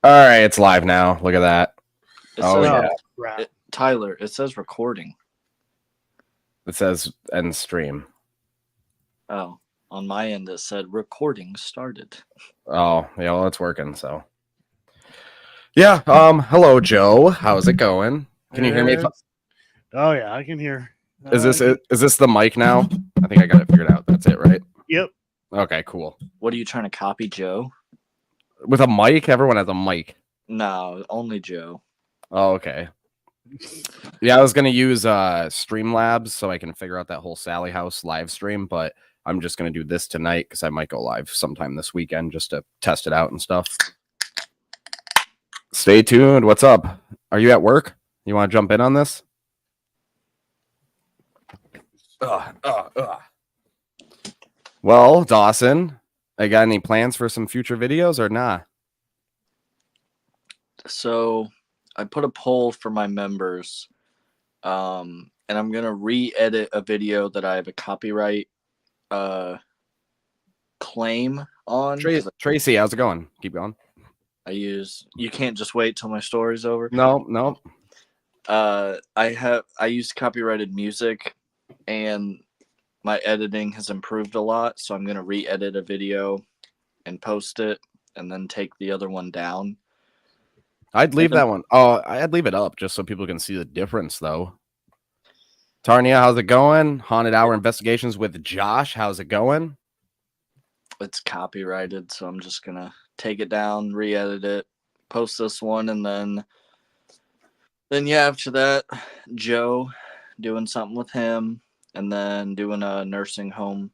All right, it's live now. Look at that. It Oh says, yeah, Tyler, it says recording. it says end stream. Oh, on my end it said recording started. Oh yeah, well it's working. So yeah. Hello Joe. How's it going? Can you hear me? Oh yeah, I can hear. Is this the mic now? I think I got it figured out. That's it, right? Yep. Okay, cool. What are you trying to copy, Joe? With a mic, everyone has a mic. No, only Joe. Oh, okay. Yeah, I was gonna use Streamlabs so I can figure out that whole Sally House live stream, but I'm just gonna do this tonight because I might go live sometime this weekend just to test it out and stuff. Stay tuned. What's up? Are you at work? You want to jump in on this? Well, Dawson, I got any plans for some future videos or not? So I put a poll for my members, and I'm gonna re-edit a video that I have a copyright claim on. Tracy, how's it going? Keep going. You can't just wait till my story's over. No. I use copyrighted music, and my editing has improved a lot, so I'm gonna re-edit a video and post it, and then take the other one down. I'd leave that one. Oh, I'd leave it up just so people can see the difference, though. Tarnia, how's it going? Haunted Hour Investigations with Josh, how's it going? It's copyrighted, so I'm just gonna take it down, re-edit it, post this one, and then yeah, after that, Joe doing something with him, and then doing a nursing home.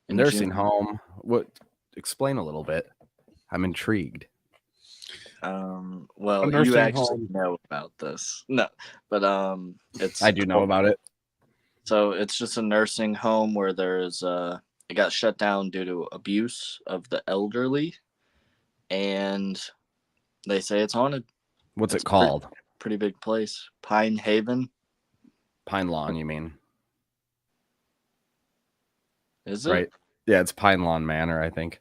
Nursing home? What? Explain a little bit. I'm intrigued. Well, you actually know about this. No, but I do know about it. So it's just a nursing home where there's it got shut down due to abuse of the elderly, and they say it's haunted. What's it called? Pretty big place. Pine Haven. Pine Lawn, you mean? Is it? Right. Yeah, it's Pine Lawn Manor, I think.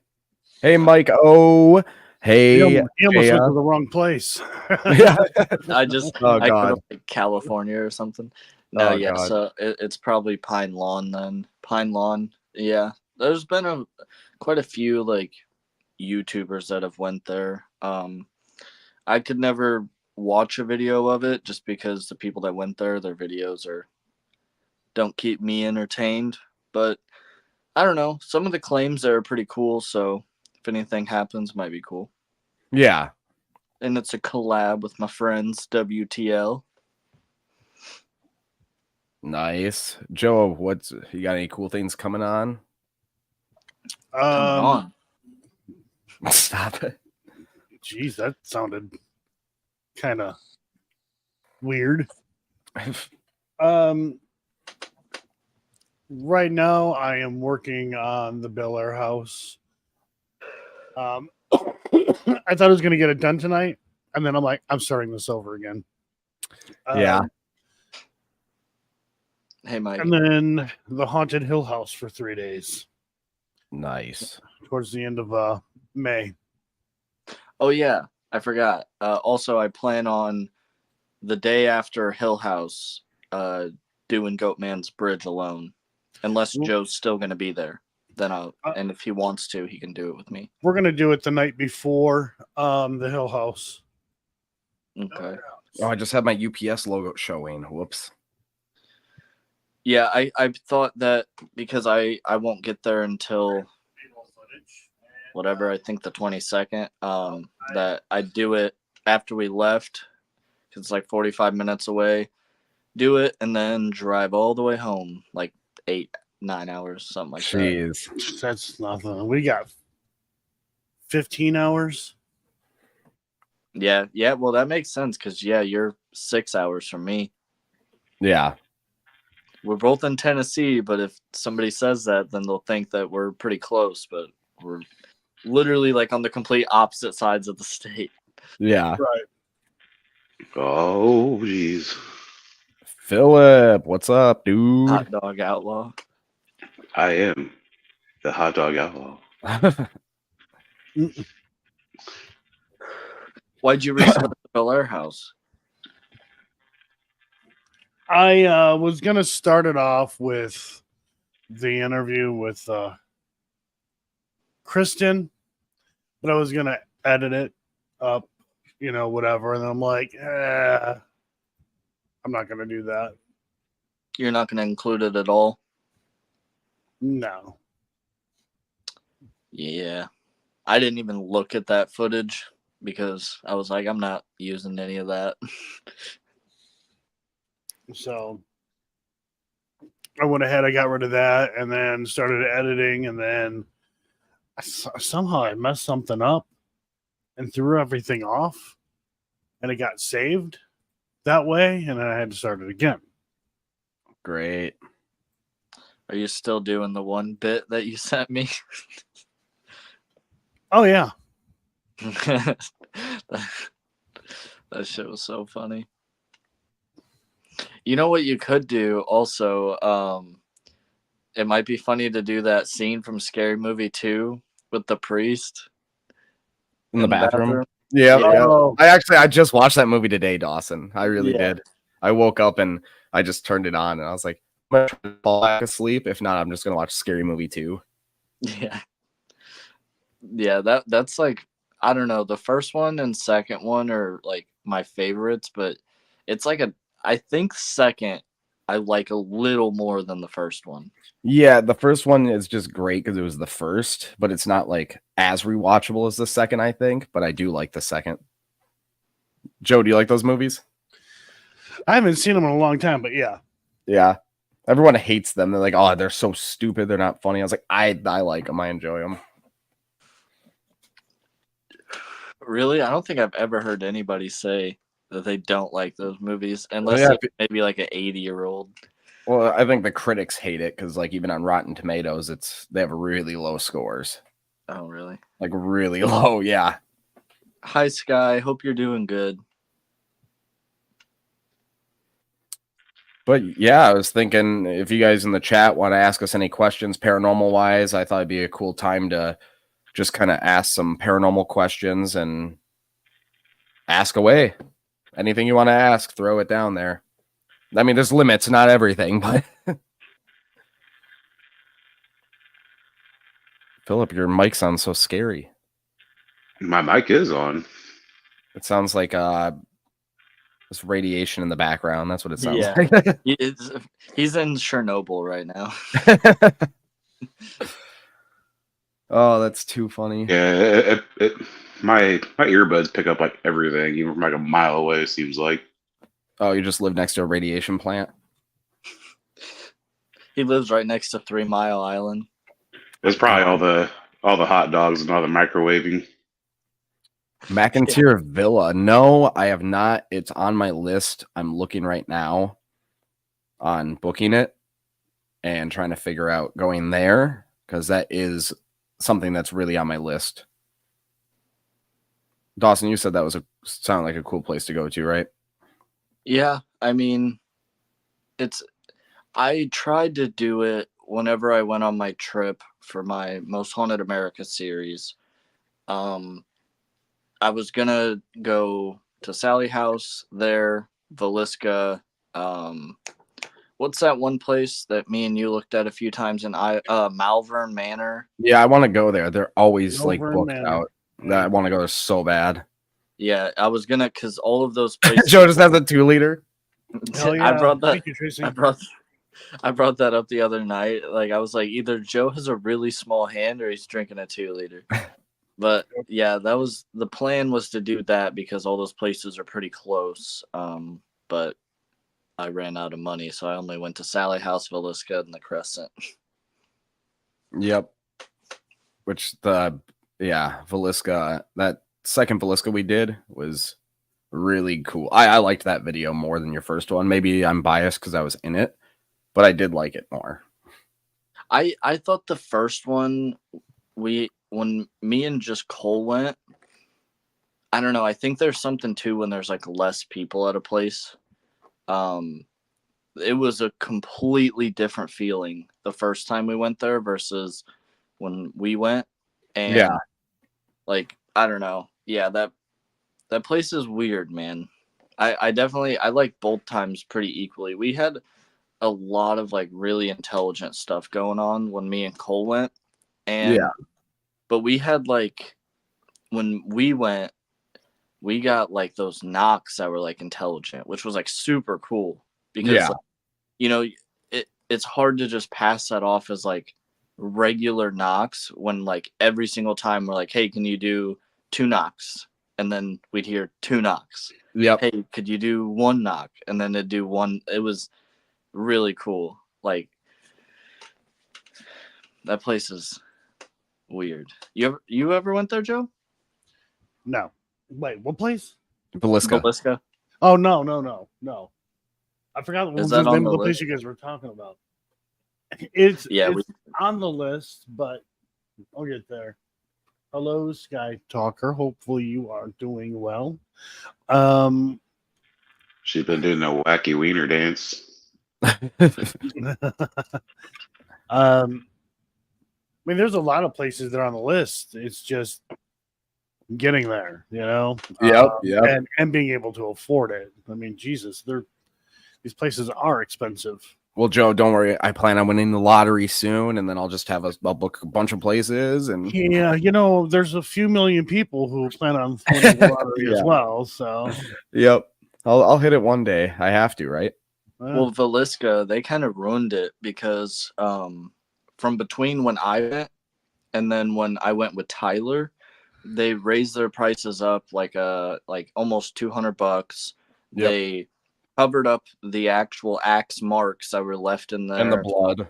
Hey, Mike. Oh, hey. You almost went to the wrong place. Yeah. I go to like California or something. No, God. So it's probably Pine Lawn then. Pine Lawn. Yeah. There's been quite a few like YouTubers that have went there. I could never watch a video of it just because the people that went there, their videos don't keep me entertained. But I don't know. Some of the claims there are pretty cool, so if anything happens, it might be cool. Yeah. And it's a collab with my friends, WTL. Nice. Joe, you got any cool things coming on? Coming on. Stop it. Jeez, that sounded kind of weird. Right now, I am working on the Bel-Air house. I thought I was going to get it done tonight, and then I'm like, I'm starting this over again. Yeah. Hey, Mike. And then the Haunted Hill House for 3 days. Nice. Towards the end of May. Oh, yeah. I forgot. Also, I plan on the day after Hill House doing Goatman's Bridge alone. Unless Joe's still going to be there. Then and if he wants to, he can do it with me. We're going to do it the night before the Hill House. Okay. Oh, I just had my UPS logo showing. Whoops. Yeah, I thought that because I won't get there until whatever, I think the 22nd, that I'd do it after we left, because it's like 45 minutes away, do it, and then drive all the way home, like 8-9 hours, something like that. Jeez. That's nothing. We got 15 hours. Yeah, well, that makes sense, because, you're 6 hours from me. Yeah. We're both in Tennessee, but if somebody says that, then they'll think that we're pretty close, but we're literally like on the complete opposite sides of the state. Yeah. Right. Oh, jeez. Philip, what's up, dude? Hot dog outlaw. I am the hot dog outlaw. Why'd you restart the Bel Air house? I was gonna start it off with the interview with Kristen, but I was gonna edit it up, whatever. And then I'm like, I'm not gonna do that. You're not gonna include it at all? No. Yeah. I didn't even look at that footage because I was like, I'm not using any of that. So I went ahead, I got rid of that, and then started editing, and then somehow I messed something up and threw everything off, and it got saved that way, and then I had to start it again. Great. Are you still doing the one bit that you sent me? Oh yeah. That shit was so funny. You know what you could do also? It might be funny to do that scene from Scary Movie 2 with the priest In the bathroom. Yeah. Oh. I just watched that movie today, Dawson. I really did. I woke up and I just turned it on and I was like, I'm gonna fall back asleep. If not, I'm just gonna watch Scary Movie 2. Yeah. Yeah, that's like, I don't know, the first one and second one are like my favorites, but it's like I think second I like a little more than the first one. Yeah, the first one is just great because it was the first, but it's not like as rewatchable as the second, I think. But I do like the second. Joe, do you like those movies? I haven't seen them in a long time, but yeah. Yeah. Everyone hates them. They're like, oh, they're so stupid. They're not funny. I was like, I like them. I enjoy them. Really? I don't think I've ever heard anybody say that they don't like those movies, unless it's maybe like an 80-year-old. Well, I think the critics hate it because, like, even on Rotten Tomatoes, they have really low scores. Oh, really? Like, really low, yeah. Hi, Sky. Hope you're doing good. But yeah, I was thinking if you guys in the chat want to ask us any questions paranormal wise, I thought it'd be a cool time to just kind of ask some paranormal questions and ask away. Anything you want to ask, throw it down there. I mean, there's limits, not everything, but Philip, your mic sounds so scary. My mic is on. It sounds like there's radiation in the background. That's what it sounds Yeah. like. He's in Chernobyl right now. Oh, that's too funny. Yeah, my earbuds pick up like everything, even from like a mile away. It seems like. Oh, you just live next to a radiation plant? He lives right next to 3 Mile Island. It's probably all the hot dogs and all the microwaving. McIntyre Villa. No, I have not. It's on my list. I'm looking right now on booking it and trying to figure out going there because that is something that's really on my list. Dawson, you said that was sound like a cool place to go to, right? Yeah, I mean, I tried to do it whenever I went on my trip for my Most Haunted America series. I was gonna go to Sally House there, Villisca. What's that one place that me and you looked at a few times in Malvern Manor? Yeah, I want to go there. They're always Malvern like booked Manor. out. I want to go there so bad. Yeah, I was gonna, because all of those places. Joe just has a 2-liter. Hell yeah. I brought that. Thank you, Tracy. I brought that up the other night. Like, I was like, either Joe has a really small hand or he's drinking a 2-liter. But yeah, the plan was to do that because all those places are pretty close. But I ran out of money, so I only went to Sally House, Villisca, and the Crescent. Yep. Which Villisca, that second Villisca we did was really cool. I liked that video more than your first one. Maybe I'm biased because I was in it, but I did like it more. I thought the first one, when me and just Cole went, I don't know. I think there's something too when there's like less people at a place. It was a completely different feeling the first time we went there versus when we went. And like, I don't know. Yeah, that that place is weird, man. I definitely I like both times pretty equally. We had a lot of like really intelligent stuff going on when me and Cole went, and but we had like when we went, we got like those knocks that were like intelligent, which was like super cool because like, you know, it's hard to just pass that off as like regular knocks when like every single time we're like, hey, can you do 2 knocks? And then we'd hear 2 knocks. Yep. Hey, could you do 1 knock? And then it'd do 1. It was really cool. Like that place is weird. You ever went there, Joe? No. Wait, what place? Belisca. Oh no. I forgot what was the name of the place you guys were talking about. It's on the list, but I'll get there. Hello, Sky Talker. Hopefully you are doing well. She's been doing a wacky wiener dance. I mean, there's a lot of places that are on the list. It's just getting there, you know. And being able to afford it. I mean, Jesus, these places are expensive. Well, Joe, don't worry. I plan on winning the lottery soon, and then I'll just have I'll book a bunch of places. And yeah, you know, there's a few million people who plan on winning the lottery as well. So, yep, I'll hit it one day. I have to, right? Well, Belisca, they kind of ruined it because from between when I went and then when I went with Tyler, they raised their prices up like almost $200. Yep. They covered up the actual axe marks that were left in there. And the blood.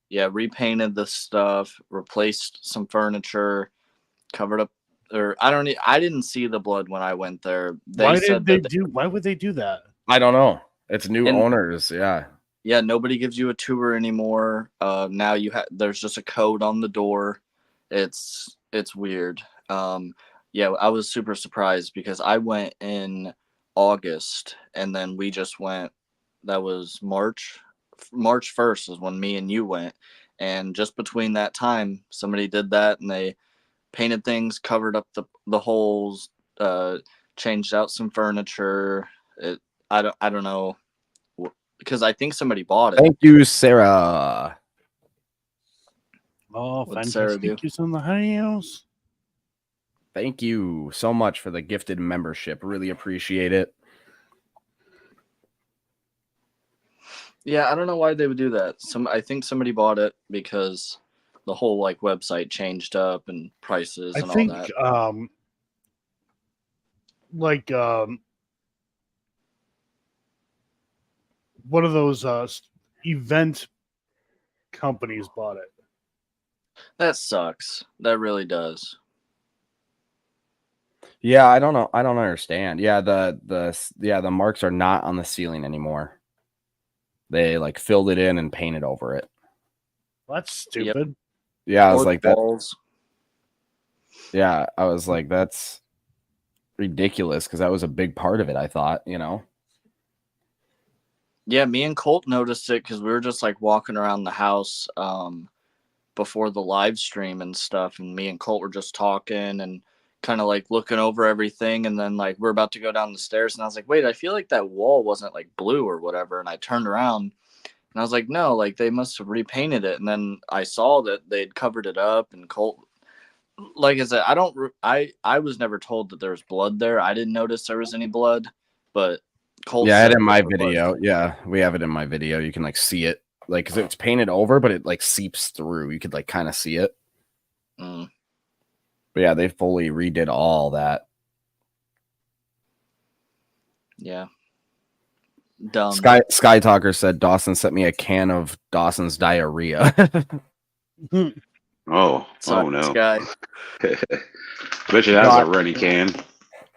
Yeah, repainted the stuff, replaced some furniture, covered up. Or I didn't see the blood when I went there. Why would they do that? I don't know. It's new owners. Yeah. Yeah, nobody gives you a tour anymore. Now there's just a code on the door. It's weird. Yeah, I was super surprised because I went in August and then we just went. That was March 1st is when me and you went, and just between that time somebody did that and they painted things, covered up the holes, changed out some furniture. I don't know, because I think somebody bought it. Thank you, Sarah. Oh, fantastic. Thank you in the house. Thank you so much for the gifted membership. Really appreciate it. Yeah, I don't know why they would do that. I think somebody bought it because the whole like website changed up and prices and all that. One of those event companies bought it. That sucks. That really does. Yeah, I don't know. I don't understand. Yeah, the marks are not on the ceiling anymore. They like filled it in and painted over it. Well, that's stupid. Yep. Yeah, I was like that. Yeah, I was like, that's ridiculous because that was a big part of it, I thought, you know. Yeah, me and Colt noticed it because we were just like walking around the house before the live stream and stuff, and me and Colt were just talking and kind of like looking over everything, and then like we're about to go down the stairs and I was like, wait, I feel like that wall wasn't like blue or whatever, and I turned around and I was like, no, like they must have repainted it, and then I saw that they'd covered it up. And Colt, like I said, I was never told that there was blood there. I didn't notice there was any blood, but Colt I had it in my video. Yeah, we have it in my video. You can like see it, like because it's painted over, but it like seeps through. You could like kind of see it. But yeah, they fully redid all that. Yeah. Dumb. Sky Talker said Dawson sent me a can of Dawson's diarrhea. Oh no. Sky. I bet you that's a runny can.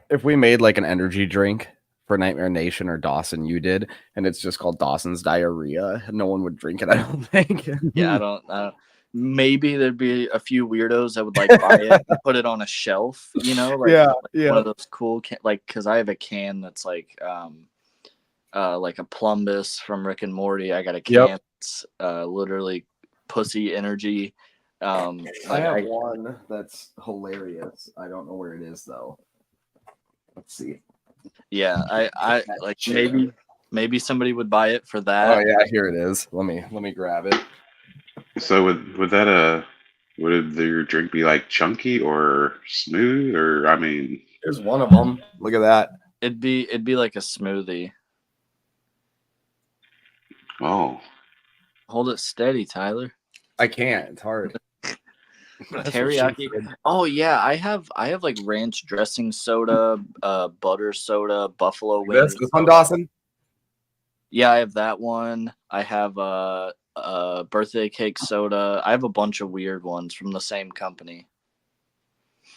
If we made like an energy drink for Nightmare Nation or Dawson, you did, and it's just called Dawson's diarrhea, no one would drink it, I don't think. Yeah, I don't. Maybe there'd be a few weirdos that would like buy it and put it on a shelf, you know, like, one of those cool because I have a can that's like a Plumbus from Rick and Morty. I got a can that's literally pussy energy. I have one that's hilarious. I don't know where it is though. Let's see. Yeah, I like maybe somebody would buy it for that. Oh yeah, here it is. Let me grab it. So would that would your drink be like chunky or smooth, or I mean? Here's one of them. Look at that. It'd be like a smoothie. Oh, Hold it steady, Tyler. I can't. It's hard. Teriyaki. Oh yeah, I have like ranch dressing soda, butter soda, buffalo wings. This one, Dawson. Yeah, I have that one. I have birthday cake soda. I have a bunch of weird ones from the same company.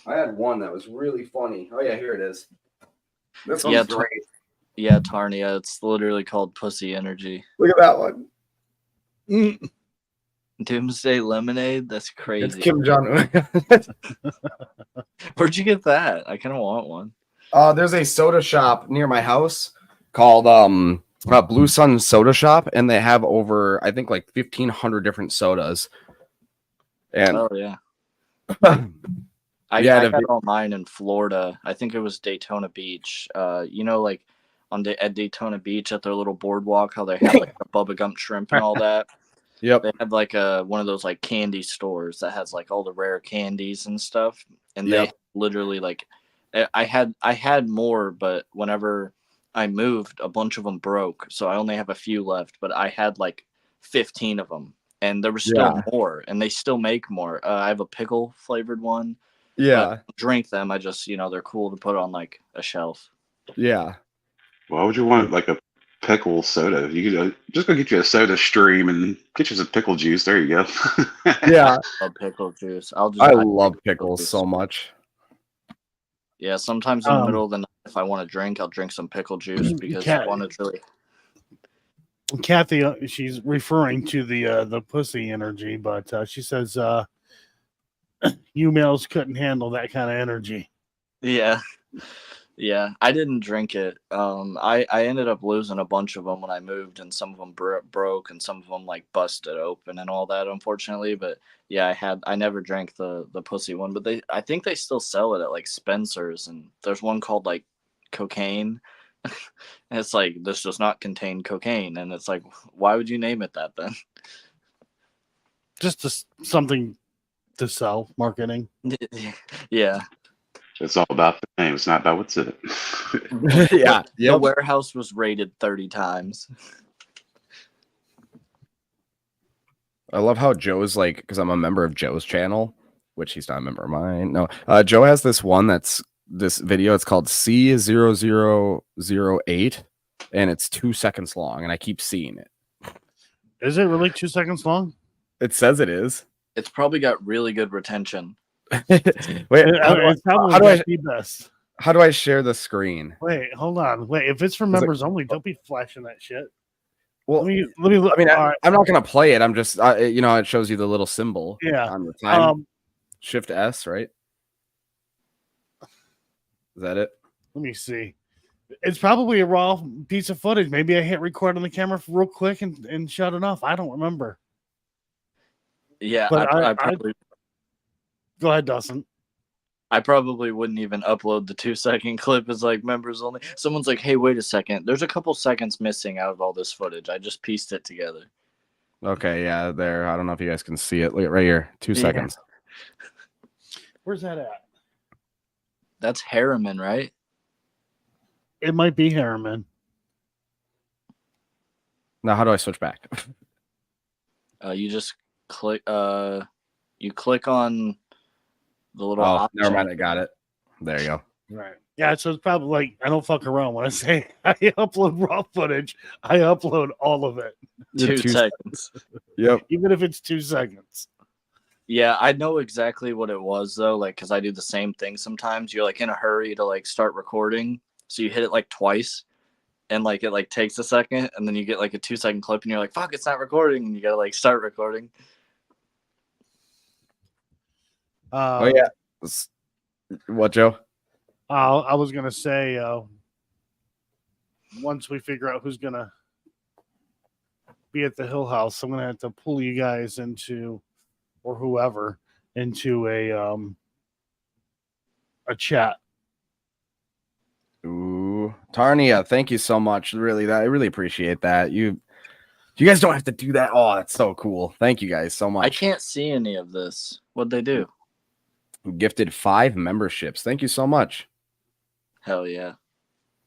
I had one that was really funny. Oh yeah, here it is. This one's great. Yeah, Tarnia. It's literally called Pussy Energy. Look at that one. Doomsday Lemonade? That's crazy. It's Kim Jong-un. Where'd you get that? I kind of want one. There's a soda shop near my house called Blue Sun Soda Shop, and they have over, I think, like 1,500 different sodas. And oh yeah. I got all mine in Florida. I think it was Daytona Beach. You know, like at Daytona Beach at their little boardwalk, how they have like a Bubba Gump shrimp and all that. Yep. They have like one of those like candy stores that has like all the rare candies and stuff. And they literally like I had more, but whenever I moved, a bunch of them broke. So I only have a few left, but I had like 15 of them. And there was still more, and they still make more. I have a pickle flavored one. Yeah. Drink them. I just, they're cool to put on like a shelf. Yeah. Why would you want like a pickle soda? You could just go get you a Soda Stream and get you some pickle juice. There you go. Yeah. I love pickle juice. I love pickles so much. Yeah, sometimes in the middle of the night, if I want to drink, I'll drink some pickle juice because one is really. Kathy, she's referring to the pussy energy, but she says you males couldn't handle that kind of energy. Yeah. Yeah, I didn't drink it. I ended up losing a bunch of them when I moved, and some of them broke, and some of them like busted open and all that, unfortunately. But yeah, I never drank the pussy one, but I think they still sell it at like Spencer's, and there's one called like cocaine. And it's like, this does not contain cocaine, and it's like, why would you name it that then? Just something to sell, marketing. Yeah. It's all about the name. It's not about what's in it. Yeah. The warehouse was rated 30 times. I love how Joe's like, because I'm a member of Joe's channel, which he's not a member of mine. No, Joe has this one that's this video. It's called C0008, and it's 2 seconds long, and I keep seeing it. Is it really 2 seconds long? It says it is. It's probably got really good retention. Wait, how do I share the screen? Wait, hold on. Wait, if it's for members only, don't be flashing that shit. Well, let me look. I mean, I'm not gonna play it. I'm just, it shows you the little symbol. Yeah. On the time. Shift S, right? Is that it? Let me see. It's probably a raw piece of footage. Maybe I hit record on the camera real quick and shut it off. I don't remember. Yeah, but I probably. Go ahead, Dawson. I probably wouldn't even upload the 2 second clip as like members only. Someone's like, hey, wait a second. There's a couple seconds missing out of all this footage. I just pieced it together. Okay, yeah, there. I don't know if you guys can see it. Look right here. 2 seconds. Where's that at? That's Harriman, right? It might be Harriman. Now, how do I switch back? You just click. You click on the little option. Never mind. I got it. There you go. Right. Yeah, so it's probably like, I don't fuck around when I say I upload raw footage. I upload all of it. 2 seconds. Yep. Even if it's 2 seconds. Yeah, I know exactly what it was though. Like, cause I do the same thing sometimes. You're like in a hurry to like start recording, so you hit it like twice, and like it like takes a second, and then you get like a 2 second clip, and you're like, "Fuck, it's not recording," and you gotta like start recording. Oh yeah. What, Joe? I was gonna say once we figure out who's gonna be at the Hill House, I'm gonna have to pull you guys into, or whoever, into a chat. Tarnia, thank you so much. Really, I really appreciate that. You guys don't have to do that. Oh, that's so cool. Thank you guys so much. I can't see any of this. What'd they do? Gifted 5 memberships. Thank you so much. Hell yeah.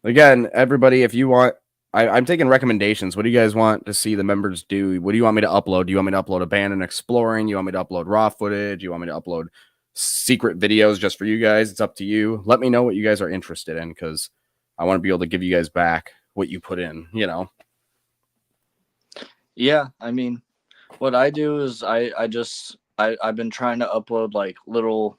Again, everybody, if you want, I'm taking recommendations. What do you guys want to see the members do? What do you want me to upload? Do you want me to upload abandoned exploring? You want me to upload raw footage? You want me to upload secret videos just for you guys? It's up to you. Let me know what you guys are interested in, because I want to be able to give you guys back what you put in, you know? Yeah, I mean, what I do is I've been trying to upload like little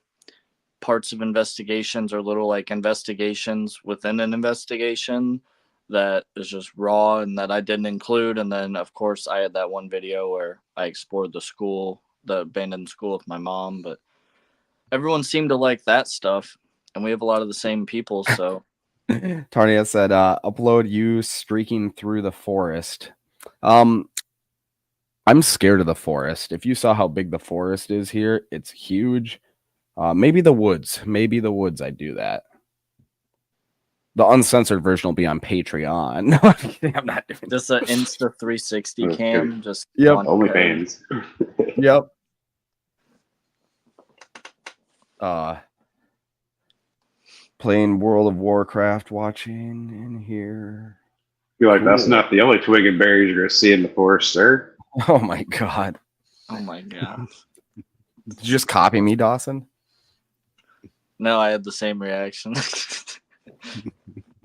parts of investigations or little like investigations within an investigation that is just raw and that I didn't include. And then of course I had that one video where I explored the school, the abandoned school with my mom, but everyone seemed to like that stuff and we have a lot of the same people. So Tarnia said, upload you streaking through the forest. I'm scared of the forest. If you saw how big the forest is here, it's huge. Maybe the woods. I'd do that. The uncensored version will be on Patreon. No, I'm kidding. I'm not doing just an Insta 360 cam. Just yep. OnlyFans. Yep. Playing World of Warcraft, watching in here. You're like, that's not the only twig and berries you're gonna see in the forest, sir. Oh my god. Oh my god. Did you just copy me, Dawson? No, I had the same reaction.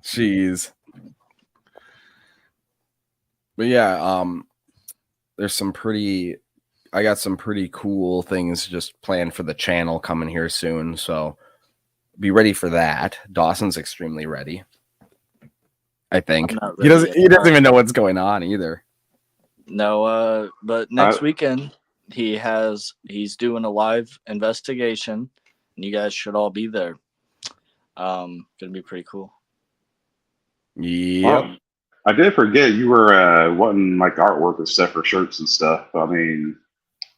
Jeez. But yeah, there's some pretty, I got some pretty cool things just planned for the channel coming here soon, so be ready for that. Dawson's extremely ready, I think. He doesn't even know what's going on either. No, but next weekend he's doing a live investigation, and you guys should all be there. Gonna be pretty cool. Yeah. Well, I did forget you were wanting like artwork and stuff for shirts and stuff. I mean,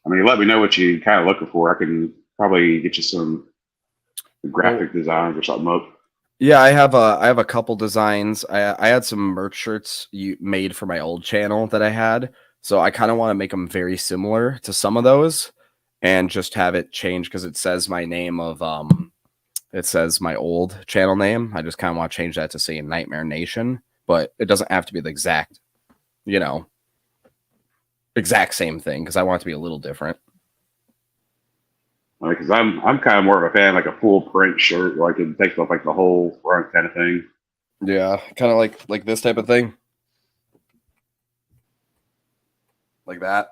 let me know what you kind of looking for. I can probably get you some graphic designs or something up. Yeah, I have a couple designs. I had some merch shirts made for my old channel that I had, so I kind of want to make them very similar to some of those, and just have it change because it says my name of it says my old channel name. I just kind of want to change that to say Nightmare Nation, but it doesn't have to be the exact, exact same thing because I want it to be a little different. Because I'm kind of more of a fan, like a full print shirt where I can take up like the whole front kind of thing. Yeah, kind of like this type of thing, like that.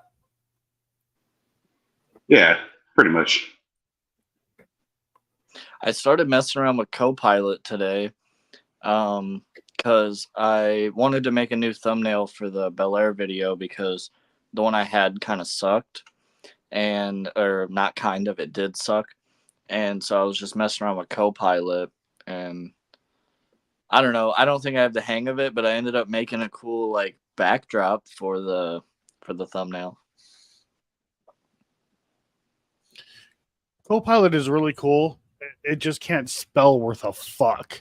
Yeah, pretty much. I started messing around with Copilot today, because I wanted to make a new thumbnail for the Bel Air video because the one I had kind of sucked. Or not kind of, it did suck. And so I was just messing around with Copilot, and I don't know. I don't think I have the hang of it, but I ended up making a cool like backdrop for the thumbnail. Copilot is really cool. It just can't spell worth a fuck.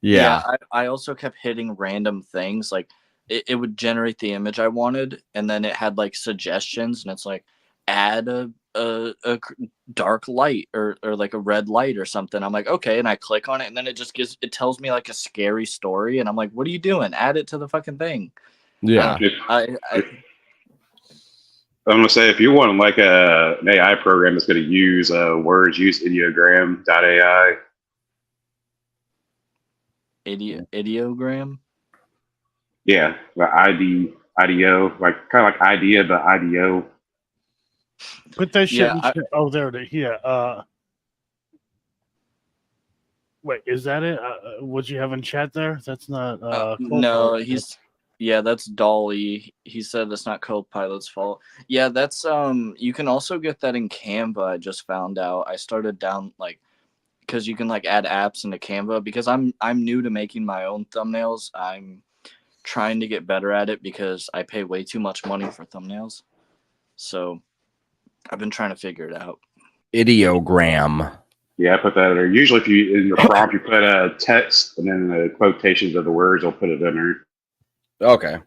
Yeah. I also kept hitting random things like it would generate the image I wanted, and then it had like suggestions, and it's like add a dark light or like a red light or something. I'm like, okay, and I click on it, and then it tells me like a scary story, and I'm like, what are you doing? Add it to the fucking thing. Yeah. I'm gonna say if you want like an AI program that's going to use words, use ideogram.ai. Ideogram. Yeah, the IDEO, like kind of like idea, but IDEO. Put that shit in oh, there it is. Yeah. Wait, is that it? What you have in chat there? That's not. No, that's Dolly. He said it's not Copilot's fault. Yeah, that's you can also get that in Canva. I just found out. I started because you can like add apps into Canva because I'm new to making my own thumbnails. I'm trying to get better at it because I pay way too much money for thumbnails. So I've been trying to figure it out. Ideogram. Yeah, I put that in there. Usually, if you in your prompt you put a text and then the quotations of the words, I'll put it in there. Okay.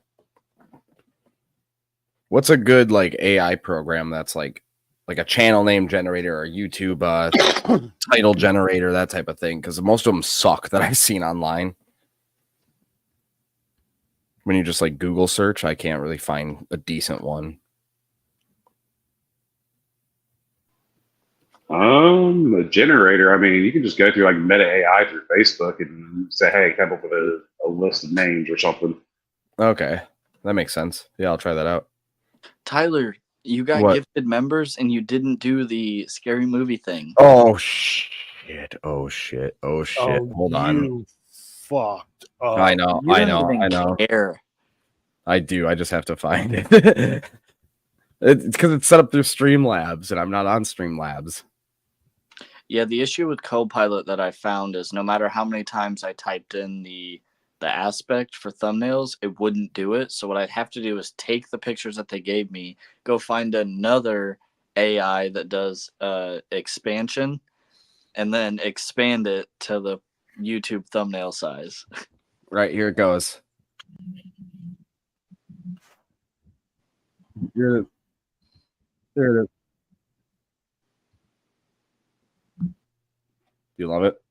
What's a good like AI program that's like a channel name generator or YouTube title generator, that type of thing? Because most of them suck that I've seen online. When you just like Google search, I can't really find a decent one. A generator. I mean, you can just go through like Meta AI through Facebook and say, "Hey, come up with a list of names or something." Okay, that makes sense. Yeah, I'll try that out. Tyler, you got gifted members and you didn't do the scary movie thing. Oh shit! Oh shit! Oh shit! Hold on. You fucked up. I know. You I don't know. even I know. care. I do. I just have to find it. It's because it's set up through Streamlabs, and I'm not on Streamlabs. Yeah, the issue with Copilot that I found is no matter how many times I typed in the aspect for thumbnails, it wouldn't do it. So what I'd have to do is take the pictures that they gave me, go find another AI that does expansion, and then expand it to the YouTube thumbnail size. Right, here it goes. There it is. You love it?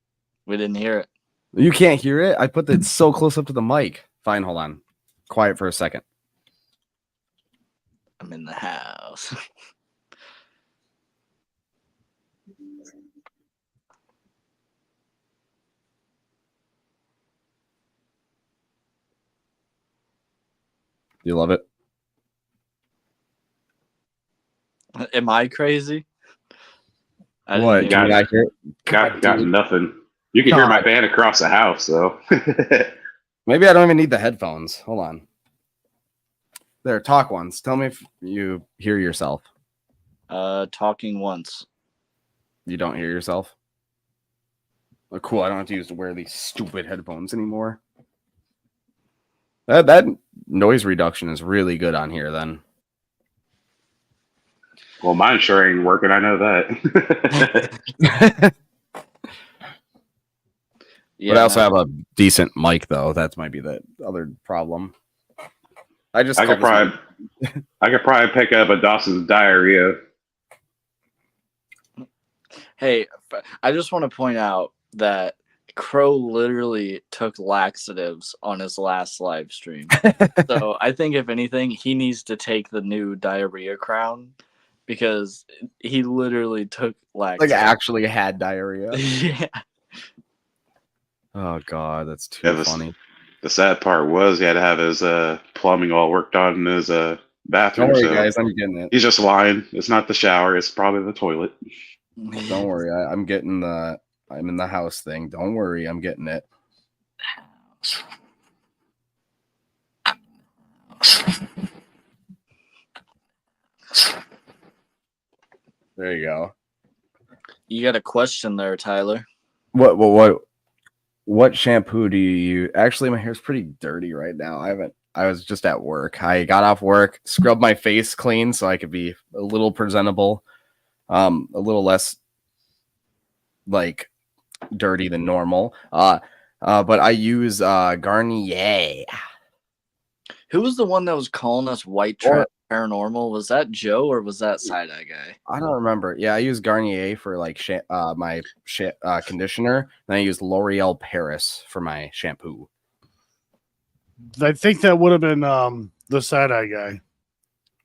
We didn't hear it. You can't hear it? I put it so close up to the mic. Fine, hold on. Quiet for a second. I'm in the house. You love it? Am I crazy? What? Got nothing. You can hear my band across the house, though. Maybe I don't even need the headphones. Hold on. There, talk once. Tell me if you hear yourself. Talking once. You don't hear yourself? Oh, cool. I don't have to wear these stupid headphones anymore. That noise reduction is really good on here, then. Well, mine sure ain't working. I know that. But I also have a decent mic, though. That might be the other problem. I could probably pick up a Dawson's diarrhea. Hey, I just want to point out that Crow literally took laxatives on his last live stream. So I think if anything, he needs to take the new diarrhea crown because he literally took laxatives. Like actually had diarrhea. Yeah. Oh god, that's too funny. The sad part was he had to have his plumbing all worked on in his bathroom. Don't worry, guys, I'm getting it. He's just lying. It's not the shower. It's probably the toilet. Don't worry, I'm getting I'm in the house thing. Don't worry, I'm getting it. There you go. You got a question there, Tyler. What shampoo do you use? Actually, my hair's pretty dirty right now. I was just at work. I got off work, scrubbed my face clean so I could be a little presentable, a little less like dirty than normal. But I use Garnier. Who was the one that was calling us white trash paranormal? Was that Joe or was that Side Eye Guy? I don't remember. Yeah, I use Garnier for like my conditioner. Then I use L'Oreal Paris for my shampoo. I think that would have been the Side Eye Guy.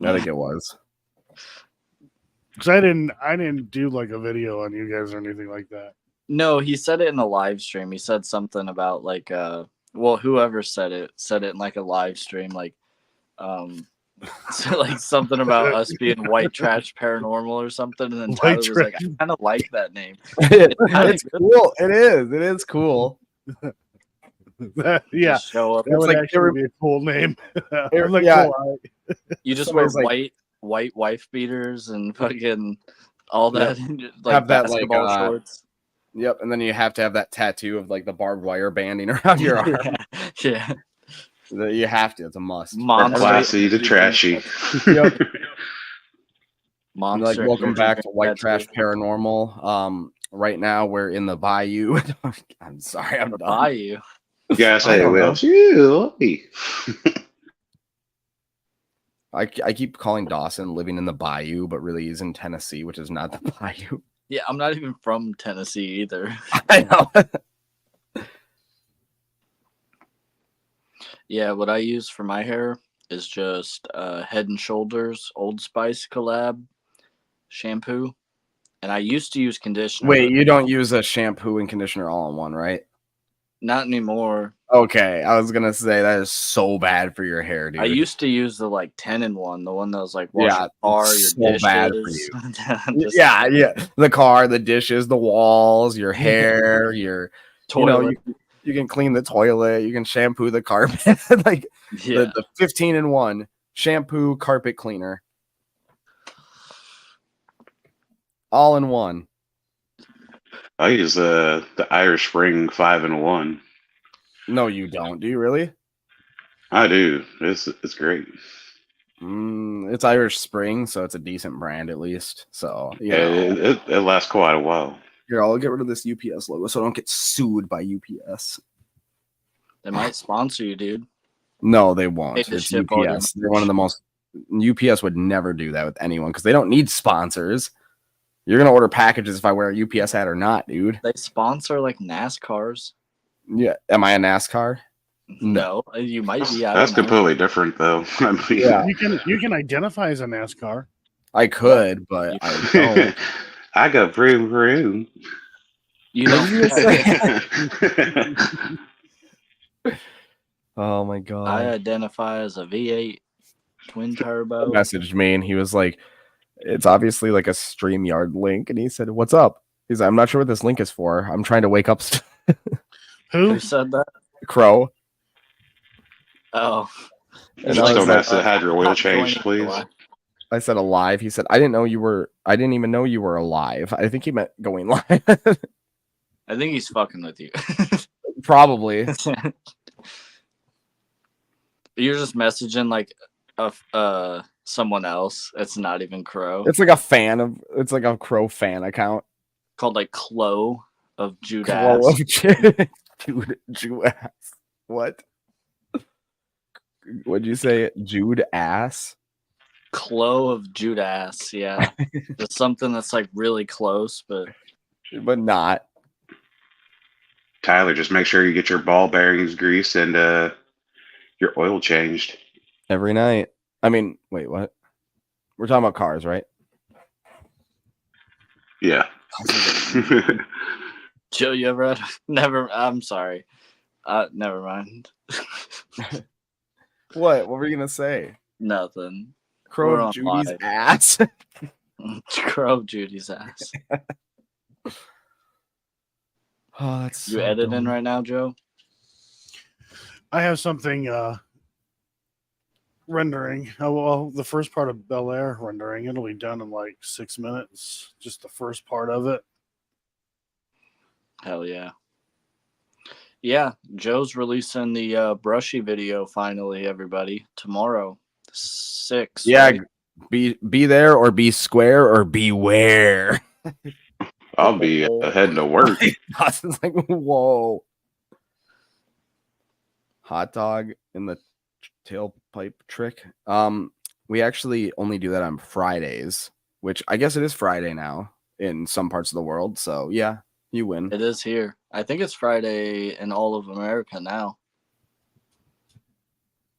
I think it was. Because I didn't do like a video on you guys or anything like that. No, he said it in a live stream. He said something about like whoever said it in like a live stream, like so like something about us being white trash paranormal or something, and then Tyler was like, I kind of like that name. It's cool. It is cool. Yeah, just show up. That would actually be a cool name. You just wear white wife beaters and fucking all that, like have that basketball shorts. Yep, and then you have to have that tattoo of like the barbed wire banding around your arm. Yeah. You have to. It's a must. From classy to trashy. Yep. Like, welcome back to White Trash Paranormal. Right now, we're in the bayou. I'm sorry, I'm The done. bayou. Yes, I I don't will. I keep calling Dawson living in the bayou, but really he's in Tennessee, which is not the bayou. Yeah, I'm not even from Tennessee either. I know. Yeah, what I use for my hair is just Head and Shoulders Old Spice collab shampoo. And I used to use conditioner. Wait, you don't use a shampoo and conditioner all in one, right? Not anymore. Okay, I was gonna say that is so bad for your hair, dude. I used to use the like 10-in-1, the one that was like wash Yeah, your car, your so dishes. bad for you. Just yeah. The car, the dishes, the walls, your hair, your toilet. You can clean the toilet, you can shampoo the carpet, like Yeah. the 15-in-1 shampoo carpet cleaner. All in one. I use the Irish Spring 5-in-1. No, you don't. Do you really? I do. It's great. It's Irish Spring, so it's a decent brand at least. So It lasts quite a while. Here, I'll get rid of this UPS logo so I don't get sued by UPS. They might sponsor you, dude. No, they won't. Hate to It's ship all your UPS. They're one of the most. UPS would never do that with anyone because they don't need sponsors. You're gonna order packages if I wear a UPS hat or not, dude. They sponsor like NASCARs. Yeah. Am I a NASCAR? No, you might be. That's completely different, though. I mean, Yeah. You can identify as a NASCAR. I could, but I don't. I got vroom vroom. You know, Oh my god. I identify as a V8 twin turbo. Messaged me and he was like, it's obviously like a StreamYard link. And he said, what's up? He's like, I'm not sure what this link is for. I'm trying to wake up. Who said that? Crow. Oh. And Just don't like, ask to have your oil changed, please. I said alive. He said, I didn't even know you were alive. I think he meant going live. I think he's fucking with you. Probably. You're just messaging like someone else. It's not even Crow. It's like a Crow fan account. Called like Clo of Jude Clo Ass. of Jude Ass. What? What'd you say? Jude Ass? Clo of Jude Ass, yeah. It's something that's like really close, but not. Tyler, just make sure you get your ball bearings greased and your oil changed every night. I mean, wait, what? We're talking about cars, right? Yeah. Joe, you ever had I'm sorry. Never mind. What were you gonna say? Nothing. Crow of Judy's ass. Crow of Judy's ass. Oh, that's you editing right now, Joe? I have something rendering. Oh, well, the first part of Bel Air rendering. It'll be done in like 6 minutes. Just the first part of it. Hell yeah. Yeah, Joe's releasing the brushy video finally, everybody. Tomorrow. 6. Yeah, right? be there or be square or beware. I'll be heading to work. Dawson's like, whoa. Hot dog in the tailpipe trick. We actually only do that on Fridays, which I guess it is Friday now in some parts of the world. So yeah, you win. It is here. I think it's Friday in all of America now.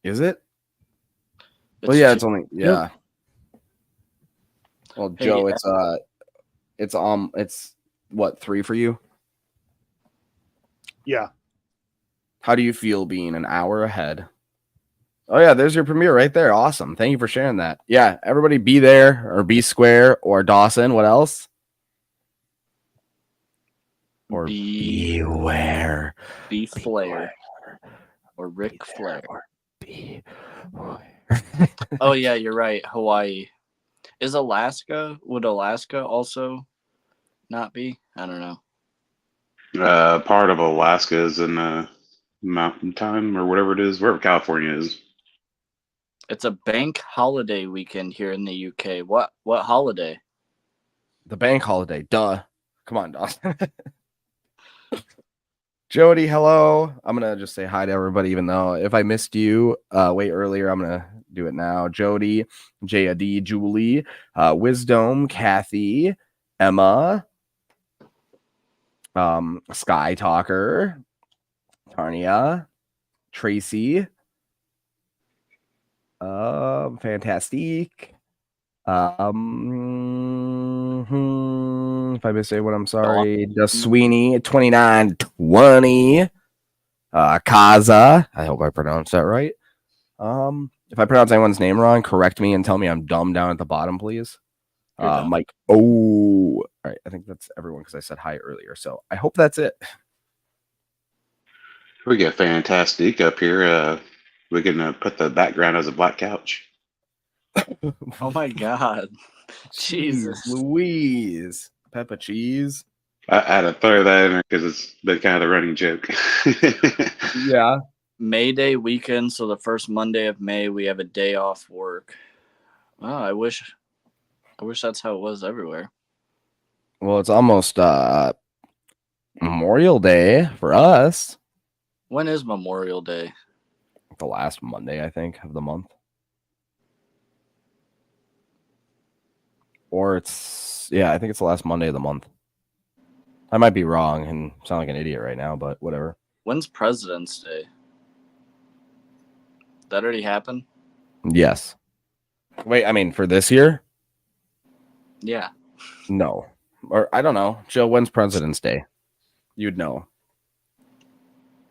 Is it? Well, yeah, it's only yeah. Well, Hey, Joe, it's what, 3 for you? Yeah. How do you feel being an hour ahead? Oh yeah, there's your premiere right there. Awesome. Thank you for sharing that. Yeah, everybody be there or be square or Dawson. What else? Or beware. Be Flair. Or Ric Flair. Oh yeah, you're right. Hawaii. Would Alaska also not be? I don't know. Part of Alaska is in Mountain Time or whatever it is, wherever California is. It's a bank holiday weekend here in the UK. What holiday? The bank holiday, duh. Come on, Dawson. Jody, hello. I'm gonna just say hi to everybody, even though if I missed you way earlier, I'm gonna do it now. Jody, JAD, Julie, Wisdom, Kathy, Emma, Sky Talker, Tarnia, Tracy, Fantastic. If I missed anyone, I'm sorry. Just Sweeney, 2920. Kaza. I hope I pronounced that right. If I pronounce anyone's name wrong, correct me and tell me I'm dumb down at the bottom, please. Mike. Oh, all right. I think that's everyone because I said hi earlier. So I hope that's it. We get Fantastic up here. We're gonna put the background as a black couch. Oh my God. Jesus. Louise. Peppa cheese. I had to throw that in there because it's been kind of the running joke. Yeah. May Day weekend, so the first Monday of May, we have a day off work. Oh, I wish that's how it was everywhere. Well, it's almost Memorial Day for us. When is Memorial Day? The last Monday, I think, of the month. Or I think it's the last Monday of the month. I might be wrong and sound like an idiot right now, but whatever. When's President's Day? That already happened? Yes. Wait, I mean, for this year? Yeah. No. Or I don't know. Joe, when's President's Day? You'd know.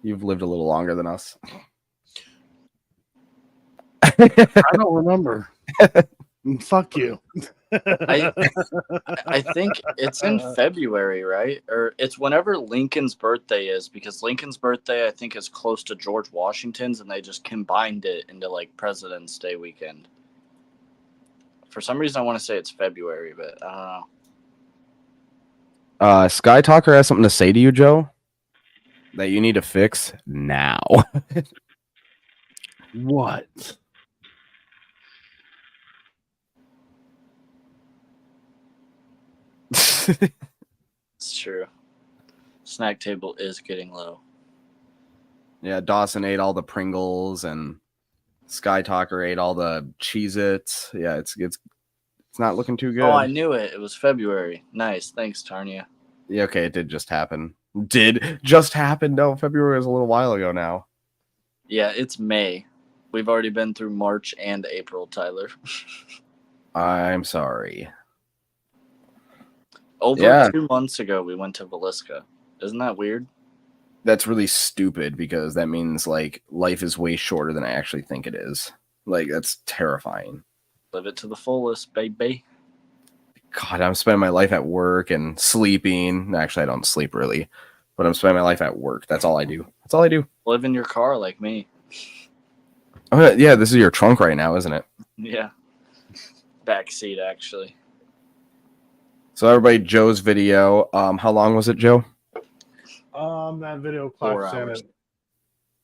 You've lived a little longer than us. I don't remember. Fuck you. I think it's in February, right? Or it's whenever Lincoln's birthday is, because Lincoln's birthday, I think, is close to George Washington's, and they just combined it into like President's Day weekend. For some reason, I want to say it's February, but I don't know. Sky Talker has something to say to you, Joe, that you need to fix now. What? It's true. Snack table is getting low. Yeah, Dawson ate all the Pringles and Sky Talker ate all the Cheez-Its. Yeah, it's not looking too good. Oh, I knew it. It was February. Nice. Thanks, Tarnia. Yeah, okay, it did just happen. Did just happen? No, February was a little while ago now. Yeah, it's May. We've already been through March and April, Tyler. I'm sorry. Over 2 months ago, we went to Villisca. Isn't that weird? That's really stupid because that means like life is way shorter than I actually think it is. Like, that's terrifying. Live it to the fullest, baby. God, I'm spending my life at work and sleeping. Actually, I don't sleep really, but I'm spending my life at work. That's all I do. That's all I do. Live in your car like me. Oh, yeah, this is your trunk right now, isn't it? Yeah. Back seat, actually. So everybody, Joe's video. How long was it, Joe? That video 4 clocked in hours.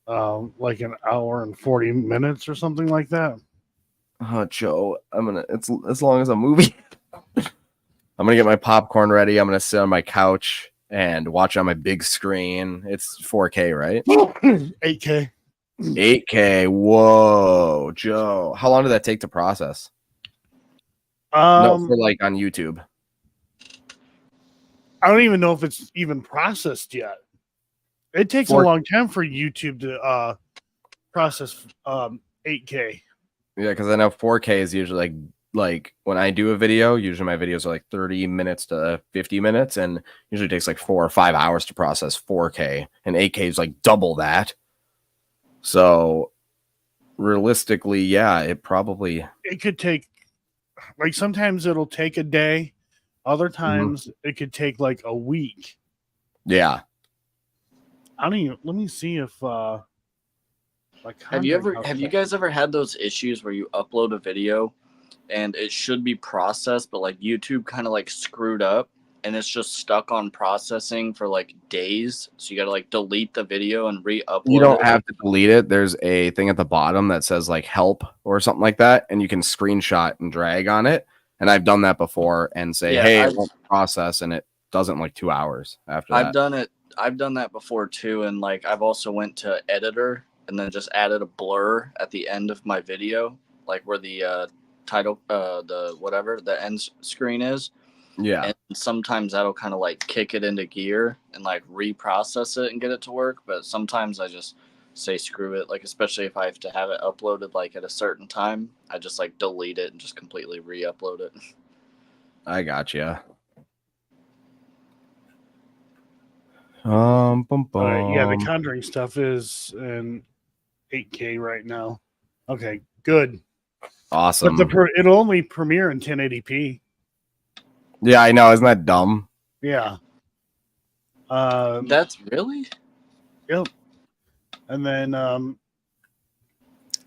at like an hour and 40 minutes or something like that. Oh, Joe, it's as long as a movie. I'm gonna get my popcorn ready. I'm gonna sit on my couch and watch on my big screen. It's 4K, right? 8K. 8K. Whoa, Joe. How long did that take to process? No, for like on YouTube. I don't even know if it's even processed yet. It takes a long time for YouTube to process 8K. Yeah, because I know 4K is usually like when I do a video, usually my videos are like 30 minutes to 50 minutes, and usually takes like 4 or 5 hours to process 4K, and 8K is like double that. So realistically, yeah, it could take, like, sometimes it'll take a day, other times it could take like a week. Yeah. I don't even, let me see if have you guys ever had those issues where you upload a video and it should be processed, but like YouTube kind of like screwed up and it's just stuck on processing for like days, so you gotta like delete the video and re-upload it? You don't have to delete it. There's a thing at the bottom that says like help or something like that, and you can screenshot and drag on it, and I've done that before and say, hey, it won't process, and it does it in like 2 hours after I've that. done it. I've done that before too, and like I've also went to editor and then just added a blur at the end of my video, like where the title, the whatever the end screen is. Yeah. And sometimes that'll kind of like kick it into gear and like reprocess it and get it to work. But sometimes I just say screw it. Like especially if I have to have it uploaded like at a certain time, I just like delete it and just completely re-upload it. I gotcha. Yeah, the Conjuring stuff is in 8K right now. Okay, good. Awesome. But it'll only premiere in 1080p. Yeah, I know. Isn't that dumb? Yeah. That's really? Yep. And then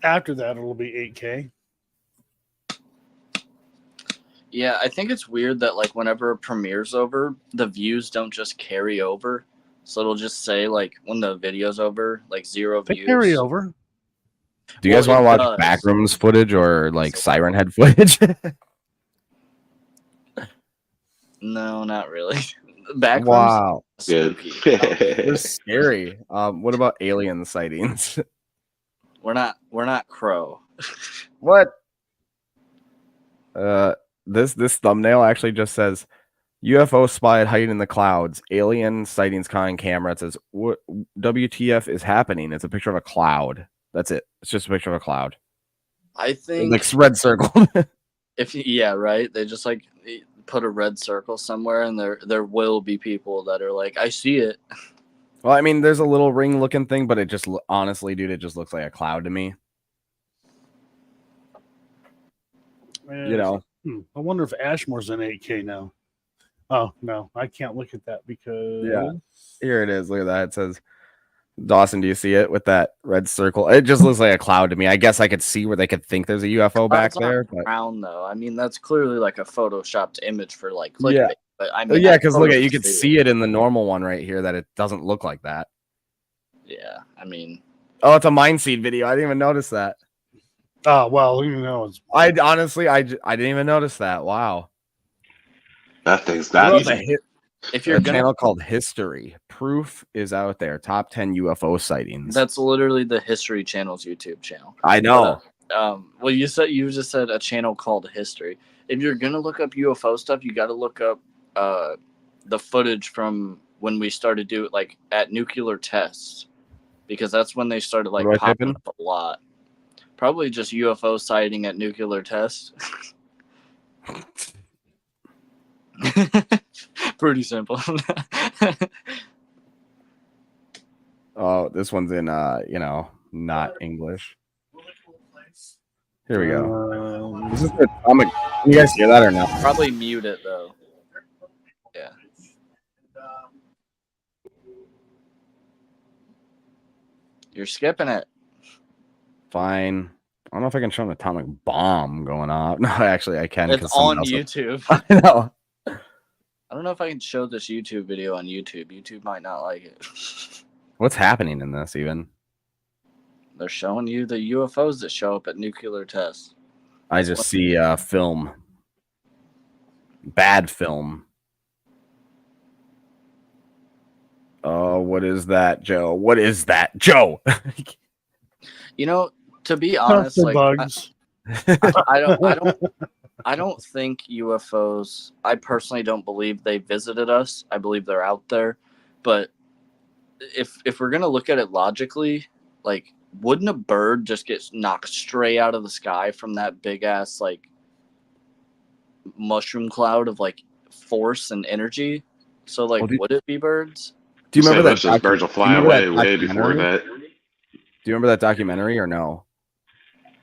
after that, it'll be 8K. Yeah, I think it's weird that like whenever a premiere's over, the views don't just carry over. So it'll just say like when the video's over, like 0 They views. carry over. Do you guys want to watch Backrooms footage or like Siren Head footage? No, not really. Backrooms. Wow. Spooky. They're scary. What about alien sightings? We're not Crow. What? This thumbnail actually just says UFO spotted hiding in the clouds. Alien sightings caught on camera. It says what WTF is happening? It's a picture of a cloud. That's it. It's just a picture of a cloud. I think like red circle. Yeah, right. They just like put a red circle somewhere, and there will be people that are like, I see it. Well, I mean, there's a little ring looking thing, but it just honestly, dude, it just looks like a cloud to me. You know. I wonder if Ashmore's in 8K now. Oh no, I can't look at that because Here it is. Look at that. It says, Dawson, do you see it with that red circle? It just looks like a cloud to me. I guess I could see where they could think there's a UFO back there. But... brown though. I mean, that's clearly like a photoshopped image for like clickbait. Yeah. But I mean, yeah, because look at you could see it in the normal one right here that it doesn't look like that. Yeah, I mean, oh, it's a Mind Seed video. I didn't even notice that. Oh well, you know, it's... I honestly I didn't even notice that. Wow. That thing's that easy. If you're a channel called History, proof is out there. Top 10 UFO sightings. That's literally the History Channel's YouTube channel. I know. But, well, you just said a channel called History. If you're gonna look up UFO stuff, you got to look up the footage from when we started doing like at nuclear tests, because that's when they started like popping up a lot. Probably just UFO sighting at nuclear tests. Pretty simple. Oh, this one's in not English. Here we go. Is this can you guys hear that or no? Probably mute it though. Yeah. You're skipping it. Fine. I don't know if I can show an atomic bomb going off. No, actually I can. It's on YouTube. I know. I don't know if I can show this YouTube video on YouTube. YouTube might not like it. What's happening in this even? They're showing you the UFOs that show up at nuclear tests. I just see film. Bad film. Oh, what is that, Joe? What is that, Joe? You know, to be honest, like bugs. I don't think UFOs. I personally don't believe they visited us. I believe they're out there. But if we're gonna look at it logically, like, wouldn't a bird just get knocked straight out of the sky from that big ass like mushroom cloud of like force and energy? So like, would it be birds? Do you remember that? Those birds will fly away way before that. Do you remember that documentary or no?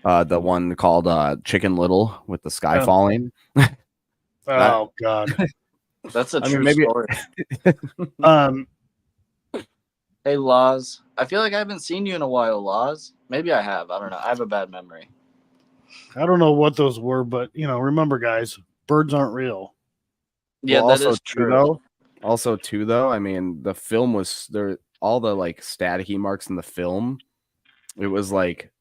The one called Chicken Little with the sky falling. Oh God, that's a true story. Hey, Laws. I feel like I haven't seen you in a while, Laws. Maybe I have. I don't know. I have a bad memory. I don't know what those were, but remember, guys, birds aren't real. Yeah, well, that is true. Also, though, I mean, the film was there. All the like staticky marks in the film, it was like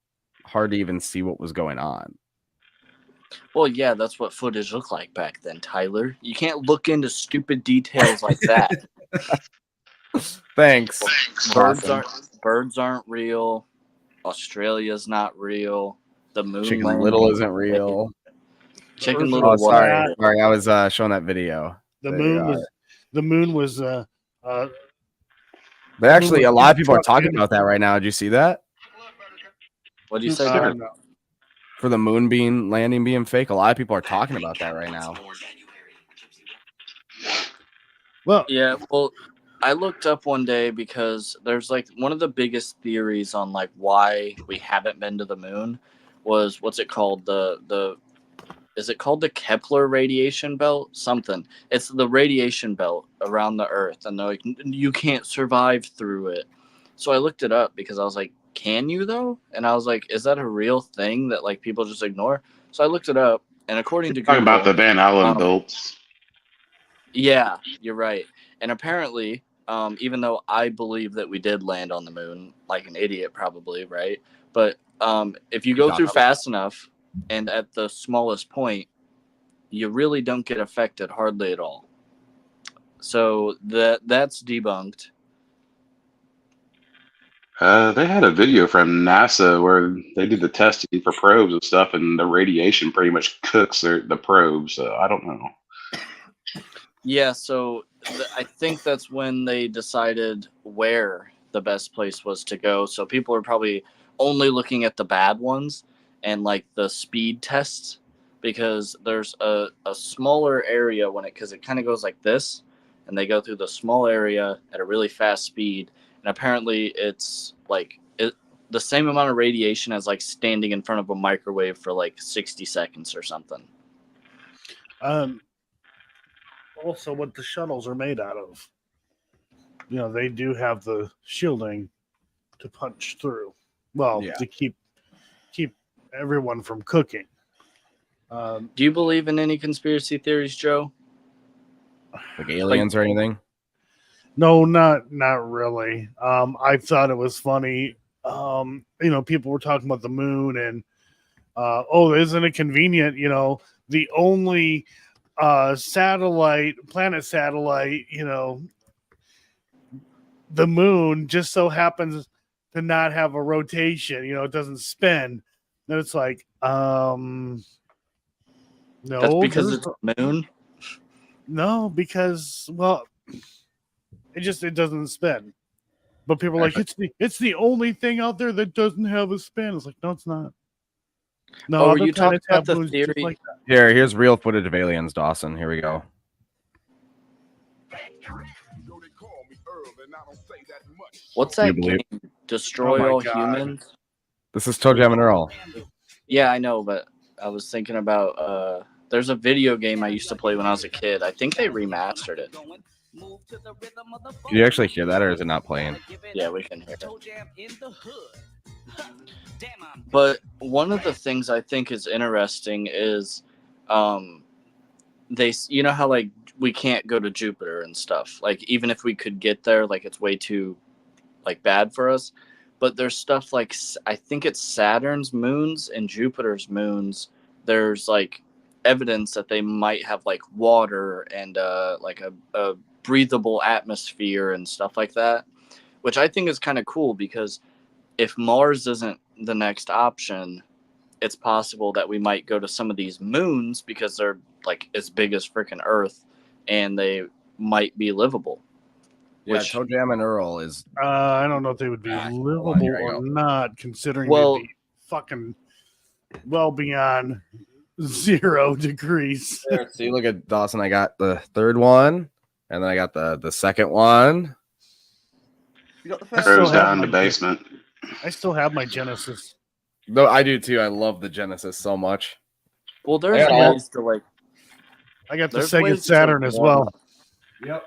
hard to even see what was going on. Well, yeah, that's what footage looked like back then, Tyler. You can't look into stupid details like that. Thanks. Birds aren't real. Australia's not real. The moon Chicken landing Little isn't real. Chicken Earth Little. Oh, sorry. flat. Sorry, I was showing that video. The moon was But actually, a lot of people are trucked talking in. about that right now. Did you see that? What do you say? No. For the moon landing being fake, a lot of people are talking about that right now. Well, Yeah, well, I looked up one day because there's like one of the biggest theories on like why we haven't been to the moon was what's it called? Is it called the Kepler radiation belt? Something. It's the radiation belt around the Earth, and they're like, you can't survive through it. So I looked it up because I was like, can you though? And I was like, is that a real thing that like people just ignore? So I looked it up, and according to Talking Google, about the Van Allen belts. yeah, you're right. And apparently, even though I believe that we did land on the moon, like an idiot probably, right? But if you go through fast enough and at the smallest point, you really don't get affected hardly at all. So that's debunked. They had a video from NASA where they did the testing for probes and stuff, and the radiation pretty much cooks the probes. So I don't know. Yeah, so I think that's when they decided where the best place was to go. So people are probably only looking at the bad ones and like the speed tests because there's a smaller area because it kind of goes like this and they go through the small area at a really fast speed. And apparently it's like the same amount of radiation as like standing in front of a microwave for like 60 seconds or something. Also, what the shuttles are made out of. You know, they do have the shielding to punch through. Well, to keep everyone from cooking. Do you believe in any conspiracy theories, Joe? Like aliens or anything? No, not really. I thought it was funny. You know, people were talking about the moon and isn't it convenient? You know, the only planet satellite, you know, the moon just so happens to not have a rotation, you know, it doesn't spin. Then it's like, no. That's because it's the moon? No, because it doesn't spin. But people are like, it's the only thing out there that doesn't have a spin. It's like, no, it's not. No, are you talking about the theory? Like that. Here's real footage of aliens, Dawson. Here we go. What's that game? Destroy All Humans? This is Toe Jam and Earl. Yeah, I know, but I was thinking about there's a video game I used to play when I was a kid. I think they remastered it. Can you actually hear that, or is it not playing? Yeah, we can hear it. But one of the things I think is interesting is you know how like we can't go to Jupiter and stuff. Like even if we could get there, like it's way too like bad for us. But there's stuff like I think it's Saturn's moons and Jupiter's moons. There's like evidence that they might have like water and like a breathable atmosphere and stuff like that, which I think is kind of cool because if Mars isn't the next option, it's possible that we might go to some of these moons because they're like as big as freaking Earth and they might be livable. Yeah, Toe Jam and Earl is. I don't know if they would be livable or not, considering they'd be fucking well beyond 0 degrees. There, see, look at Dawson. I got the third one, and then I got the second one. You got the first one down in the basement. I still have my Genesis. No, I do too. I love the Genesis so much. Well, there's ways to like. I got the Sega Saturn as well. Yep.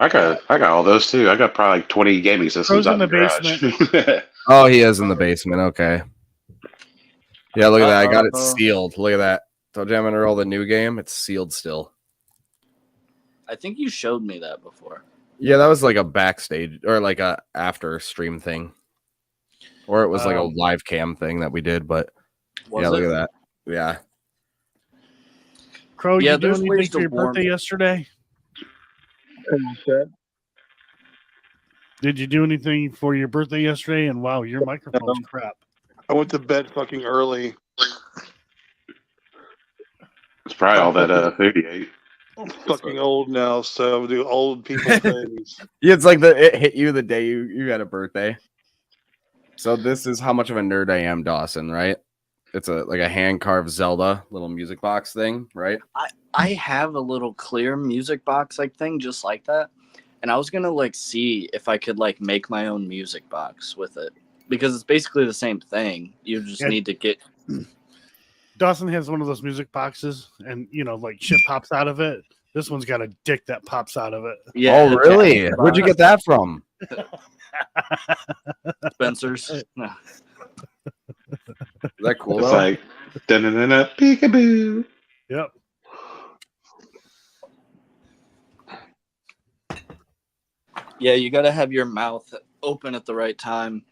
I got all those too. I got probably like 20 gaming systems out in the basement. Oh, he is in the basement. Okay. Yeah, look at that. I got it sealed. Look at that. Toe Jam and Earl, the new game. It's sealed still. I think you showed me that before. Yeah, that was like a backstage or like a after stream thing. Or it was like a live cam thing that we did, but yeah, look at that. Yeah. Crow, Yeah, you do there's anything ways for to your warm- birthday yesterday? As you said. Did you do anything for your birthday yesterday? And wow, your microphone's crap. I went to bed fucking early. It's probably all that food you ate. I'm fucking old now, so I do old people things. Yeah, it's like it hit you the day you had a birthday. So this is how much of a nerd I am, Dawson, right? It's like a hand carved Zelda little music box thing, right? I have a little clear music box like thing just like that. And I was gonna like see if I could like make my own music box with it. Because it's basically the same thing. You just need to get Dawson has one of those music boxes, and like shit pops out of it. This one's got a dick that pops out of it. Yeah. Oh, really? Where'd you get that from? Spencer's. No. Is that cool? It's Though? like da-na-na-na, peekaboo. Yep. Yeah, you gotta have your mouth open at the right time.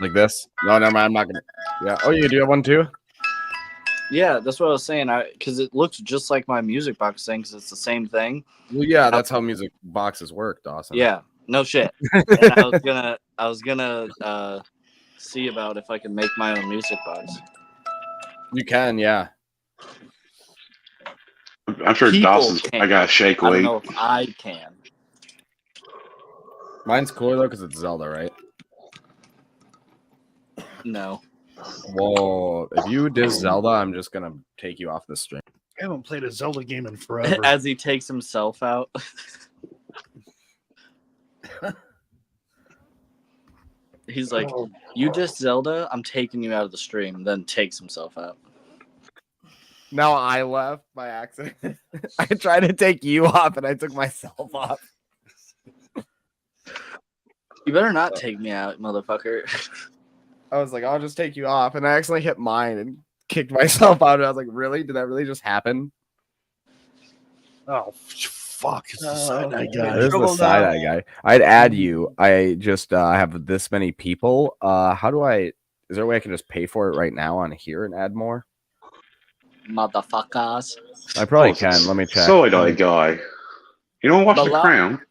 Like this? No, never mind. I'm not gonna. Yeah. Oh, you do have one too? Yeah, that's what I was saying. Because it looks just like my music box thing, because it's the same thing. Well, yeah, that's how music boxes work, Dawson. Yeah, no shit. And I was gonna see about if I could make my own music box. You can, yeah. I'm sure People Dawson's. can. I got to shake I don't weight. know if I can. Mine's cooler though because it's Zelda, right? No. Whoa! If you diss Zelda, I'm just gonna take you off the stream. I haven't played a Zelda game in forever. As he takes himself out. He's like, you just Zelda, I'm taking you out of the stream, then takes himself out. Now I left by accident. I tried to take you off and I took myself off. You better not take me out, motherfucker. I was like, I'll just take you off, and I accidentally hit mine and kicked myself out. And I was like, really? Did that really just happen? Oh, fuck. It's the side-eye guy. There's the side-eye guy. I'd add you. I just have this many people. How do I... Is there a way I can just pay for it right now on here and add more? Motherfuckers. I probably can. Let me check. Side-eye guy. You don't watch The Bala. Crown?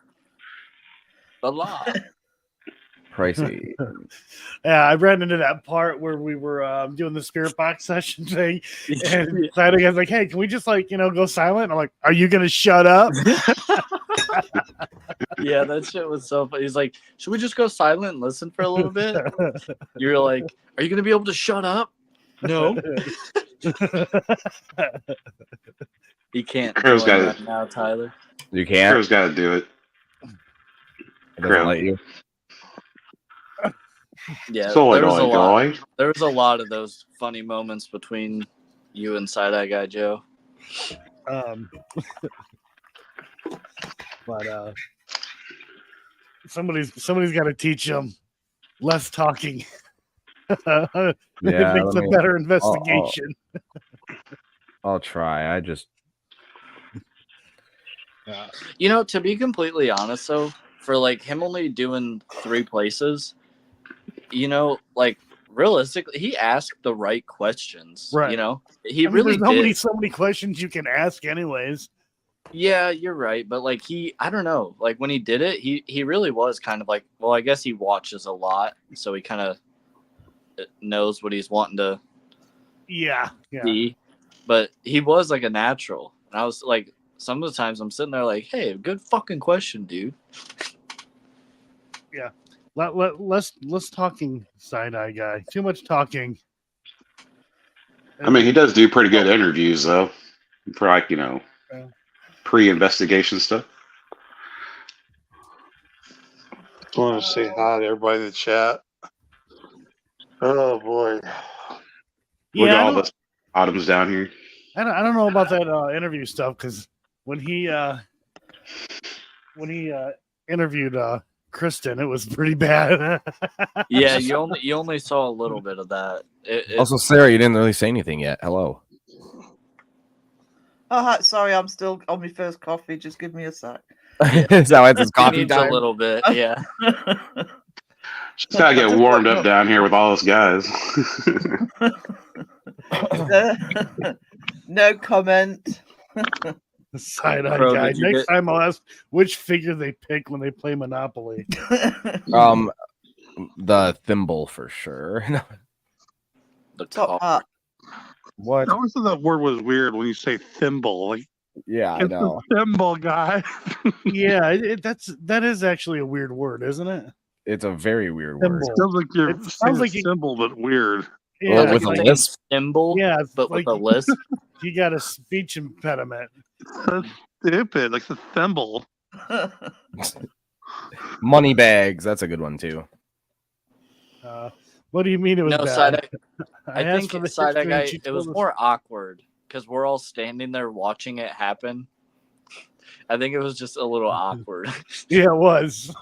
Blah. Pricey. Yeah, I ran into that part where we were doing the spirit box session thing, and side-eye guy's like, "Hey, can we just go silent?" And I'm like, "Are you gonna shut up?" Yeah, that shit was so funny. He's like, should we just go silent and listen for a little bit? You're like, are you gonna be able to shut up? No. He can't. Crow's join got right it. now, Tyler. You can't? Crow's got to do it. It doesn't let you. Yeah, Side-eye guy. there was a lot of those funny moments between you and Side-Eye Guy Joe. But somebody's got to teach him less talking. It makes a better investigation. I'll try. I just... To be completely honest, though, for like him only doing 3 places, realistically, he asked the right questions. Right. He really there's so many questions you can ask, anyways. Yeah, you're right. But I don't know. Like when he did it, he really was kind of like, well, I guess he watches a lot, so he kind of knows what he's wanting to see. But he was like a natural. And I was like, some of the times I'm sitting there like, hey, good fucking question, dude. Yeah. Less talking, side-eye guy. Too much talking. I mean, he does do pretty good interviews, though, for pre-investigation stuff. Just want to say hi to everybody in the chat. Oh boy. Look at all the bottoms down here. I don't know about that interview stuff, because when he interviewed Kristen, it was pretty bad. Yeah, you only saw a little bit of that. Also, Sarah, you didn't really say anything yet. Hello. Oh, sorry, I'm still on my first coffee. Just give me a sec. Is that why it's coffee needs time? a little bit, yeah. Just gotta get warmed up down here with all those guys. No comment. Side-eye Bro, guy. did you Next get- time I'll ask which figure they pick when they play Monopoly. The thimble for sure. The Top top. hat. What? I always thought that word was weird when you say thimble. Like, Yeah, I it's know. the thimble guy. Yeah, that is actually a weird word, isn't it? It's a very weird word. Thimble. Sounds like you're It saying sounds like a you- symbol, but weird. Yeah, with a Like lisp. symbol, yeah, it's but like with a lisp. you got a speech impediment. So stupid. Like the thimble. Money bags. That's a good one too. What do you mean it was No, bad? side. I asked think for the side history guy. and she It was told us- more awkward because we're all standing there watching it happen. I think it was just a little awkward. Yeah, it was.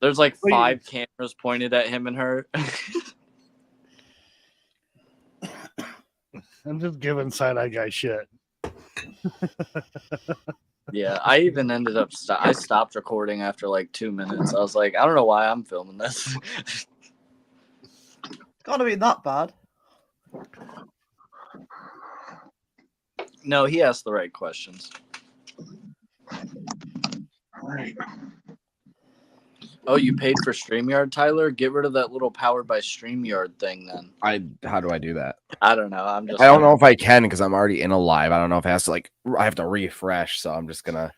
There's like Wait. 5 cameras pointed at him and her. I'm just giving side-eye guy shit. Yeah, I even ended up. I stopped recording after like 2 minutes. I was like, I don't know why I'm filming this. Gotta be that bad. No, he asked the right questions. Right. Oh, you paid for StreamYard, Tyler? Get rid of that little powered by StreamYard thing then. How do I do that? I don't know. I'm just. I don't know if I can because I'm already in a live. I don't know if it has to I have to refresh, so I'm just gonna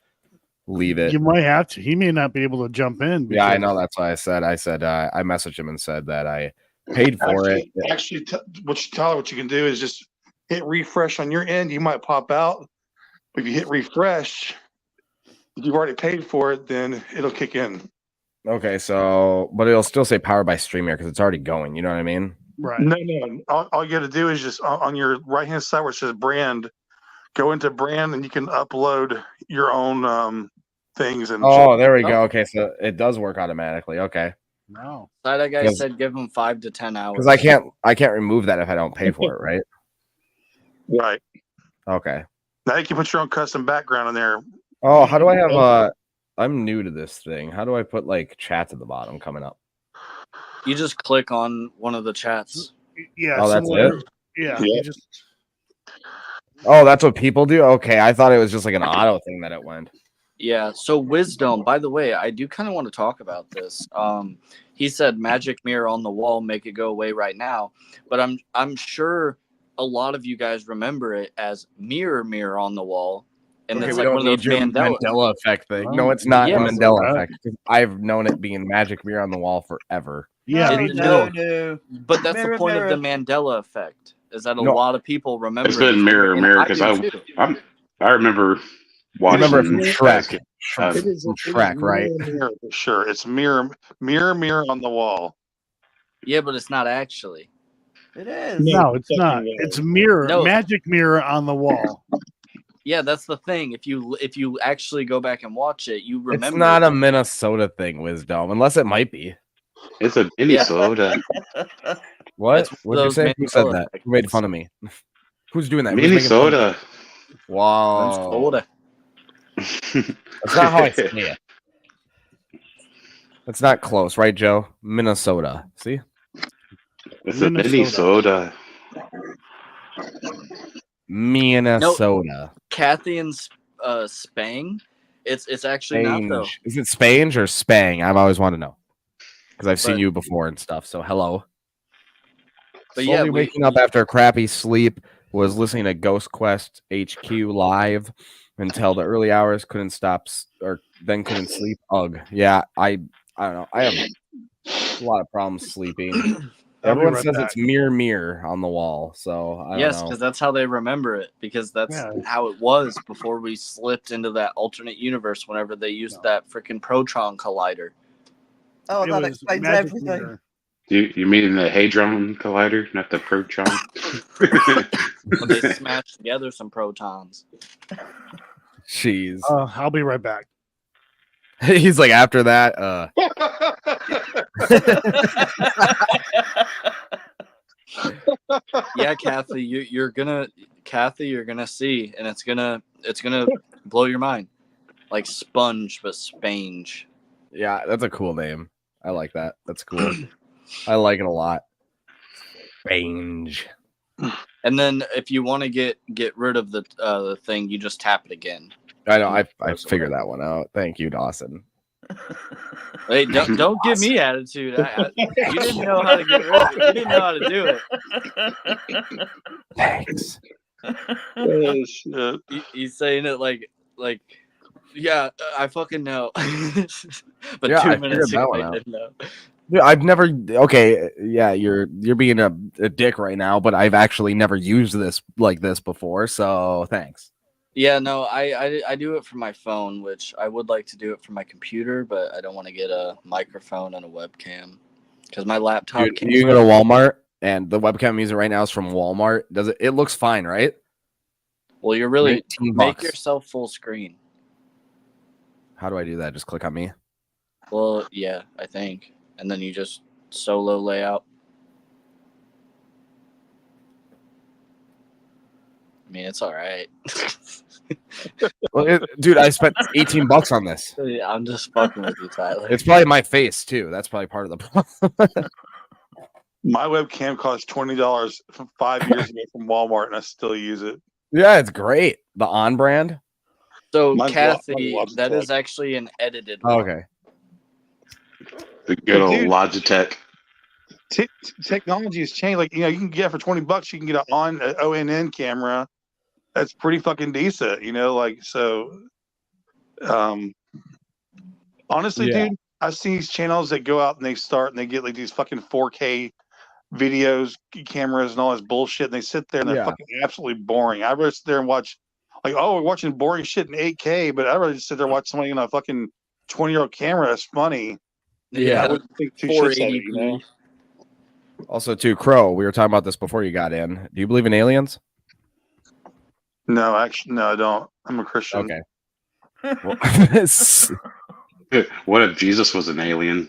leave it. You might have to. He may not be able to jump in. Yeah, I because- know. That's why I said. I messaged him and said that I paid for it. Actually, Tyler, what you can do is just hit refresh on your end. You might pop out. If you hit refresh, if you've already paid for it, then it'll kick in. Okay, so but it'll still say powered by StreamYard because it's already going. You know what I mean? Right. No. All you got to do is just on your right hand side where it says brand, go into brand, and you can upload your own things. And Oh, there we go. Okay, so it does work automatically. Okay, No. Side guy Because- said give him 5 to 10 hours. because I can't remove that if I don't pay for it, right? right Okay. now you can put your own custom background in there. Oh, how do I have I'm new to this thing. How do I put chats at the bottom coming up? You just click on one of the chats. Yeah. Oh, that's similar- it? Yeah. Yeah. You just Oh, that's what people do? Okay, I thought it was just like an auto thing that it went. Yeah. So wisdom. By the way, I do kind of want to talk about this. He said magic mirror on the wall, make it go away right now. But I'm sure a lot of you guys remember it as mirror on the wall, and Okay, it's we like don't one of need those your Mandela. Mandela effect thing. Oh, No, it's not yeah. a Mandela Right. effect. I've known it being magic mirror on the wall forever. yeah. no, Me too. no. But that's Mirror, the point mirror. of the Mandela effect. Is that a No. lot of people remember? It's been mirror because I remember You watching. remember it from Shrek? Um, It is From it is Shrek, right? mirror for sure. It's mirror on the wall. Yeah, but it's not actually. It is. No, it's not. Definitely. It's mirror, No. magic mirror on the wall. Yeah, that's the thing. If you actually go back and watch it, you remember. It's not a Minnesota thing, Wisdom, unless it might be. it's a mini Yeah. soda. What? It's What did you those say? Who said Mandela that? effect Who made things. fun of me? Who's doing that? Who's Mini making fun of me? soda. Wow. Soda. That's not how I say it. That's not close, right, Joe? Minnesota. See? It's a mini Minnesota. soda. Minnesota. Kathy and Spang. It's actually not though. Spange. Is it Spange or Spang? I've always wanted to know. Because I've seen But- you before and stuff. So hello. But Slowly yeah, we- waking up after a crappy sleep, was listening to Ghost Quest HQ live until the early hours, couldn't stop or then couldn't sleep. Ugh. Yeah, I don't know. I have a lot of problems sleeping. I'll be Everyone right says back. it's mirror on the wall. So I yes, don't know. because that's how they remember it. Because that's Yeah. how it was before we slipped into that alternate universe. Whenever they used that freaking proton collider. Oh, It that was explains magic everything. mirror. You mean the Hadron Collider, not the Proton? But they smashed together some protons. Jeez. I'll be right back. He's like after that. Yeah, Kathy, you're gonna see, and it's gonna blow your mind. Like sponge, but spange. Yeah, that's a cool name. I like that. That's cool. I like it a lot. Range. And then if you want to get rid of the thing, you just tap it again. I know. I figured that one out. Thank you, Dawson. Hey, don't give me attitude. You didn't know how to get rid of it. You didn't know how to do it. Thanks. Oh, shit. He's saying it like yeah, I fucking know. But Yeah, 2 minutes ago, I didn't know. Dude, I've never. Okay, yeah, you're being a dick right now, but I've actually never used this like this before. So thanks. Yeah, no, I do it for my phone, which I would like to do it for my computer, but I don't want to get a microphone and a webcam because my laptop. Dude, you can go to Walmart, and the webcam I'm using right now is from Walmart. Does it? It looks fine, right? Well, you're really $19. make yourself full screen. How do I do that? Just click on me. Well, yeah, I think, and then you just solo layout. I mean, it's all right. Well, dude, I spent $18 on this. Yeah, I'm just fucking with you, Tyler. It's probably my face too. That's probably part of the problem. My webcam cost $20 from 5 years ago from Walmart, and I still use it. Yeah, it's great. The On brand. So, Mine's Kathy, Logitech. that is actually an edited one. Okay. The good old Dude. Logitech. Technology has changed. Like, you can get for $20, you can get an ONN camera. That's pretty fucking decent, like, so. Honestly, Yeah. dude, I've seen these channels that go out and they get like these fucking 4K videos, cameras, and all this bullshit, and they sit there and they're fucking absolutely boring. I'd rather sit there and watch, like, we're watching boring shit in 8K, but I'd rather just sit there and watch somebody in a fucking 20-year-old camera that's funny. Yeah, I wouldn't think two shits of it, 480p. Also, too, Crow. We were talking about this before you got in. Do you believe in aliens? No, actually, no, I don't. I'm a Christian. Okay. Well, What if Jesus was an alien?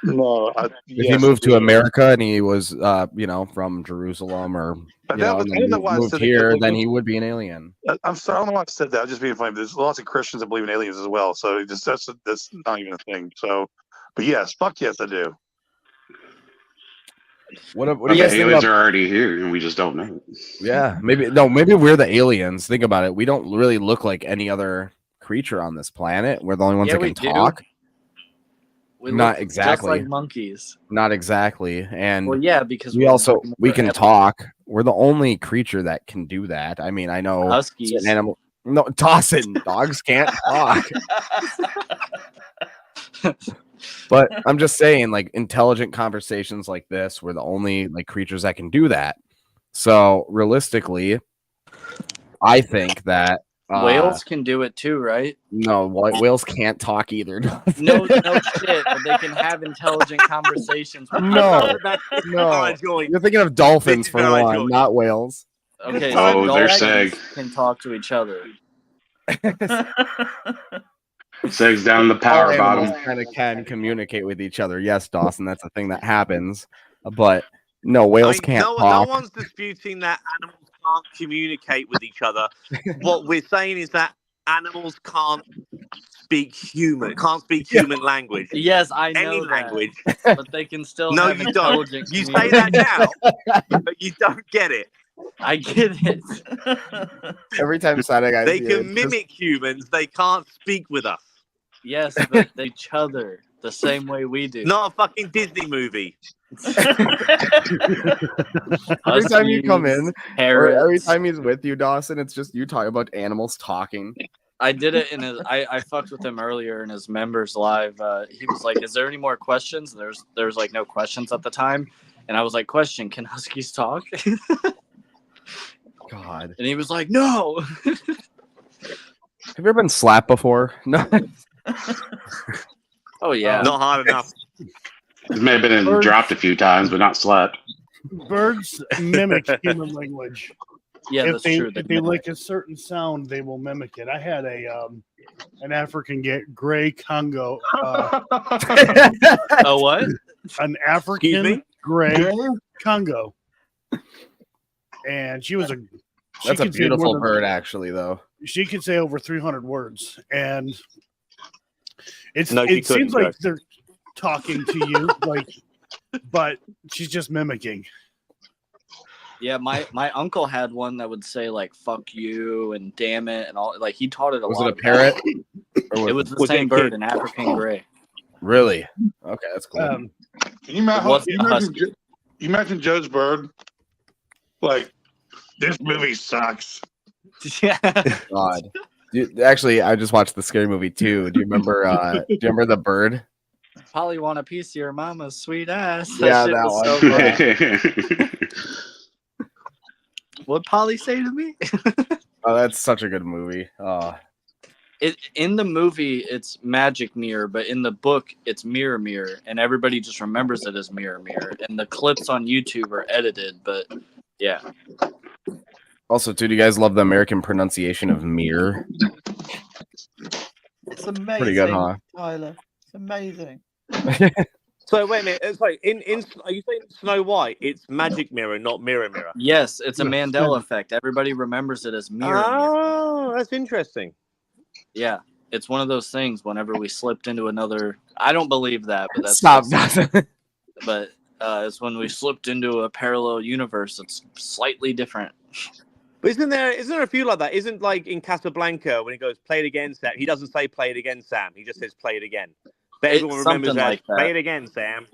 No, if he moved to America and he was, from Jerusalem or I don't know why I moved said here, that. then he would be an alien. I'm sorry, I don't know why I said that. I'm just being funny. There's lots of Christians that believe in aliens as well, so that's not even a thing. So, but yes, fuck yes, I do. What do The you guys think aliens about? are already here, and we just don't know. Yeah, maybe we're the aliens. Think about it. We don't really look like any other creature on this planet. We're the only ones that can talk. We Not look exactly. just like monkeys. Not exactly. And Well, yeah, because we can talk. We're the only creature that can do that. I mean, I know Huskies. animal. No, Dawson, dogs can't talk. But I'm just saying, like, intelligent conversations like this, we're the only like creatures that can do that. So realistically, I think that whales can do it too, right? No, whales can't talk either. No shit, but they can have intelligent conversations. No, you're thinking of dolphins for one, not whales. Okay, Oh, so they're dolphins seg. can talk to each other. Segs down the power bottom. Kind of can communicate with each other. Yes, Dawson, that's a thing that happens. But no, whales can't talk. No one's disputing that animals can't communicate with each other. What we're saying is that animals can't speak human language. Yes, I know Any that, language. but they can still. No, have you don't. intelligent You say that now, but you don't get it. I get it. Every time Sonic, They can mimic humans. They can't speak with us. Yes, but they each other the same way we do. Not a fucking Disney movie. Every time you come in, or every parrots. time he's with you, Dawson, it's just you talking about animals talking. I did it in his. I fucked with him earlier in his members live. He was like, "Is there any more questions?" And there's like no questions at the time, and I was like, "Question: Can huskies talk?" God. And he was like, "No." Have you ever been slapped before? No. Oh yeah. Not hard enough. It may have been dropped a few times, but not slapped. Birds mimic human language. Yeah, that's true. If they like a certain sound, they will mimic it. I had an African gray Congo. Oh, what? An African gray Congo. And she was That's a beautiful bird, actually, though. She could say over 300 words, and it seems like they're talking to you, but she's just mimicking. Yeah, my uncle had one that would say like "fuck you" and "damn it" and all. Like he taught it a Was lot. it a parrot? It was the same bird, an African gray. Really? Okay, that's cool. Can you imagine Joe's bird? Like, this movie sucks. Yeah. God. Actually, I just watched the Scary Movie too. Do you remember? Do you remember the bird? Probably want a piece of your mama's sweet ass. Yeah, shit that was one. so funny. What'd Polly say to me? Oh, that's such a good movie. Oh. In the movie, it's Magic Mirror, but in the book, it's Mirror Mirror, and everybody just remembers it as Mirror Mirror. And the clips on YouTube are edited, but yeah. Also, too, do you guys love the American pronunciation of mirror? It's amazing. Pretty good, huh? Tyler? It's amazing. So wait a minute. It's like in are you saying Snow White? It's Magic Mirror, not Mirror Mirror. Yes, it's a Mandela effect. Everybody remembers it as Mirror Mirror. Oh, that's interesting. Yeah, it's one of those things. Whenever we slipped into another, I don't believe that, but that's Stop. But it's when we slipped into a parallel universe. It's slightly different. But isn't there a few like that? Isn't like in Casablanca when he goes play it again, Sam? He doesn't say play it again, Sam. He just says play it again. But everyone remembers that. Like play it again, Sam.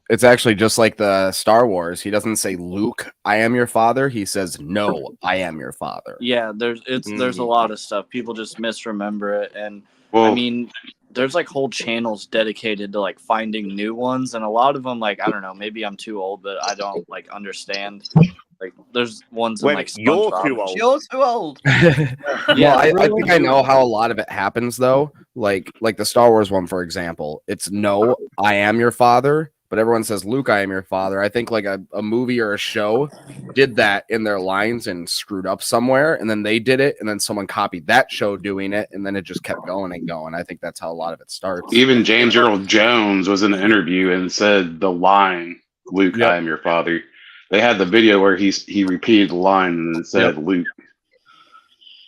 It's actually just like the Star Wars. He doesn't say Luke, I am your father. He says no, I am your father. Yeah, there's a lot of stuff. People just misremember it, and Well, I mean, there's like whole channels dedicated to like finding new ones, and a lot of them, like I don't know, maybe I'm too old, but I don't like understand. Like there's ones in like you're SpongeBob. too old. You're too old. Yeah, I think I know how a lot of it happens though. Like the Star Wars one, for example. It's no, I am your father, but everyone says Luke, I am your father. I think like a movie or a show did that in their lines and screwed up somewhere, and then they did it, and then someone copied that show doing it, and then it just kept going and going. I think that's how a lot of it starts. even James Earl Jones was in an interview and said the line, Luke, Yep. I am your father. They had the video where he repeated the line and then said Luke.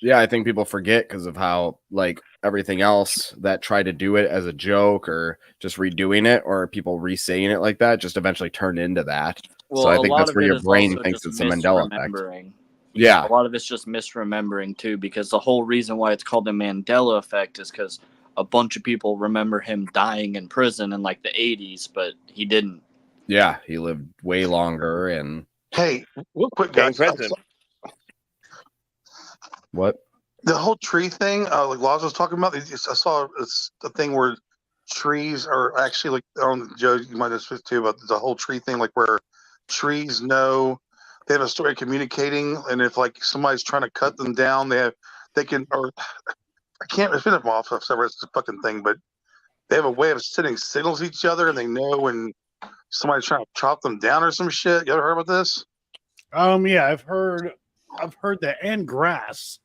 Yeah, I think people forget because of how like everything else that tried to do it as a joke or just redoing it or people re-saying it like that just eventually turned into that. Well, so I think that's where your brain thinks it's a Mandela effect. Yeah. A lot of it's just misremembering too, because the whole reason why it's called the Mandela effect is because a bunch of people remember him dying in prison in like the 80s, but he didn't. Yeah, he lived way longer and Hey, real quick, guys. What? The whole tree thing, like Laws was talking about, I saw it's the thing where trees are actually like, Joe, you might have switched too, about the whole tree thing, like where trees know they have a story of communicating, and if like somebody's trying to cut them down, they can, or I can't, it's been off of several, it's a fucking thing, but they have a way of sending signals to each other, and they know when somebody's trying to chop them down or some shit. You ever heard about this? Yeah, I've heard that, and grass.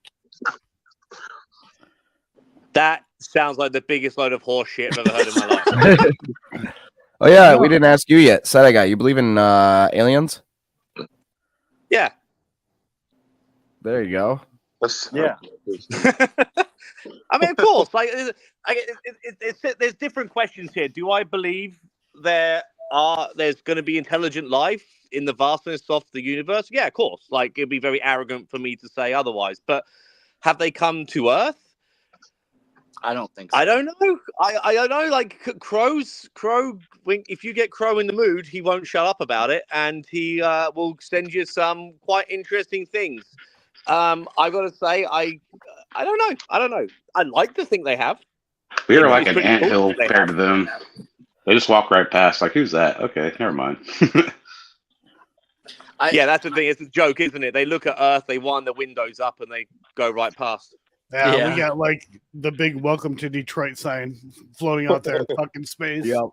That sounds like the biggest load of horse shit I've ever heard in my life. Oh yeah, we didn't ask you yet. Side guy, you believe in aliens? Yeah. There you go. Yeah. I mean, of course. Like, there's different questions here. Do I believe there's going to be intelligent life in the vastness of the universe? Yeah, of course. Like, it'd be very arrogant for me to say otherwise. But have they come to Earth? I don't think so. I don't know. I don't know. Like Crow. If you get Crow in the mood, he won't shut up about it, and he will send you some quite interesting things. I gotta say, I don't know. I'd like to think they have. We are like an anthill compared to them. They just walk right past. Like, who's that? Okay, never mind. Yeah, that's the thing. It's a joke, isn't it? They look at Earth, they wind the windows up, and they go right past. Yeah, we got like the big "Welcome to Detroit" sign floating out there in fucking space. Yep.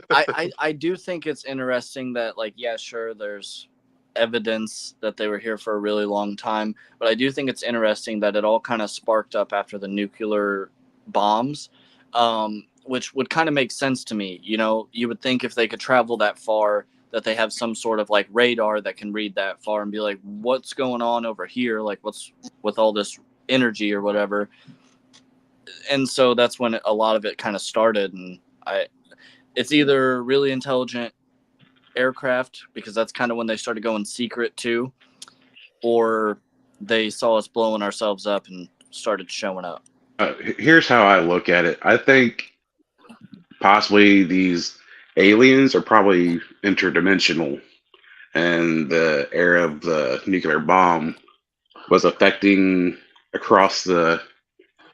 I do think it's interesting that, like, yeah, sure, there's evidence that they were here for a really long time, but I do think it's interesting that it all kind of sparked up after the nuclear bombs, which would kind of make sense to me. You know, you would think if they could travel that far, that they have some sort of like radar that can read that far and be like, what's going on over here? Like, what's with all this energy or whatever. And so that's when a lot of it kind of started. And it's either really intelligent aircraft, because that's kind of when they started going secret too, or they saw us blowing ourselves up and started showing up. Here's how I look at it. I think possibly these aliens are probably interdimensional, and the era of the nuclear bomb was affecting across the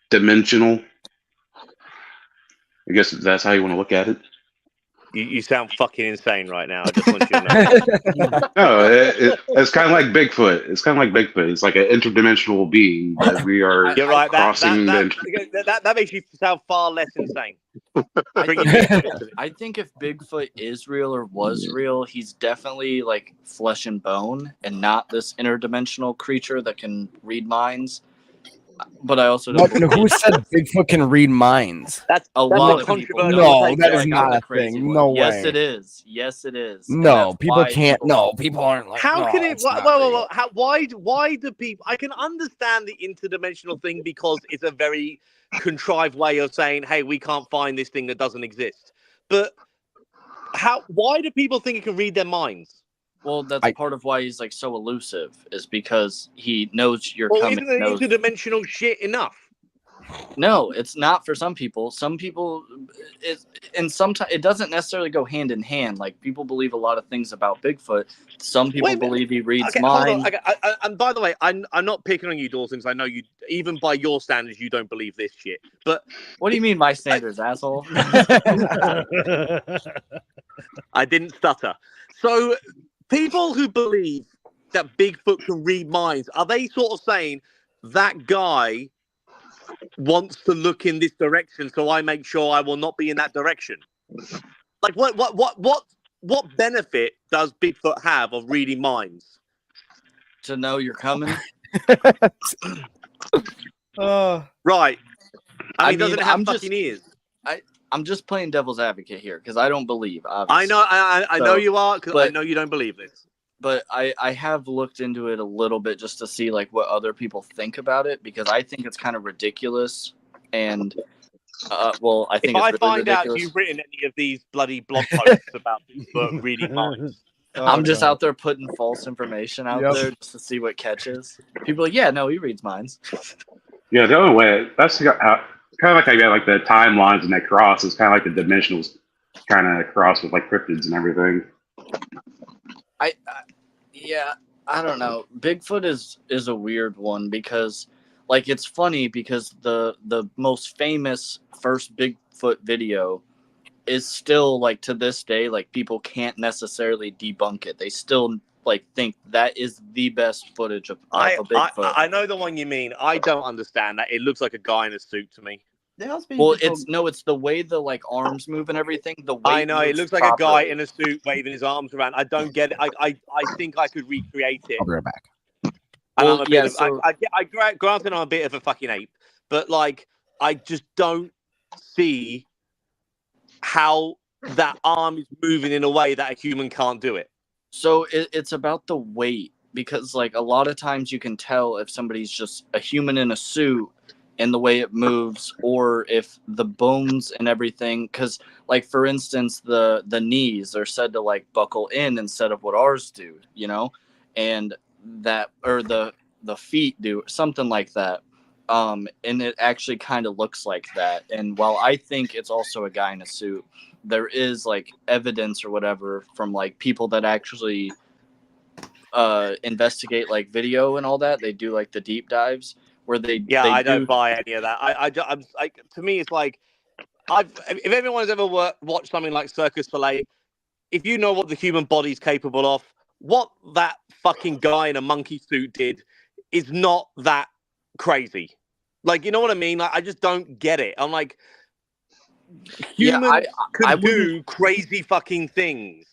dimensional. I guess that's how you want to look at it. You sound fucking insane right now. I just want you to know. No, it's kind of like Bigfoot. It's kind of like Bigfoot. It's like an interdimensional being that we are You're right. crossing. That makes you sound far less insane. I think if Bigfoot is real or was real, he's definitely like flesh and bone and not this interdimensional creature that can read minds. But I also don't. Who said Bigfoot can read minds? That's a lot of people. people. No, that is not a thing. No way. Yes, it is. Yes, it is. No, people can't. No, people aren't like. How no, can it? Well, why do people? I can understand the interdimensional thing because it's a very contrived way of saying, "Hey, we can't find this thing that doesn't exist." But why do people think it can read their minds? Well, that's part of why he's like so elusive, is because he knows you're coming. Isn't it interdimensional shit enough? No, it's not for some people. Some people, and sometimes it doesn't necessarily go hand in hand. Like people believe a lot of things about Bigfoot. Some people believe he reads minds. And by the way, I'm not picking on you, Dawson, because I know you. Even by your standards, you don't believe this shit. But what do you mean, my standards, asshole? I didn't stutter. So. People who believe that Bigfoot can read minds, are they sort of saying that guy wants to look in this direction, so I make sure I will not be in that direction? Like, what benefit does Bigfoot have of reading minds? To know you're coming. Right. I mean, doesn't it have fucking ears? I'm just playing devil's advocate here because I don't believe. Obviously. I know you are, because I know you don't believe this. But I have looked into it a little bit just to see like what other people think about it, because I think it's kind of ridiculous. And I think if it's I really find ridiculous. out you've written any of these bloody blog posts about Bigfoot reading minds, I'm just out there putting false information out there just to see what catches. People are like, yeah, no, he reads minds. Yeah, the only way that's kind of like I got like the timelines and that cross is kind of like the dimensionals kind of cross with like cryptids and everything. I don't know. Bigfoot is a weird one because like it's funny because the most famous first Bigfoot video is still like to this day like people can't necessarily debunk it. They still like think that is the best footage of a Bigfoot. I know the one you mean. I don't understand that. It looks like a guy in a suit to me. It's the way the like arms move and everything. The way I know it looks like a guy in a suit waving his arms around. I don't get it. I think I could recreate it. I'll be right back. And granted, I'm a bit of a fucking ape, but like I just don't see how that arm is moving in a way that a human can't do it. So it's about the weight, because like a lot of times you can tell if somebody's just a human in a suit and the way it moves, or if the bones and everything, because like for instance the knees are said to like buckle in instead of what ours do, you know, and that, or the feet do something like that, and it actually kind of looks like that. And while I think it's also a guy in a suit, there is like evidence or whatever from like people that actually investigate like video and all that. They do like the deep dives where they don't buy any of that. I'm like, to me it's like, if everyone's ever watched something like Circus Soleil, if you know what the human body's capable of, what that fucking guy in a monkey suit did is not that crazy. Like, you know what I mean? Like, I just don't get it. I'm like, humans can do crazy fucking things,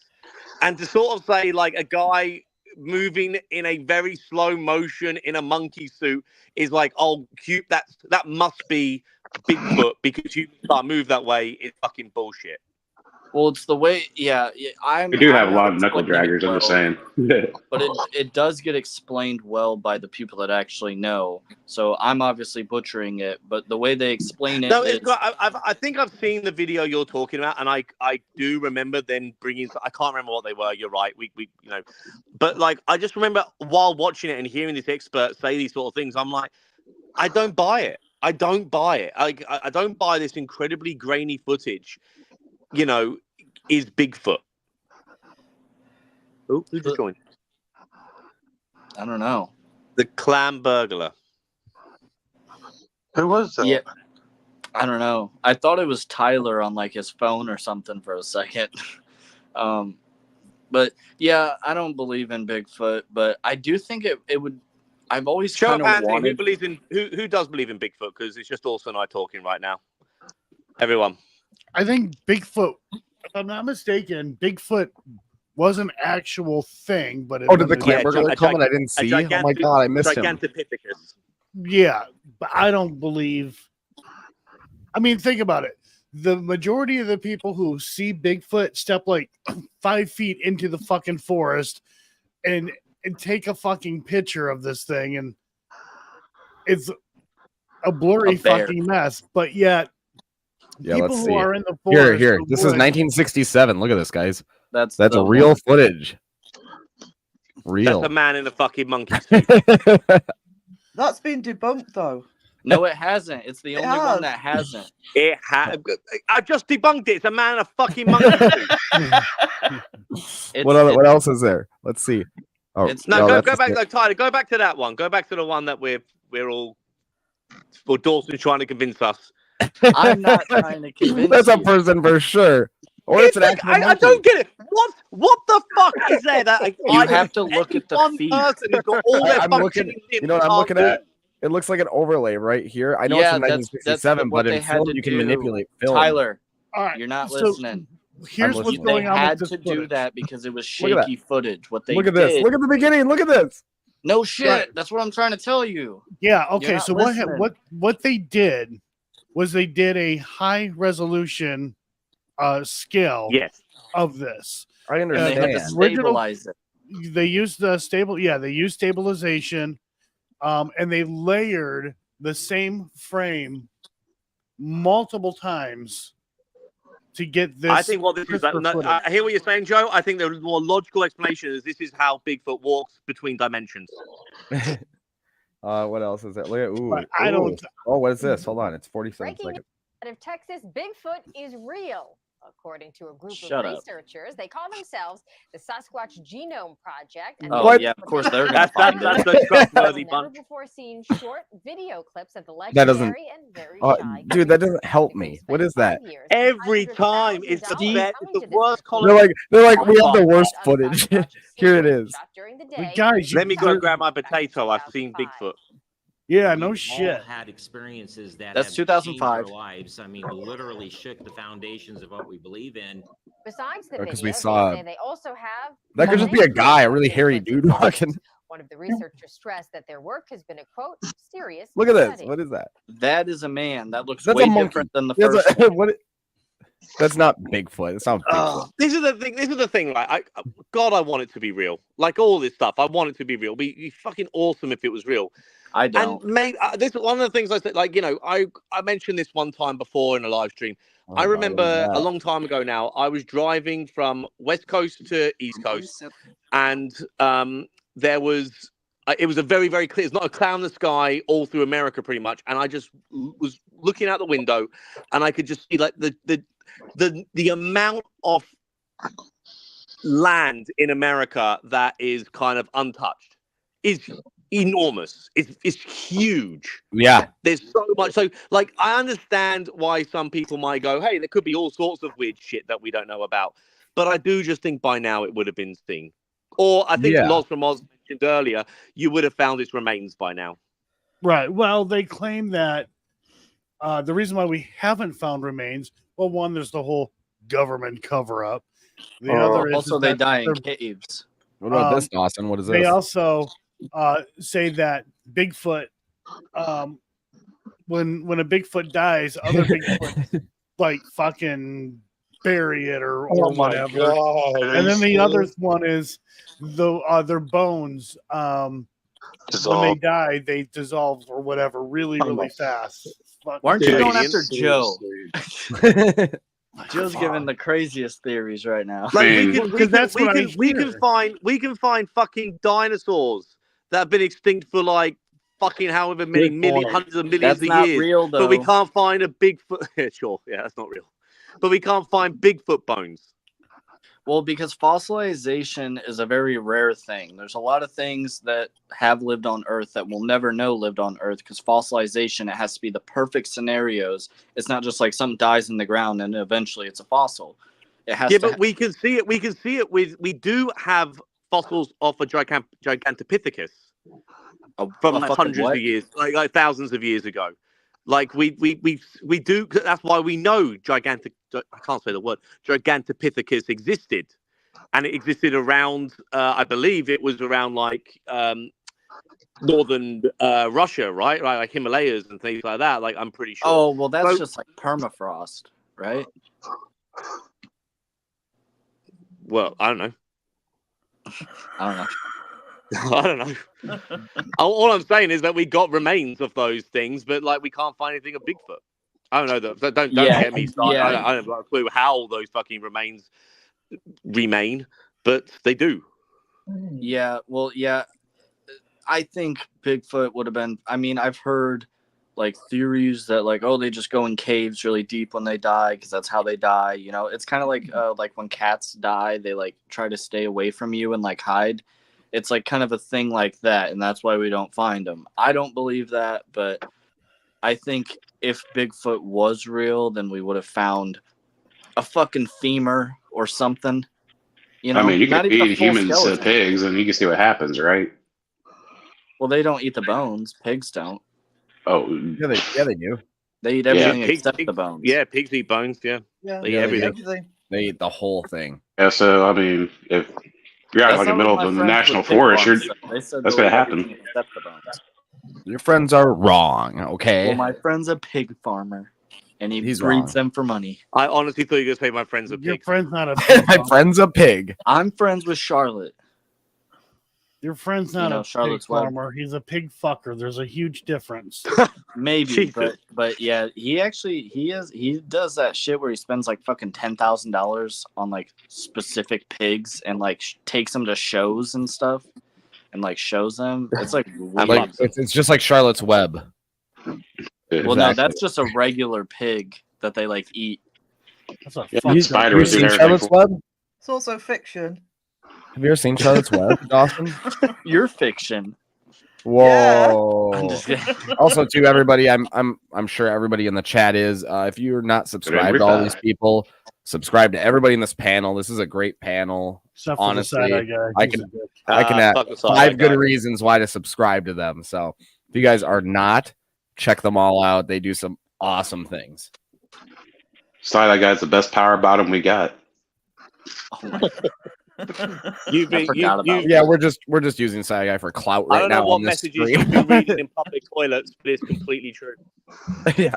and to sort of say like a guy moving in a very slow motion in a monkey suit is like, oh, cute, that must be Bigfoot because you can't move that way, is fucking bullshit. Well, it's the way. Yeah, We do have a lot of knuckle draggers. I'm just saying. But it does get explained well by the people that actually know. So I'm obviously butchering it, but the way they explain it. No, it's I think I've seen the video you're talking about, and I do remember them bringing. I can't remember what they were. You're right. We but like I just remember while watching it and hearing this expert say these sort of things, I'm like, I don't buy it. I don't buy it. I don't buy this incredibly grainy footage. Is Bigfoot. Oh, who just joined? I don't know. The clam burglar. Who was that? Yeah. I don't know. I thought it was Tyler on like his phone or something for a second. But yeah, I don't believe in Bigfoot, but I do think it would. I've always Show kind up, of Anthony. wanted. Who believes in who does believe in Bigfoot? Because it's just Orson and I talking right now. Everyone. I think Bigfoot, if I'm not mistaken, Bigfoot was an actual thing, but did the clam burglar come and I didn't see? Oh my god, I missed him. Gigantopithecus. Yeah, but I don't believe. I mean, think about it. The majority of the people who see Bigfoot step like 5 feet into the fucking forest and take a fucking picture of this thing, and it's a blurry fucking mess. But yet, people who are in the forest. Here. This is 1967. Look at this, guys. That's a real footage. Real. That's a man in a fucking monkey suit. That's been debunked, though. No, it hasn't. It's the only one that hasn't. I just debunked it. It's a man in a fucking monkey suit. What else is there? Let's see. Oh, go back. Like, Tyler, go back to that one. Go back to the one that we're all. Well, Dawson's trying to convince us. I'm not trying to convince. That's a person for sure. Or it's an actual monkey. I don't get it. What the fuck is there? That you have to look at the feet. Person who's got all their I'm looking. You know what I'm looking at? It looks like an overlay right here. I know it's from 1967, but in film you can manipulate film. Tyler, all right, you're not listening. Here's what's going on. They had to do that because it was shaky footage. What they look at this. Look at the beginning. Look at this. No shit. Right. That's what I'm trying to tell you. Yeah. Okay. So what they did was they did a high resolution scale of this. I understand. They had to stabilize it. They used the They used stabilization, and they layered the same frame multiple times to get this. I think what this is. I hear what you're saying, Joe. I think the more logical explanation is this is how Bigfoot walks between dimensions. What else is it? Look at I don't. Oh, what is this? Hold on, it's 47 seconds. Out of Texas, Bigfoot is real. According to a group of researchers, they call themselves the Sasquatch Genome Project. And yeah, of course they're going to find it. That's a trustworthy bunch. Never before seen short video clips of the That doesn't, legendary and very shy. dude, that doesn't help me. What is that? Every time it's the worst color. They're like, we have the worst footage. Here it is. Guys, let me go grab my potato. I've seen Bigfoot. Yeah, no shit. All had experiences that that's 2005 lives. I mean, literally shook the foundations of what we believe in. Besides the video, we saw they also have that could just be a guy, a really hairy dude walking. One of the researchers stressed that their work has been a quote serious. Look at this. What is that? That is a man. That looks way different than the first one. That's not Bigfoot. It's not Bigfoot. This is the thing. This is the thing. Like, God, I want it to be real. Like all this stuff, I want it to be real. Be fucking awesome if it was real. I don't. And mate, this is one of the things I said. Like, I mentioned this one time before in a live stream. I remember a long time ago now. I was driving from West Coast to East Coast, and there was. It was a very, very clear. It's not a cloud in the sky all through America, pretty much. And I just was looking out the window, and I could just see like the amount of land in America that is kind of untouched is enormous. It's huge. Yeah. There's so much. So, like, I understand why some people might go, hey, there could be all sorts of weird shit that we don't know about. But I do just think by now it would have been seen. Or I think Loz from Oz mentioned earlier, you would have found its remains by now. Right. Well, they claim that the reason why we haven't found remains, well, one, there's the whole government cover-up. The other is also they die in caves. What about this, Dawson? What is this? They also say that Bigfoot, when a Bigfoot dies, other Bigfoot like fucking bury it or my whatever. God, and then the other serious? one is their bones. When they die, they dissolve or whatever really fast. Weren't you going after Joe? Seriously. Joe's giving the craziest theories right now. Like Man. we can find fucking dinosaurs that have been extinct for like fucking however many hundreds of millions That's of not years. real, though. But we can't find a Bigfoot. Yeah, sure, yeah, that's not real. But we can't find Bigfoot bones. Well, because fossilization is a very rare thing. There's a lot of things that have lived on Earth that we'll never know lived on Earth because fossilization, it has to be the perfect scenarios. It's not just like something dies in the ground and eventually it's a fossil. It has but we can see it. We can see it with. We do have fossils of a Gigantopithecus from hundreds of years, like thousands of years ago. Like we do. That's why we know I can't say the word. Gigantopithecus existed, and it existed around. I believe it was around like northern Russia, right? Like Himalayas and things like that. Like I'm pretty sure. Oh well, that's just like permafrost, right? Well, I don't know. I don't know. I don't know. All I'm saying is that we got remains of those things, but like we can't find anything of Bigfoot. I don't know that. So don't get me started. Yeah. I don't have a clue how those fucking remains remain, but they do. Yeah. Well, yeah. I think Bigfoot would have been. I mean, I've heard like theories that like, oh, they just go in caves really deep when they die because that's how they die. You know, it's kind of like when cats die, they like try to stay away from you and like hide. It's like kind of a thing like that, and that's why we don't find them. I don't believe that, but I think if Bigfoot was real, then we would have found a fucking femur or something. You know, I mean, you not could even a feed full humans to skeleton. pigs, and you can see what happens, right? Well, they don't eat the bones. Pigs don't. Oh, Yeah, they do. They eat everything except the bones. Yeah, pigs eat bones. Yeah, they eat everything. They eat the whole thing. Yeah, so I mean, if you're out in like the middle of the national forest, that's gonna happen. Except the bones. Your friends are wrong. Okay. Well, my friend's a pig farmer, and He's breeds wrong. them for money. I honestly thought you were going to say my friend's a pig. Your friend's not a pig. My friend's a pig. I'm friends with Charlotte. Your friend's not a Charlotte's pig farmer. He's a pig fucker. There's a huge difference. Maybe, but yeah, he does that shit where he spends like fucking $10,000 on like specific pigs and like takes them to shows and stuff and like shows them. It's like it's just like Charlotte's Web. Well, no, that's just a regular pig that they like eat. That's a spider. Have you seen Charlotte's Web? It's also fiction. Have you ever seen Charlotte's Web, Dawson? You're fiction. Whoa. Yeah. I'm just kidding. Also, to everybody, I'm sure everybody in the chat is. If you're not subscribed to all these people, subscribe to everybody in this panel. This is a great panel. Honestly, I can add 5 good reasons why to subscribe to them. So if you guys are not, check them all out. They do some awesome things. Sorry, that guy's the best power bottom we got. Oh my God. Yeah, we're just using Side Guy for clout right now. I don't know what on this messages stream. you've been reading in public toilets, but it's completely true. Yeah.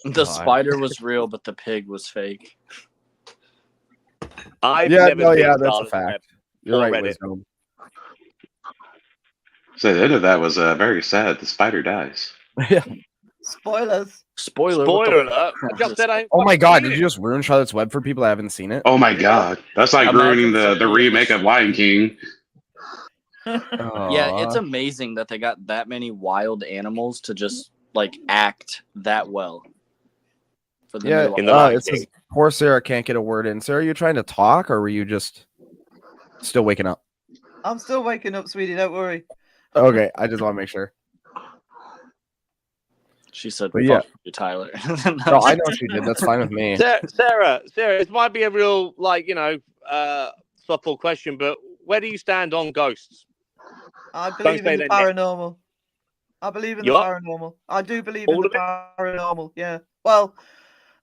The spider was real, but the pig was fake. That's a fact. You're right, Wisdom. So the end of that was very sad. The spider dies. Yeah. Spoilers. Spoiler alert. I just said oh my God, did you just ruin Charlotte's Web for people that haven't seen it? Oh my God. That's like ruining the remake of Lion King. Yeah, it's amazing that they got that many wild animals to just like act that well. For the it says poor Sarah can't get a word in. Sarah, are you trying to talk or were you just still waking up? I'm still waking up, sweetie. Don't worry. Okay, I just want to make sure. She said, but yeah, you, Tyler. No, I know she did. That's fine with me. Sarah, this might be a real, softball question, but where do you stand on ghosts? I believe in the paranormal. I believe in the paranormal. I do believe in the paranormal. Yeah. Well,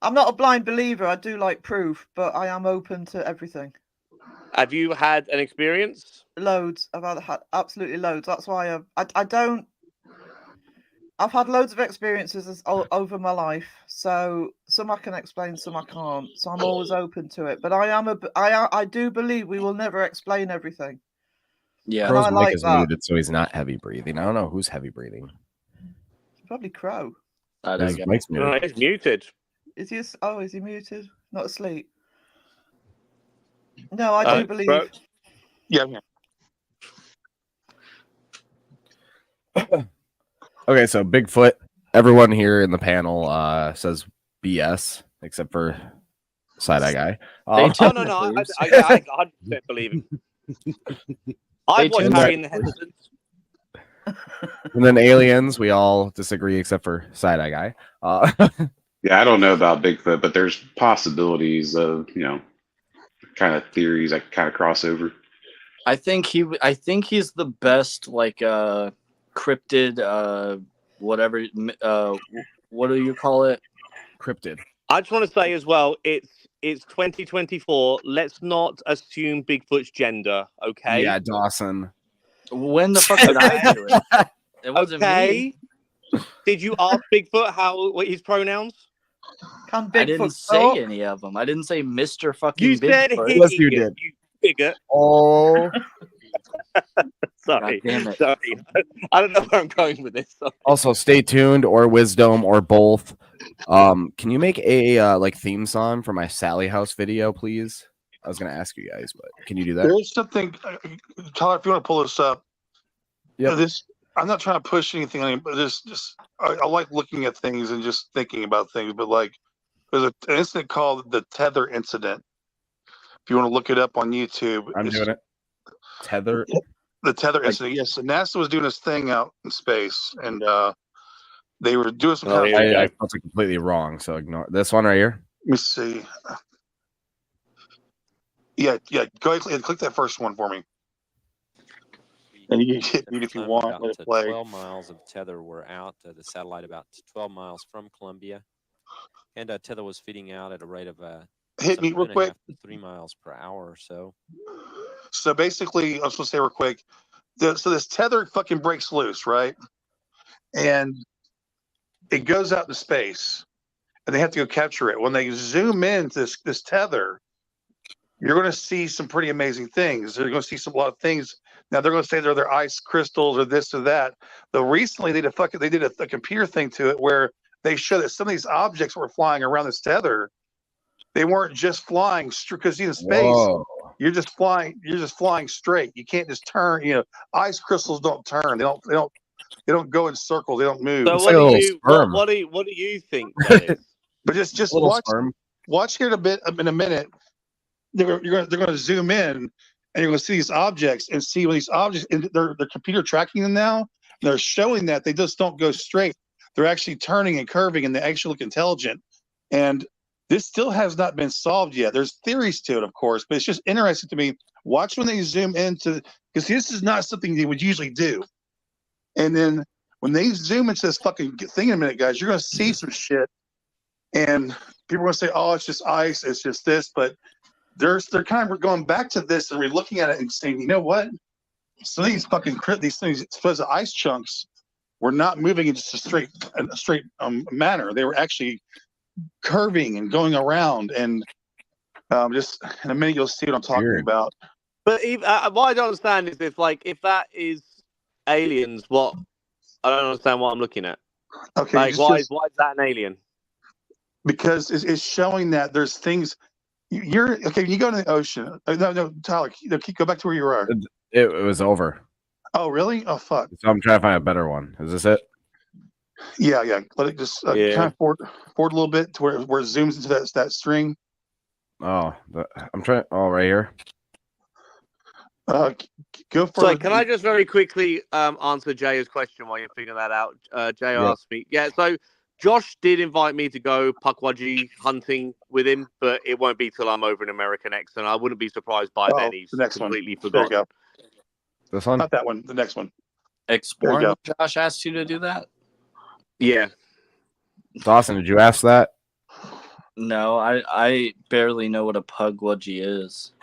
I'm not a blind believer. I do like proof, but I am open to everything. Have you had an experience? Loads. I've had absolutely loads. That's why I don't. I've had loads of experiences over my life, so some I can explain, some I can't. So I'm always open to it. But I do believe we will never explain everything. Yeah, Crow's I mic like is that. muted, so he's not heavy breathing. I don't know who's heavy breathing. Probably Crow. His mic's muted. No, it's muted. Is he? Is he muted? Not asleep. No, I do believe. Crow? Yeah. Okay, so Bigfoot. Everyone here in the panel says BS, except for Side Eye Guy. No. I 100% believe him. I've watched Harry and the Hendersons. And then aliens, we all disagree except for Side Eye Guy. Yeah, I don't know about Bigfoot, but there's possibilities of, kind of theories that kind of cross over. I think he's the best, like, cryptid, whatever, what do you call it? Cryptid. I just want to say as well, it's 2024. Let's not assume Bigfoot's gender, okay? Yeah, Dawson. When the fuck did I do it? It wasn't me. Did you ask Bigfoot what his pronouns? I didn't say any of them. I didn't say Mr. fucking You said Bigfoot. he. Yes, you did. You bigot. Oh. Sorry. God damn it. Sorry. I don't know where I'm going with this. Sorry. Also, stay tuned or wisdom or both. Can you make a theme song for my Sally House video, please? I was gonna ask you guys, but can you do that? There's something, Tyler, if you want to pull this up. Yeah. I'm not trying to push anything on you, but I like looking at things and just thinking about things. But like, there's an incident called the Tether incident. If you want to look it up on YouTube, I'm doing it. Tether. The Tether incident. Yes, so NASA was doing this thing out in space, and they were doing some kind of. I felt it completely wrong, so ignore this one right here. Let me see. Yeah. Go ahead and click that first one for me. And you can hit mute if you want. Let it play. 12 miles of tether were out. The satellite about 12 miles from Columbia, and tether was feeding out at a rate of hit me real quick. 3 miles per hour or so. So basically, I was supposed to say real quick. So this tether fucking breaks loose, right? And it goes out into space, and they have to go capture it. When they zoom in this tether, you're going to see some pretty amazing things. They're going to see a lot of things. Now they're going to say they're ice crystals or this or that. Though recently they did a computer thing to it where they show that some of these objects were flying around this tether. They weren't just flying because in space. Whoa. You're just flying straight. You can't just turn. Ice crystals don't turn. They don't go in circles. They don't move. So what do you think that is? But just watch here in a minute. They're going to zoom in, and you're going to see these objects and see when these objects. And they're computer tracking them now. They're showing that they just don't go straight. They're actually turning and curving, and they actually look intelligent. And this still has not been solved yet. There's theories to it, of course, but it's just interesting to me. Watch when they zoom into, because this is not something they would usually do. And then when they zoom into this fucking thing in a minute, guys, you're going to see some shit. And people are going to say, oh, it's just ice. It's just this. But they're kind of going back to this and we're looking at it and saying, you know what? Some of these these things, supposed ice chunks, were not moving in just a straight manner. They were actually curving and going around, and just in a minute you'll see what I'm talking about. But what I don't understand is if that is aliens, I don't understand what I'm looking at. Okay, why is that an alien? Because it's showing that there's things. You're okay. You go to the ocean. No, Tyler, go back to where you were. It was over. Oh, really? Oh, fuck. So I'm trying to find a better one. Is this it? Yeah. Let it just kind of forward a little bit to where it zooms into that string. Oh, I'm trying. Oh, right here. Go for. So, can I just very quickly answer Jay's question while you're figuring that out? Jay asked me. Yeah. So, Josh did invite me to go pukwudgie hunting with him, but it won't be till I'm over in America next, and I wouldn't be surprised by then he's completely forgotten. There you go. This one? Not that one. The next one. Exploring. Josh asked you to do that? Yeah. Dawson, did you ask that? No, I barely know what a pukwudgie is.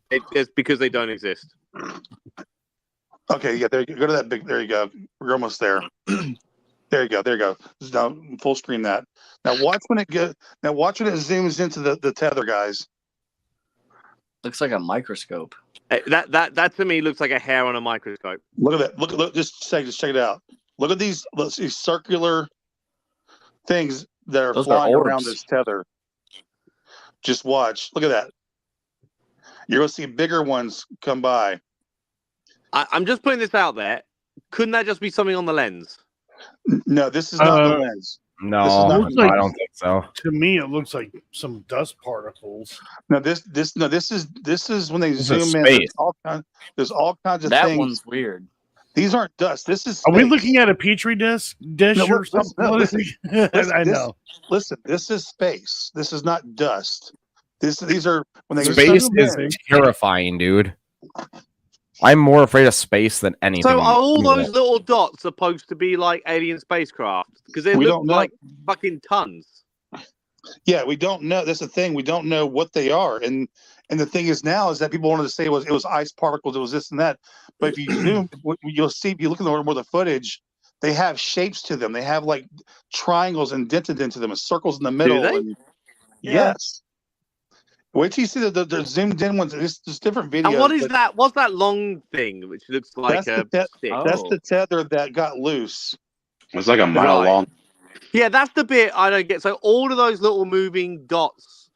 It's because they don't exist. Okay, yeah, there you go. Go to that big. There you go. We're almost there. There you go. There you go. Now full screen that. Now watch when it zooms into the tether, guys. Looks like a microscope. That to me looks like a hair on a microscope. Look at that. Look. Just check it out. Look at these circular things that are flying around this tether. Just watch. Look at that. You're gonna see bigger ones come by. I'm just putting this out there. Couldn't that just be something on the lens? No, this is not the lens. No, I don't think so. To me, it looks like some dust particles. No, this is when they zoom in. There's all kinds of things. That one's weird. These aren't dust. This is. Are we looking at a petri dish or something? I know. Listen, this is space. This is not dust. These are when they space is terrifying, dude. I'm more afraid of space than anything. So are all those little dots supposed to be like alien spacecraft? Because they look like fucking tons. Yeah, we don't know. That's the thing. We don't know what they are. And the thing is now is that people wanted to say it was ice particles, it was this and that. But if you zoom, you'll see, if you look at more of the footage, they have shapes to them. They have like triangles indented into them and circles in the middle. Do they? And, yes. Wait till you see the zoomed in ones. There's different videos. And what is that? What's that long thing which looks like a stick? That's the tether that got loose. It's like a mile long. Yeah, that's the bit I don't get. So all of those little moving dots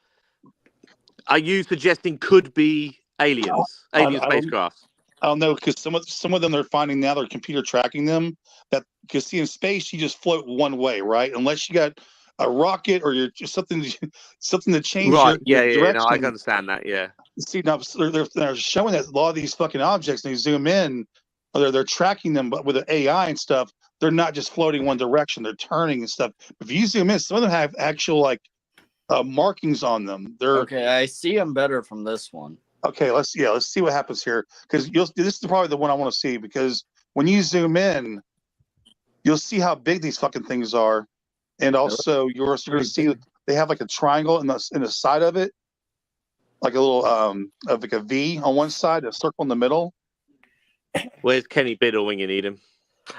are you suggesting could be aliens, alien spacecrafts? I don't know, because some of them they're finding now, they're computer tracking them. That because see in space you just float one way, right? Unless you got a rocket or you're just something to change your direction. No, I can understand that. Yeah. See, now they're showing that a lot of these fucking objects, and they zoom in, or they're tracking them, but with the AI and stuff, they're not just floating one direction; they're turning and stuff. If you zoom in, some of them have actual like markings on them. They're okay. I see them better from this one. Okay, let's see what happens here, because this is probably the one I want to see, because when you zoom in, you'll see how big these fucking things are. And also, you're going to see they have like a triangle in the side of it, like a little of like a V on one side, a circle in the middle. Where's Kenny Biddle when you need him?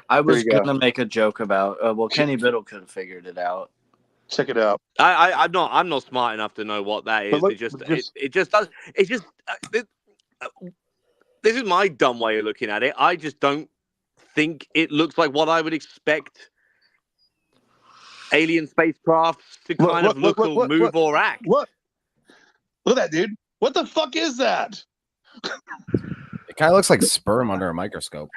I was gonna make a joke about. Kenny Biddle could have figured it out. Check it out. I'm not smart enough to know what that is. This is my dumb way of looking at it. I just don't think it looks like what I would expect alien spacecrafts to kind of look or move or act. Look at that, dude. What the fuck is that? It kind of looks like sperm under a microscope.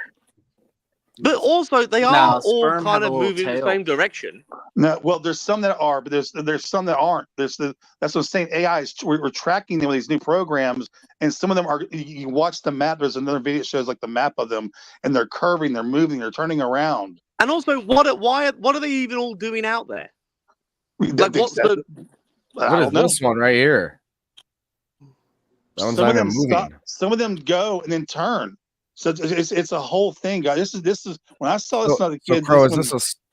But also, they are all kind of moving in the same direction. No, well, there's some that are, but there's some that aren't. That's what I'm saying. AI is we're tracking them with these new programs, and some of them are. You watch the map. There's another video that shows like the map of them, and they're curving, they're moving, they're turning around. And also, what are they even all doing out there? Like, what's the? What is this one right here? That one's not even moving. Some of them go and then turn. So it's a whole thing, guys. This is when I saw this as a kid. So, Crow,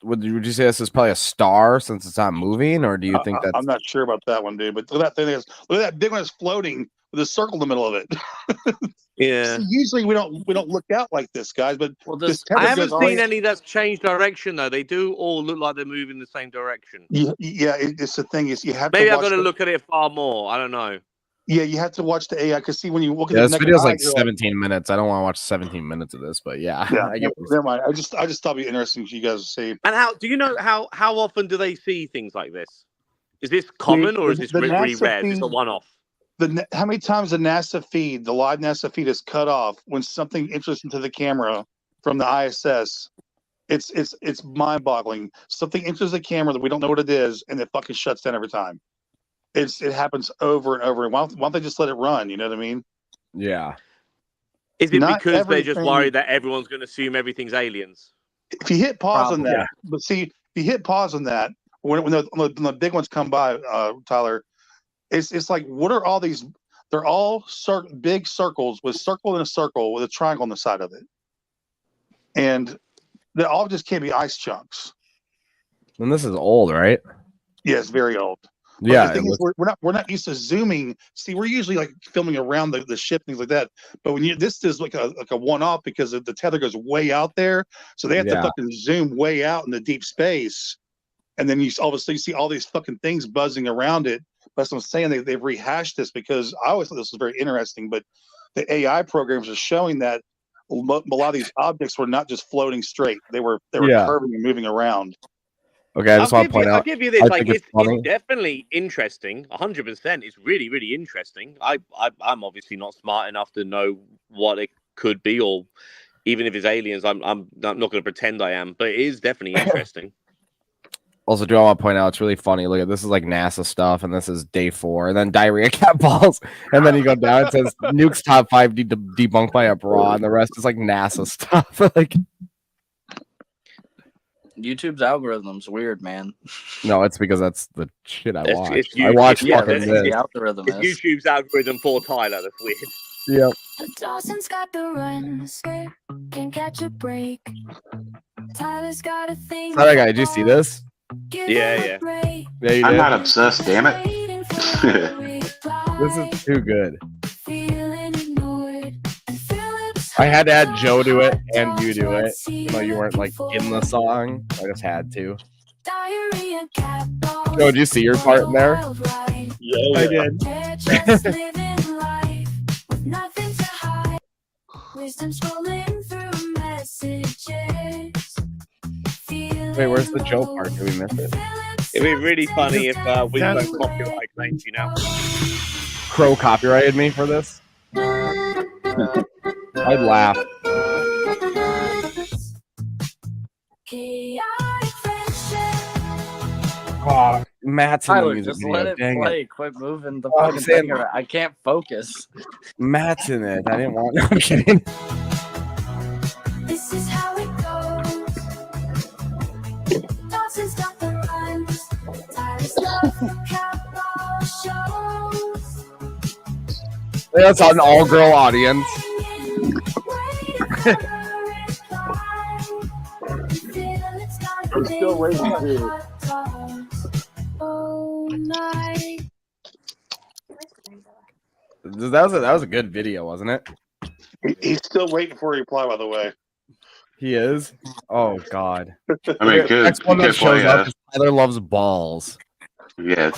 would you say this is probably a star since it's not moving, or do you think that's? I'm not sure about that one, dude. But look at that thing. Look at that big one that's floating with a circle in the middle of it. Yeah. See, usually we don't look out like this, guys. But I haven't seen any that's changed direction though. They do all look like they're moving the same direction. Yeah, it's the thing is you have. Maybe I've got to look at it far more. I don't know. Yeah, you have to watch the AI because see when you look at this video's like 17 minutes. I don't want to watch 17 minutes of this, but yeah. Never mind. I just thought it'd be interesting for you guys to see. And how do you know how often do they see things like this? Is this common or is this really rare? Is this a one-off? How many times the NASA feed, the live NASA feed, is cut off when something interesting to the camera from the ISS? It's mind-boggling. Something enters the camera that we don't know what it is, and it fucking shuts down every time. It happens over and over. Why don't they just let it run? You know what I mean? Yeah. Is it because they're just worried that everyone's going to assume everything's aliens? If you hit pause on that, but see, if you hit pause on that, when the big ones come by, Tyler, it's like, what are all these? They're all big circles with circle in a circle with a triangle on the side of it, and they all just can't be ice chunks. And this is old, right? Yes, very old. But Yeah, the thing is, we're not used to zooming. See, we're usually like filming around the ship, things like that. But when this is like a one off because the tether goes way out there, so they have to fucking zoom way out in the deep space, and then you obviously see all these fucking things buzzing around it. That's what I'm saying. They've rehashed this because I always thought this was very interesting, but the AI programs are showing that a lot of these objects were not just floating straight; they were curving and moving around. Okay, I just want to point out. I'll give you this. Like, it's definitely interesting. 100%. It's really, really interesting. I'm obviously not smart enough to know what it could be, or even if it's aliens, I'm not going to pretend I am. But it is definitely interesting. Also, do I want to point out it's really funny? Look at this is like NASA stuff, and this is day 4, and then diarrhea cat balls, and then you go down. It says nukes top 5 debunked by a bra, and the rest is like NASA stuff. Like. YouTube's algorithm's weird, man. No, it's because that's the shit I watch. It's I watch fucking this. The algorithm it's is. YouTube's algorithm for Tyler. That's weird. Yep. Dawson's got the runs, can catch a break. Tyler's got a thing. That guy, did you see this? Yeah. I'm not obsessed, damn it. This is too good. I had to add Joe to it and you do it. Even though you weren't like in the song. I just had to. Joe, did you see your part in there? Yeah, I did. Wait, where's the Joe part? Did we miss it? It'd be really funny if we got copyright claims, you know. Crow copyrighted me for this. I'd laugh. Oh, Matt's in the Tyler, music just video. let it Dang play. it. Quit moving the I'm fucking saying- finger. I can't focus. Matt's in it. I didn't want. No, I'm kidding. This is how it goes. Dawson's got the runs. Tyler's got the cat ball shows. That's an all-girl audience. I'm still waiting for you. That was a good video, wasn't it? He's still waiting for a reply, by the way. He is. Oh God. I mean, good. Next one that Good shows play, up is Tyler loves balls. Yeah.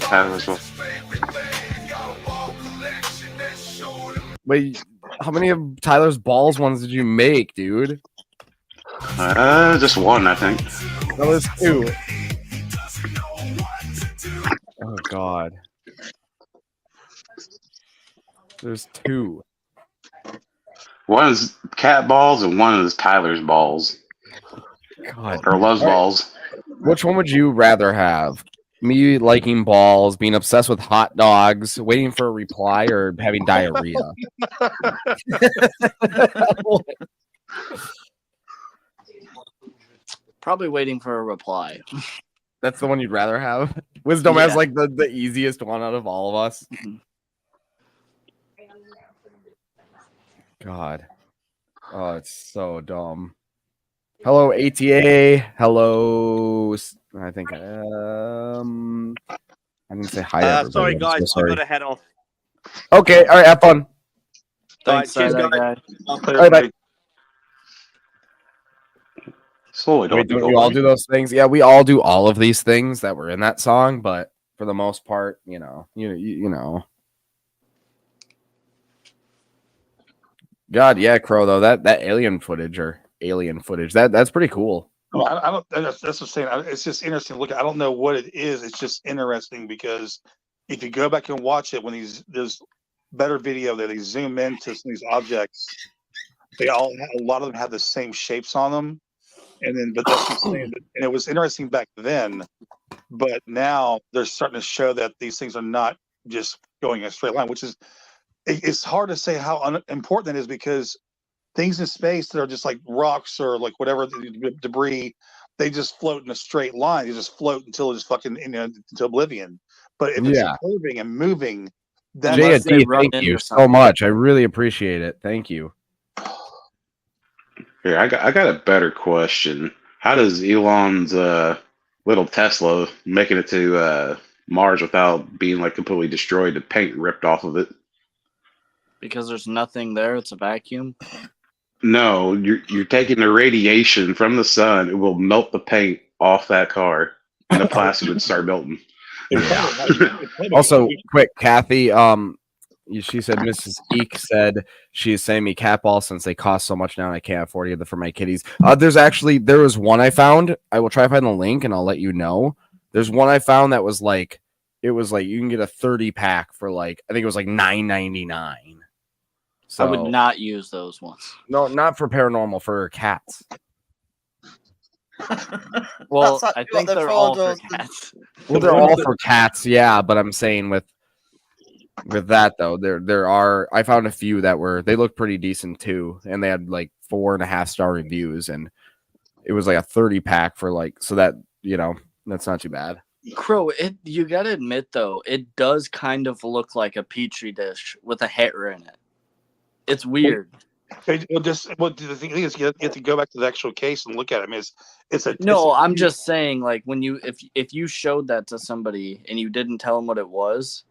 Tyler's well. Wait, how many of Tyler's balls ones did you make, dude? Just one, I think. That was 2. Oh God. There's 2. One is cat balls and one is Tyler's balls. God. Or loves balls. Which one would you rather have? Me liking balls, being obsessed with hot dogs, waiting for a reply, or having diarrhea? Probably waiting for a reply. That's the one you'd rather have? Wisdom has like the easiest one out of all of us. God. Oh, it's so dumb. Hello, ATA. Hello. I think I didn't say hi. Everybody. Sorry, I'm guys. so I've sorry. got to head off. Okay. All right. Have fun. Thanks, All right, cheers, that guys. guy. All right. Bye. Slowly, Wait, don't you all do those things? Yeah, we all do all of these things that were in that song, but for the most part, you know. God, yeah, Crow though. That alien footage, that's pretty cool. Well, I don't. That's what I'm saying. It's just interesting to look at. I don't know what it is. It's just interesting because if you go back and watch it, when there's better video that they zoom into some of these objects, a lot of them have the same shapes on them. And then, but that's what I'm saying. And it was interesting back then, but now they're starting to show that these things are not just going in a straight line, which is, it's hard to say how important that is because things in space that are just like rocks or like whatever debris, they just float in a straight line. They just float until it's fucking into oblivion. But if it's curving and moving, that JD, thank you so much. I really appreciate it. Thank you. Here, I got a better question. How does Elon's little Tesla making it to Mars without being like completely destroyed, the paint ripped off of it. Because there's nothing there. It's a vacuum. No, you're taking the radiation from the sun. It will melt the paint off that car, and the plastic would start melting. Yeah. Also, quick, Kathy. She said Mrs. Eek said she is sending me cat balls since they cost so much now, and I can't afford to get them for my kitties. There was one I found. I will try to find the link, and I'll let you know. There's one I found that was like, it was like you can get a 30 pack for like, I think it was like $9.99. So I would not use those ones. No, not for paranormal, for cats. Well, I think they're all for cats. Well, they're all for cats, yeah. But I'm saying with that though, there are. I found a few that they looked pretty decent too, and they had like 4.5-star reviews, and it was like a 30 pack for like, so that that's not too bad. Crow, you gotta admit though, it does kind of look like a petri dish with a hair in it. It's weird. The thing is, you have to go back to the actual case and look at it. I mean, I'm just saying, like when if you showed that to somebody and you didn't tell them what it was,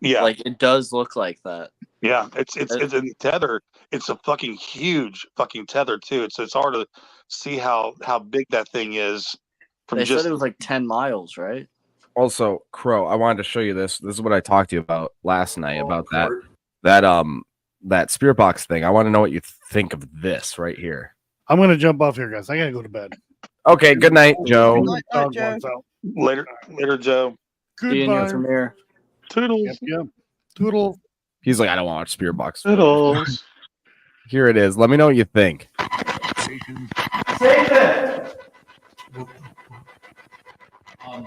yeah, like it does look like that. Yeah, it's a tether. It's a fucking huge fucking tether too. It's hard to see how big that thing is. They said it was like 10 miles, right? Also, Crow, I wanted to show you this. This is what I talked to you about last night about that spirit box thing. I want to know what you think of this right here. I'm gonna jump off here, guys. I gotta go to bed. Okay, good night, Joe. Good night, Joe. Later, Joe. Goodbye. From here. Toodles. Yep. Toodles. He's like, I don't want to watch spirit box. Toodles. Here it is. Let me know what you think. Satan!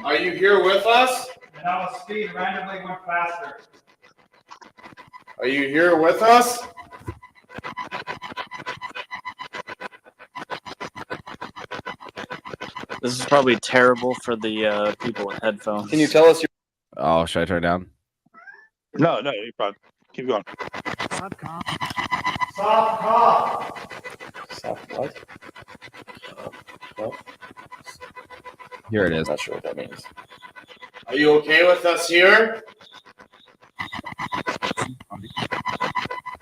Are you here with us? And I was speed randomly went faster. Are you here with us? This is probably terrible for the people with headphones. Can you tell us your... Oh, should I turn it down? No, you're fine. Keep going. Soft cough. Soft what? Well, here it is. Not sure what that means. Are you okay with us here?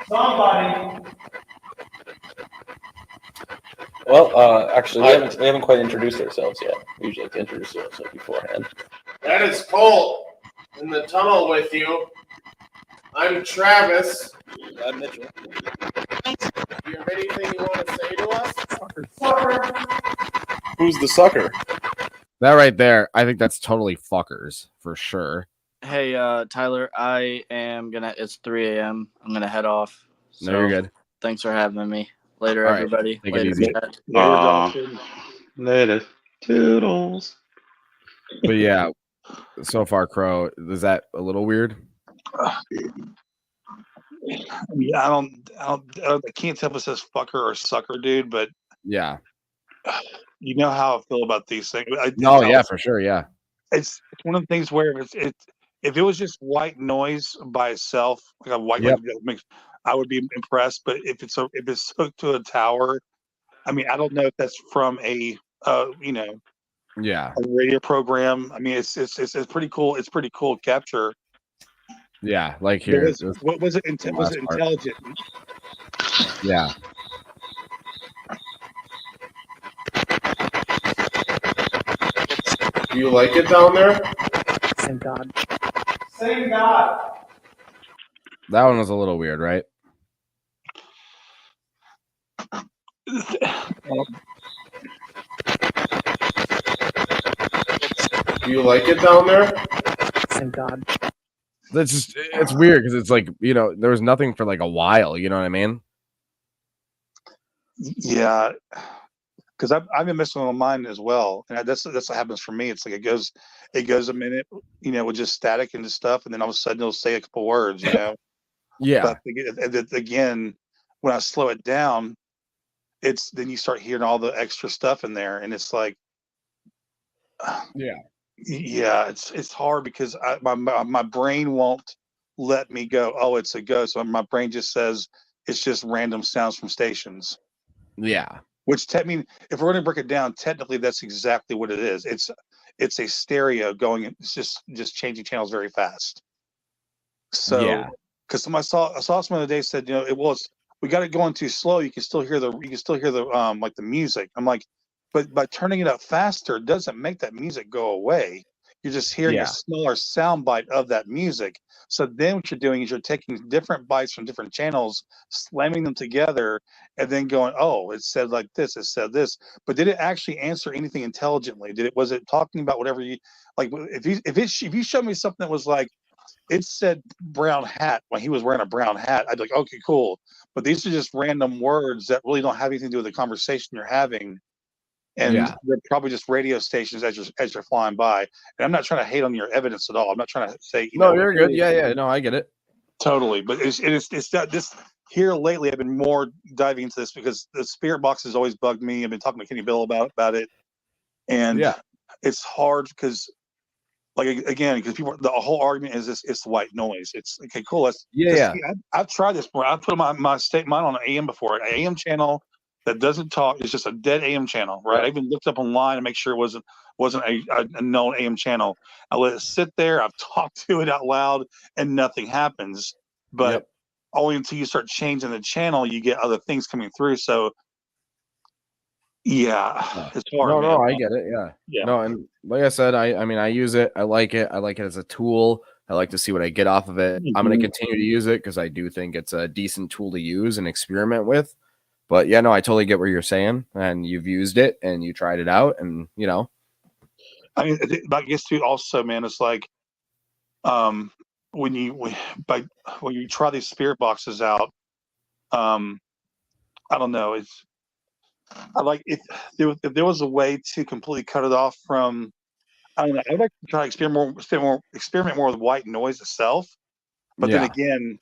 Somebody. Well, actually, we haven't quite introduced ourselves yet. We usually like to introduce ourselves beforehand. That is Cole in the tunnel with you. I'm Travis. I'm Mitchell. Do you have anything you want to say to us? Sucker. Who's the sucker? That right there, I think that's totally fuckers for sure. Hey, Tyler, it's 3 a.m. I'm gonna head off. No, you're good. Thanks for having me. Later, All right. everybody. Take Later, it easy. chat. Later. Toodles. But yeah, so far, Crow, is that a little weird? Yeah, I can't tell if it says fucker or sucker, dude, but yeah, you know how I feel about these things. Yeah, for sure, yeah. It's one of the things where if it was just white noise by itself, like a white mix, I would be impressed. But if it's hooked to a tower, I mean, I don't know if that's from a a radio program. I mean, it's pretty cool. It's pretty cool capture. Yeah, like here. What was it? Was it intelligent? Yeah. Do you like it down there? Thank God. Same God. That one was a little weird, right? Do you like it down there? Thank God. It's weird because it's like, there was nothing for like a while, you know what I mean? Yeah, because I've been messing with mine as well, and that's what happens for me. It's like it goes a minute, with just static and stuff, and then all of a sudden it'll say a couple words, Yeah. But again, when I slow it down, then you start hearing all the extra stuff in there, and it's like, yeah, it's hard because my brain won't let me go. Oh, it's a ghost. So my brain just says it's just random sounds from stations. Yeah. Which if we're going to break it down, technically that's exactly what it is. it's a stereo going. It's just changing channels very fast. So, because I saw someone the other day said, we got it going too slow. You can still hear the like the music. I'm like, but by turning it up faster, it doesn't make that music go away. You're just hearing a smaller sound bite of that music. So then what you're doing is you're taking different bytes from different channels, slamming them together, and then going, oh, it said like this, it said this. But did it actually answer anything intelligently? Was it talking about whatever you like? If you showed me something that was like, it said brown hat when he was wearing a brown hat, I'd be like, okay, cool. But these are just random words that really don't have anything to do with the conversation you're having. And they're probably just radio stations as you're flying by. And I'm not trying to hate on your evidence at all. I'm not trying to say, you're good. Yeah. No, I get it. Totally. But it's not this here lately. I've been more diving into this because the spirit box has always bugged me. I've been talking to Kenny Bill about it. And it's hard because, like, again, because the whole argument is it's white noise. It's okay, cool. I've tried this before. I've put mine on an AM before. An AM channel that doesn't talk. It's just a dead AM channel, right? I even looked up online to make sure it wasn't a known AM channel. I let it sit there. I've talked to it out loud, and nothing happens. But only until you start changing the channel, you get other things coming through. So, it's hard. No, I get it. Yeah. No, and like I said, I mean, I use it. I like it. I like it as a tool. I like to see what I get off of it. I'm going to continue to use it because I do think it's a decent tool to use and experiment with. But I totally get what you're saying, and you've used it and you tried it out, and I mean, I guess too. Also, man, it's like, when you try these spirit boxes out, I don't know. I like if there was a way to completely cut it off from. I don't know. I'd like to try to experiment more with white noise itself, but then again.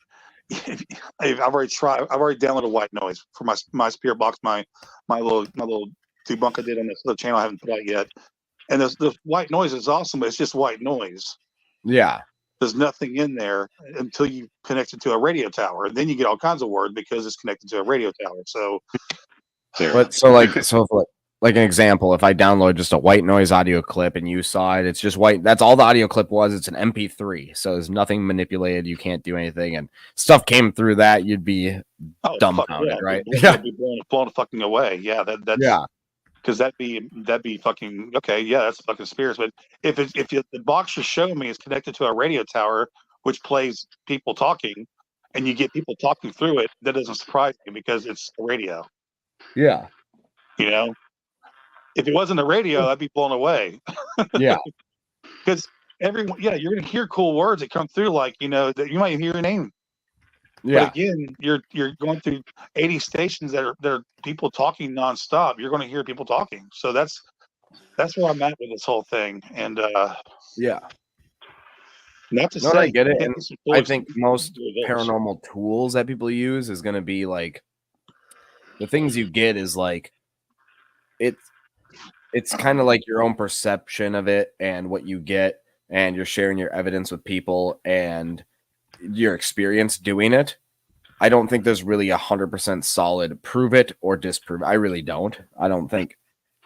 I've already downloaded white noise for my spirit box, my little debunk I did on this other channel I haven't put out yet. And the white noise is awesome, but it's just white noise. Yeah. There's nothing in there until you connect it to a radio tower. And then you get all kinds of words because it's connected to a radio tower. So like an example, if I download just a white noise audio clip and you saw it, it's just white. That's all the audio clip was. It's an MP3. So there's nothing manipulated. You can't do anything. And stuff came through that. You'd be dumbfounded, right? I'd be blown fucking away. Yeah. Because that'd be fucking okay. Yeah. That's fucking spirits. But if the box you're showing me is connected to a radio tower, which plays people talking, and you get people talking through it, that doesn't surprise me because it's a radio. Yeah. If it wasn't the radio, I'd be blown away. Yeah. Because you're going to hear cool words that come through, like, that you might hear your name. Yeah. But again, you're going through 80 stations that are people talking nonstop. You're going to hear people talking. So that's where I'm at with this whole thing. And not to say I get it. And I think most paranormal tools that people use is going to be like the things you get is like it's kind of like your own perception of it and what you get, and you're sharing your evidence with people and your experience doing it. I don't think there's really 100% solid prove it or disprove. I really don't. I don't think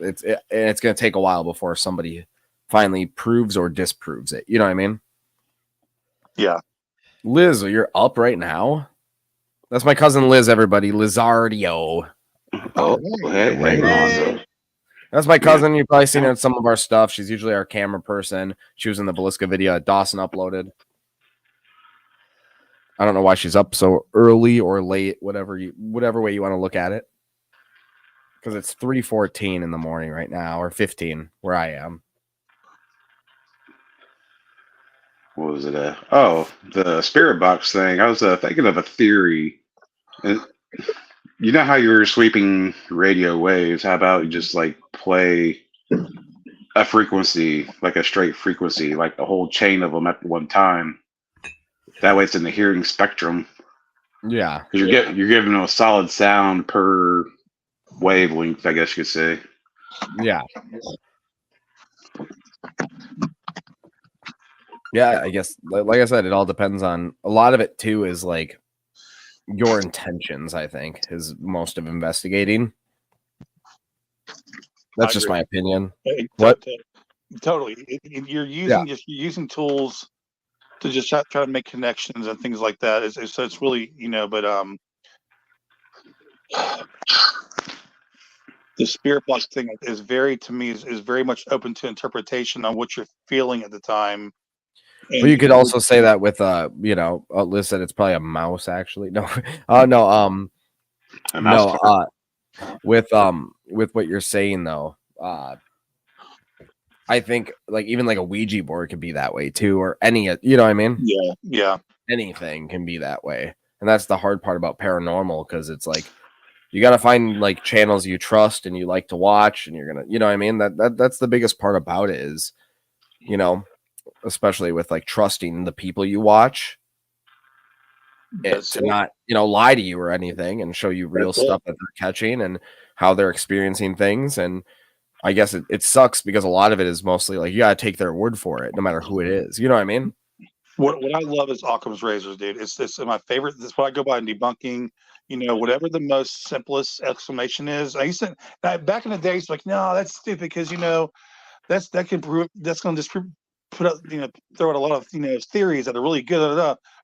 it's going to take a while before somebody finally proves or disproves it. You know what I mean? Yeah. Liz, you're up right now. That's my cousin Liz, everybody. Lizardio. Oh, hey. That's my cousin. You've probably seen her in some of our stuff. She's usually our camera person. She was in the Belisca video that Dawson uploaded. I don't know why she's up so early or late, whatever way you want to look at it. Because it's 3:14 in the morning right now, or 15 where I am. What was it? The spirit box thing. I was thinking of a theory. You know how you're sweeping radio waves? How about you just like play a frequency, like a straight frequency, like the whole chain of them at one time? That way it's in the hearing spectrum. Yeah. Because you're giving them a solid sound per wavelength, I guess you could say. Yeah. Yeah, I guess, like I said, it all depends on, a lot of it too is like your intentions, I think, is most of investigating. That's just my opinion. Hey, what? Totally. You're using tools to just try to make connections and things like that. So it's really, but the spirit box thing is very much open to interpretation on what you're feeling at the time. Well, you could also say that with Liz said it's probably a mouse actually. No, with what you're saying though, I think like even like a Ouija board could be that way too, or any, you know what I mean? Yeah. Anything can be that way, and that's the hard part about paranormal, because it's like you got to find like channels you trust and you like to watch, and you're gonna, you know what I mean? That's the biggest part about it is, especially with like trusting the people you watch. To not lie to you or anything, and show you real stuff that they're catching and how they're experiencing things. And I guess it sucks because a lot of it is mostly like you gotta take their word for it, no matter who it is. You know what I mean? What I love is Occam's razors, dude. It's my favorite. That's what I go by in debunking. Whatever the most simplest explanation is. I used to back in the days, like, no, that's stupid because that's going to just put up, throw out a lot of theories that are really good.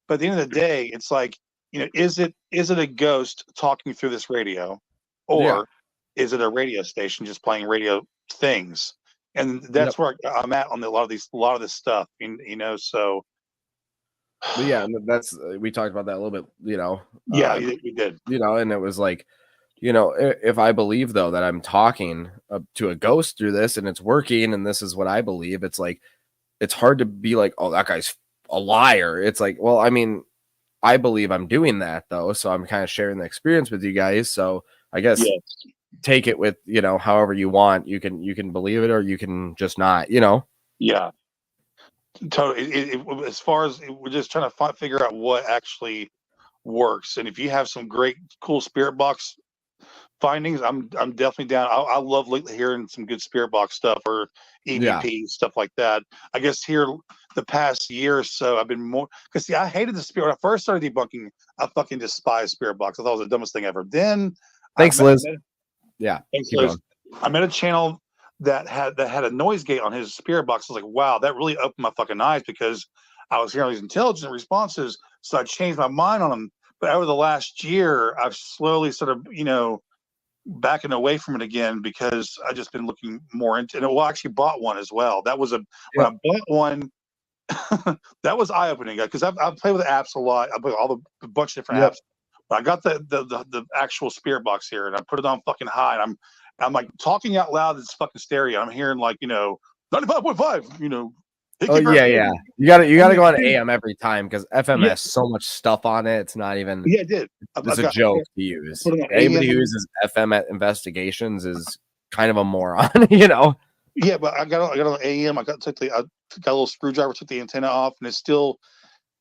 But at the end of the day, it's like, is it a ghost talking through this radio, or is it a radio station just playing radio things? And that's where I'm at on a lot of this stuff. So. But yeah, that's we talked about that a little bit. We did. And it was like, if I believe though that I'm talking to a ghost through this and it's working and this is what I believe, it's like it's hard to be like, oh, that guy's a liar. It's like, well, I mean, I believe I'm doing that though, so I'm kind of sharing the experience with you guys. So I guess take it with however you want. You can believe it or you can just not. Yeah. Totally. As far as we're just trying to figure out what actually works, and if you have some great, cool spirit box findings, I'm definitely down. I love hearing some good spirit box stuff or EVP stuff like that. I guess here the past year or so, I've been more because I hated the spirit. When I first started debunking, I fucking despised spirit box. I thought it was the dumbest thing ever. Then, thanks, Liz. Thanks, Liz. I met a channel that had a noise gate on his spirit box. I was like, wow, that really opened my fucking eyes because I was hearing these intelligent responses. So I changed my mind on them. But over the last year, I've slowly sort of, backing away from it again because I've just been looking more into it. Well, I actually bought one as well. That was when I bought one, that was eye-opening because I've played with apps a lot. I played a bunch of different apps. But I got the actual spirit box here and I put it on fucking high and I'm like talking out loud. It's fucking stereo. I'm hearing like 95.5. Oh yeah. You gotta go on AM every time because FM has so much stuff on it. It's not even. Yeah, I did. It's a joke to use. Anybody who uses FM at investigations is kind of a moron. Yeah, but I got on AM. I got a little screwdriver, took the antenna off, and it's still.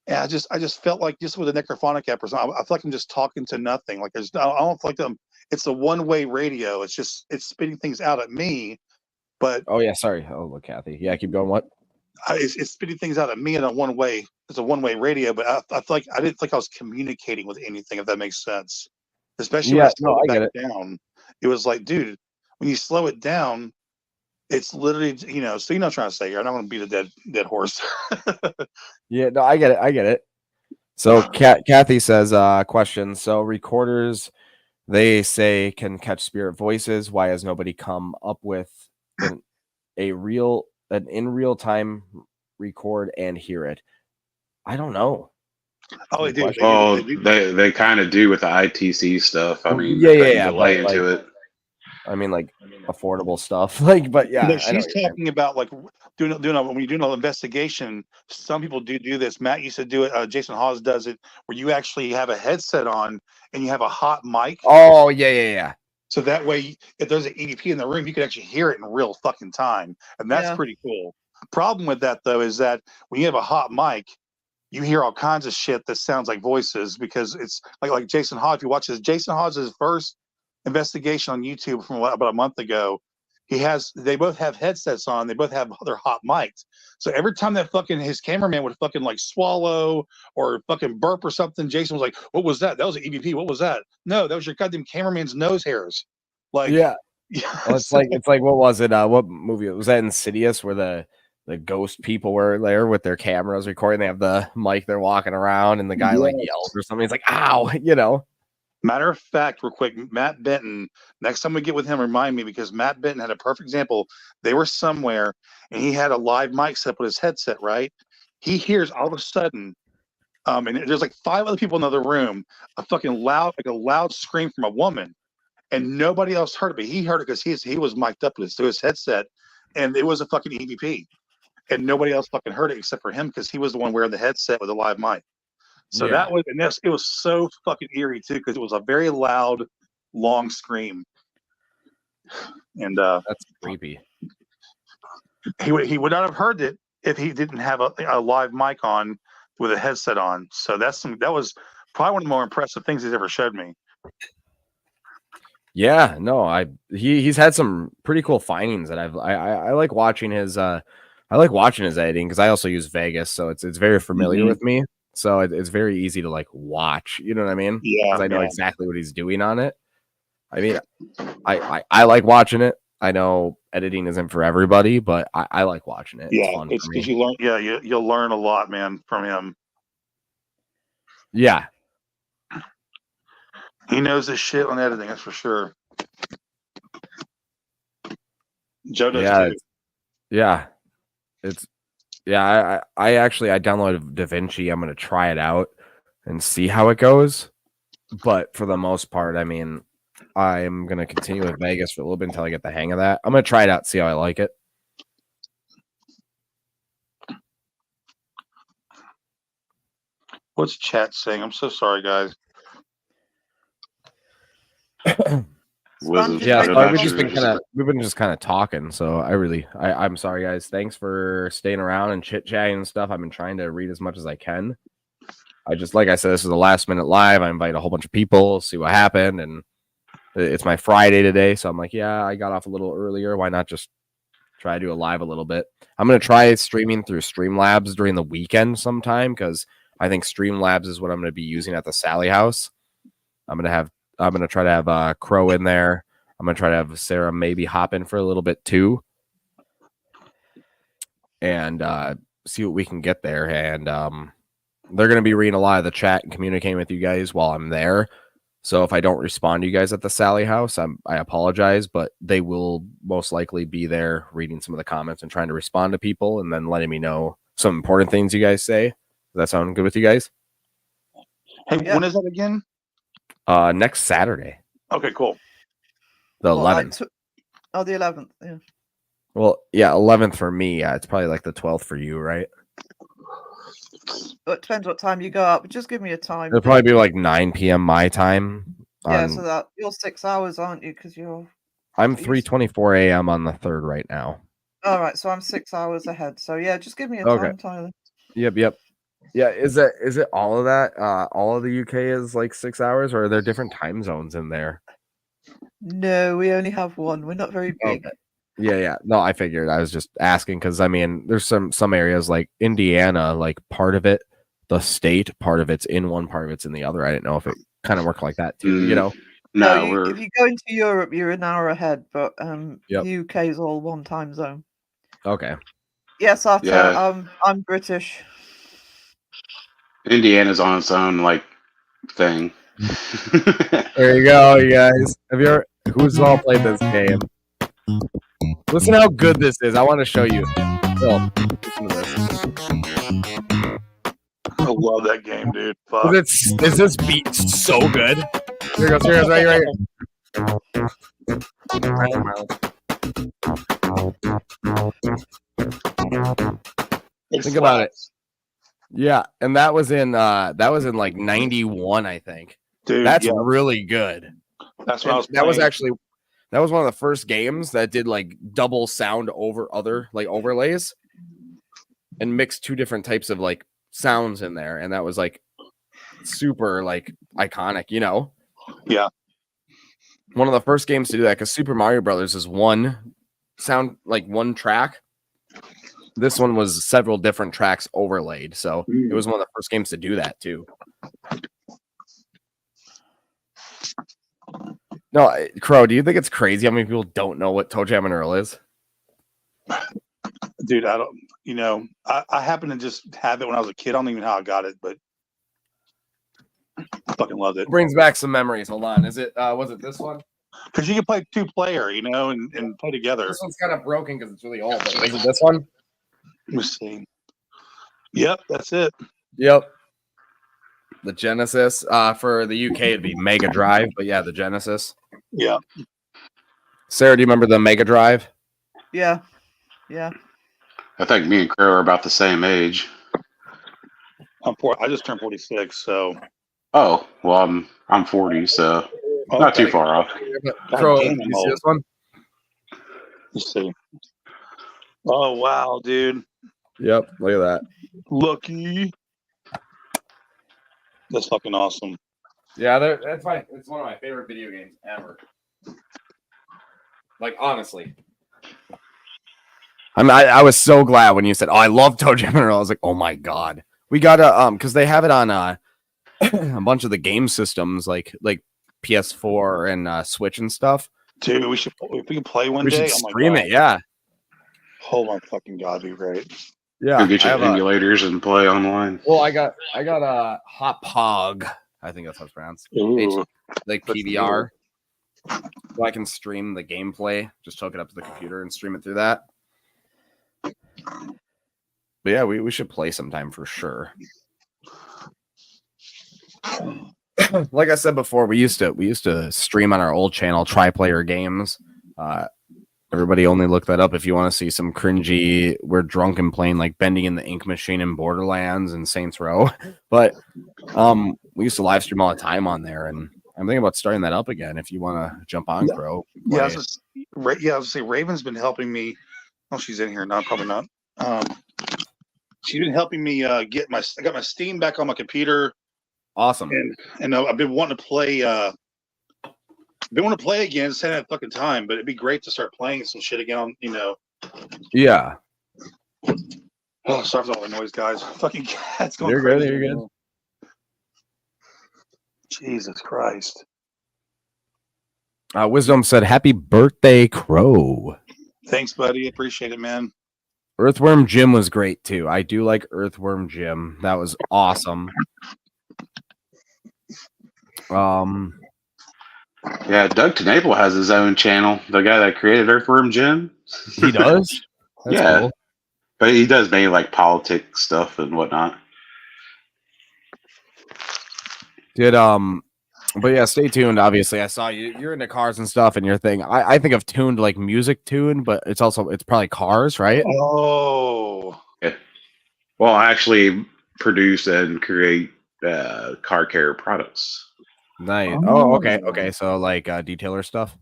Yeah, I just felt like just with a necrophonic app or something, I feel like I'm just talking to nothing. Like I don't feel like it's a one-way radio. It's spitting things out at me. But sorry. Oh, look, Kathy. Yeah, keep going. What? It's spitting things out at me in a one-way. It's a one-way radio, but I feel like I didn't think I was communicating with anything. If that makes sense, especially when I slowed it back down. It was like, dude, when you slow it down, it's literally, so you know what I'm trying to say here. I'm not going to beat a dead horse. Yeah, no, I get it. So Kathy says, question. So recorders, they say can catch spirit voices. Why has nobody come up with an in real time record and hear it? I don't know. Oh, they do. They kind of do with the ITC stuff. I mean, delay into it. I mean, like affordable stuff. But yeah, she's talking about like doing when you're doing an investigation. Some people do this. Matt used to do it. Jason Hawes does it, where you actually have a headset on and you have a hot mic. Oh yeah. So that way, if there's an EVP in the room, you can actually hear it in real fucking time, and that's pretty cool. Problem with that though is that when you have a hot mic, you hear all kinds of shit that sounds like voices because it's like Jason Hawes. If you watch Jason Hawes' first investigation on YouTube from about a month ago, they both have headsets on. They both have their hot mics. So every time that fucking his cameraman would fucking like swallow or fucking burp or something, Jason was like, "What was that? That was an EVP. What was that? No, that was your goddamn cameraman's nose hairs." Like, yeah. Well, it's like what was it? What movie was that? Insidious, where the ghost people were there with their cameras recording. They have the mic. They're walking around, and the guy like yells or something. He's like, "Ow!" You know. Matter of fact, real quick, Matt Benton. Next time we get with him, remind me because Matt Benton had a perfect example. They were somewhere, and he had a live mic set with his headset. Right, he hears all of a sudden, and there's like 5 other people in the other room, a loud scream from a woman, and nobody else heard it, but he heard it because he was mic'd up to his headset, and it was a fucking EVP, and nobody else fucking heard it except for him because he was the one wearing the headset with a live mic. So that was, and it was so fucking eerie too because it was a very loud, long scream, and that's creepy. He would not have heard it if he didn't have a live mic on with a headset on. So that was probably one of the more impressive things he's ever showed me. Yeah, no, he's had some pretty cool findings that I like watching his editing because I also use Vegas, so it's very familiar with me. So it's very easy to like watch. You know what I mean? Yeah, because I know exactly what he's doing on it. I mean, I like watching it. I know editing isn't for everybody, but I like watching it. Yeah, it's because you learn. Yeah, you'll learn a lot, man, from him. Yeah, he knows his shit on editing. That's for sure. Joe does too. I actually downloaded DaVinci. I'm gonna try it out and see how it goes. But for the most part, I mean, I'm gonna continue with Vegas for a little bit until I get the hang of that. I'm gonna try it out, see how I like it. What's chat saying? I'm so sorry, guys. Yeah, we've been just kind of talking. So I'm sorry, guys. Thanks for staying around and chit chatting and stuff. I've been trying to read as much as I can. Like I said, this is a last minute live. I invite a whole bunch of people, see what happened, and it's my Friday today. So I'm like, yeah, I got off a little earlier. Why not just try to do a live a little bit? I'm gonna try streaming through Streamlabs during the weekend sometime because I think Streamlabs is what I'm gonna be using at the Sally House. I'm gonna try to have Crow in there. I'm gonna try to have Sarah maybe hop in for a little bit too, and see what we can get there. And they're gonna be reading a lot of the chat and communicating with you guys while I'm there. So if I don't respond to you guys at the Sally House, I apologize, but they will most likely be there reading some of the comments and trying to respond to people, and then letting me know some important things you guys say. Does that sound good with you guys? Hey, when is that again? Next Saturday. Okay, cool. The 11th. The 11th. Yeah. Well, yeah, 11th for me. Yeah, it's probably like the 12th for you, right? It depends what time you go up, but just give me a time. It'll probably be like 9 p.m. my time. Yeah, so that you're 6 hours, aren't you? Because I'm 3:24 a.m. on the 3rd right now. All right, so I'm 6 hours ahead. So yeah, just give me a time, Tyler. Yep. Yeah, is it all of that? All of the UK is like 6 hours, or are there different time zones in there? No, we only have one. We're not very big. Okay. Yeah. No, I figured. I was just asking because I mean, there's some areas like Indiana, like part of it, the state, part of it's in one, part of it's in the other. I didn't know if it kind of worked like that too. You know? No, if you go into Europe, you're an hour ahead, but Yep. UK is all one time zone. Okay. Yes, I'm British. Indiana's on its own like thing. There you go, you guys. Who's all played this game? Listen how good this is. I want to show you. Phil, listen to this. I love that game, dude. Fuck. Is this beat so good? Here it goes, right here. Think about it. Yeah, and that was in like 91, I think. Dude, that's really good. That's what I was playing. That was one of the first games that did like double sound over other like overlays and mixed 2 different types of like sounds in there, and that was like super like iconic, you know? Yeah. One of the first games to do that, because Super Mario Brothers is one sound, like one track. This one was several different tracks overlaid, so it was one of the first games to do that too. No, Crow, do you think it's crazy how many people don't know what toe jam and Earl is? Dude, I don't. You know, I happen to just have it when I was a kid. I don't even know how I got it, but I fucking loved it. Brings back some memories. Hold on, is it? Was it this one? Because you can play 2-player, you know, and play together. This one's kind of broken because it's really old. But was it this one? Let me see. Yep, that's it. Yep. The Genesis. For the UK, it'd be Mega Drive, but yeah, the Genesis. Yeah. Sarah, do you remember the Mega Drive? Yeah. I think me and Crow are about the same age. I just turned 46, so. Oh, well, I'm 40, so not too far off. Crow, you see this one? Let's see. Oh wow, dude. Yep, look at that. Lucky. That's fucking awesome. Yeah, that's fine. It's one of my favorite video games ever. Like, honestly. I was so glad when you said, "Oh, I love Toe Jam and Earl." I was like, "Oh my god." We gotta because they have it on a bunch of the game systems like PS4 and Switch and stuff. Dude, if we can play one We day. should stream it, yeah. Oh my fucking god, be great. Yeah, Go get your emulators and play online. Well, I got a Hot Pog. I think that's how it's pronounced. Like PVR. So I can stream the gameplay. Just hook it up to the computer and stream it through that. But yeah, we should play sometime for sure. Like I said before, we used to stream on our old channel, Tri-Player Games. Everybody only look that up if you want to see some cringy. We're drunk and playing like Bending in the Ink Machine in Borderlands and Saints Row. But we used to live stream all the time on there, and I'm thinking about starting that up again. If you want to jump on, Crow. Yeah, I was gonna say Raven's been helping me. Oh, she's in here. No, probably not. She's been helping me I got my Steam back on my computer. Awesome. And I've been wanting to play. Been wanting to play again. Just hadn't had fucking time, but it'd be great to start playing some shit again. On Yeah. Oh, sorry for all the noise, guys. Fucking cats going You're crazy. good. You're good. Jesus Christ. Wisdom said, "Happy birthday, Crow." Thanks, buddy. Appreciate it, man. Earthworm Jim was great too. I do like Earthworm Jim. That was awesome. Yeah, Doug Tenable has his own channel. The guy that created Earthworm Jim. He does? That's yeah. Cool. But he does mainly like politics stuff and whatnot. But yeah, stay tuned. Obviously, I saw you're into cars and stuff and your thing. I think of tuned like music tune, but it's probably cars, right? Oh. Yeah. Well, I actually produce and create car care products. Nice. Oh, okay. Okay. So like detailer stuff?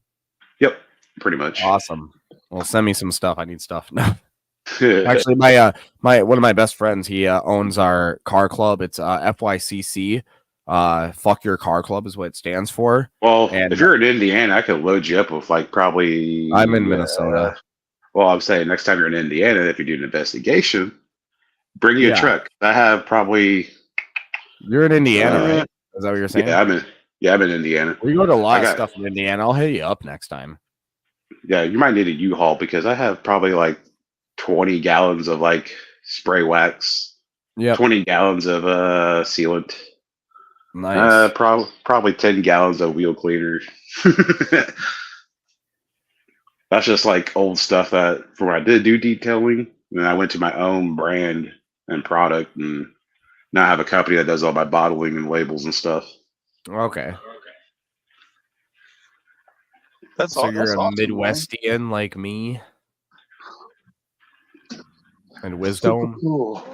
Yep, pretty much. Awesome. Well, send me some stuff. I need stuff. Actually, my one of my best friends, he owns our car club. It's FYCC. Fuck Your Car Club is what it stands for. Well, and if you're in Indiana, I could load you up with like probably. I'm in Minnesota. Well, I'm saying next time you're in Indiana, if you do an investigation, bring you a truck. I have probably. You're in Indiana, right? Is that what you're saying? Yeah, I'm in Indiana. We go to a lot of stuff in Indiana. I'll hit you up next time. Yeah, you might need a U-Haul because I have probably like 20 gallons of like spray wax. Yeah. 20 gallons of sealant. Nice. Probably 10 gallons of wheel cleaner. That's just like old stuff that from when I did do detailing. And then I went to my own brand and product, and now I have a company that does all my bottling and labels and stuff. Okay. So you're a awesome, Midwestian man. like me and Wisdom. Super cool.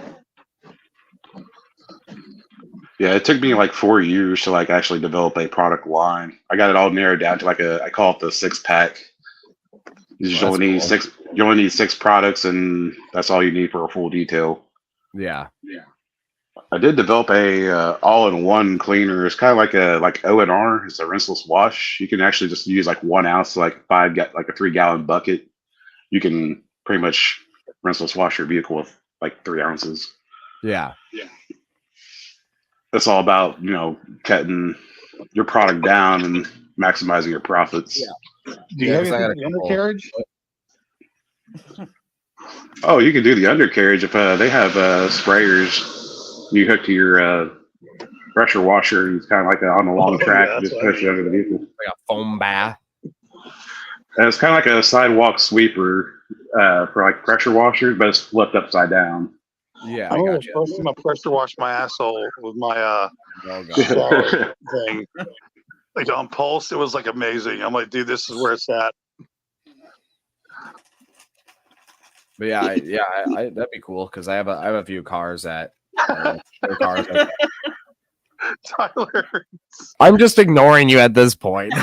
Yeah, it took me like 4 years to like actually develop a product line. I got it all narrowed down to like I call it the 6-pack. You only need six. You only need 6 products, and that's all you need for a full detail. Yeah. I did develop a all-in-one cleaner. It's kind of like O&R. It's a rinseless wash. You can actually just use like 1 ounce, like a 3-gallon bucket. You can pretty much rinseless wash your vehicle with like 3 ounces. Yeah. It's all about cutting your product down and maximizing your profits. Yeah. Do you have anything undercarriage? Oh, you can do the undercarriage if they have sprayers. You hook to your pressure washer, and it's kind of like on a long track. You just push it under the vehicle. Like a foam bath. And it's kind of like a sidewalk sweeper for like pressure washers, but it's flipped upside down. Yeah, I got you. First time I pressure washed my asshole with my shower thing, like on Pulse, it was like amazing. I'm like, dude, this is where it's at. But that'd be cool because I have a few cars that Tyler, I'm just ignoring you at this point.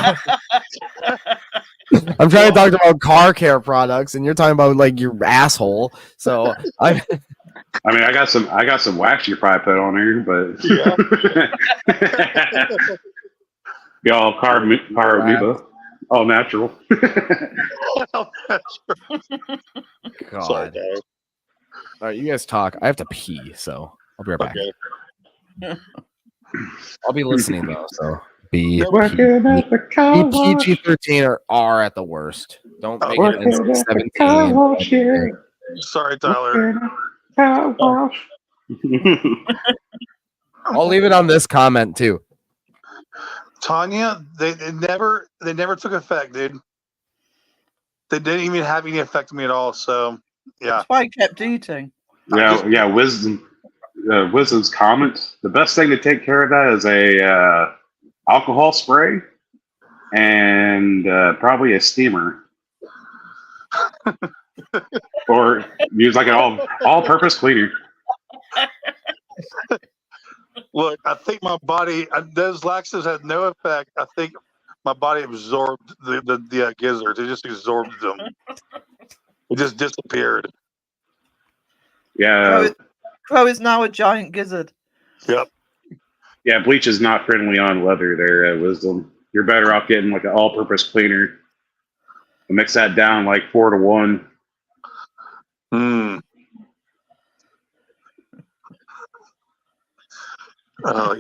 I'm trying to talk about car care products, and you're talking about like your asshole. So I mean, I got some wax you probably put on here, but be all carb all natural. God. Sorry, all right, you guys talk. I have to pee, so I'll be right back. Okay. I'll be listening though, so be PG-13 or R at the worst. Don't make it NC-17. Sorry, Tyler. I'll leave it on this comment too. Tanya, they never took effect, dude. They didn't even have any effect on me at all. So yeah, that's why I kept eating. Yeah. Wisdom's comment. The best thing to take care of that is a alcohol spray and probably a steamer, or use like an all-purpose cleaner. Look, I think my body, those laxatives had no effect. I think my body absorbed the gizzards. It just absorbed them. It just disappeared. Yeah. Crow is now a giant gizzard. Yep. Yeah, bleach is not friendly on leather there, Wisdom. You're better off getting like an all-purpose cleaner. And mix that down like 4-to-1.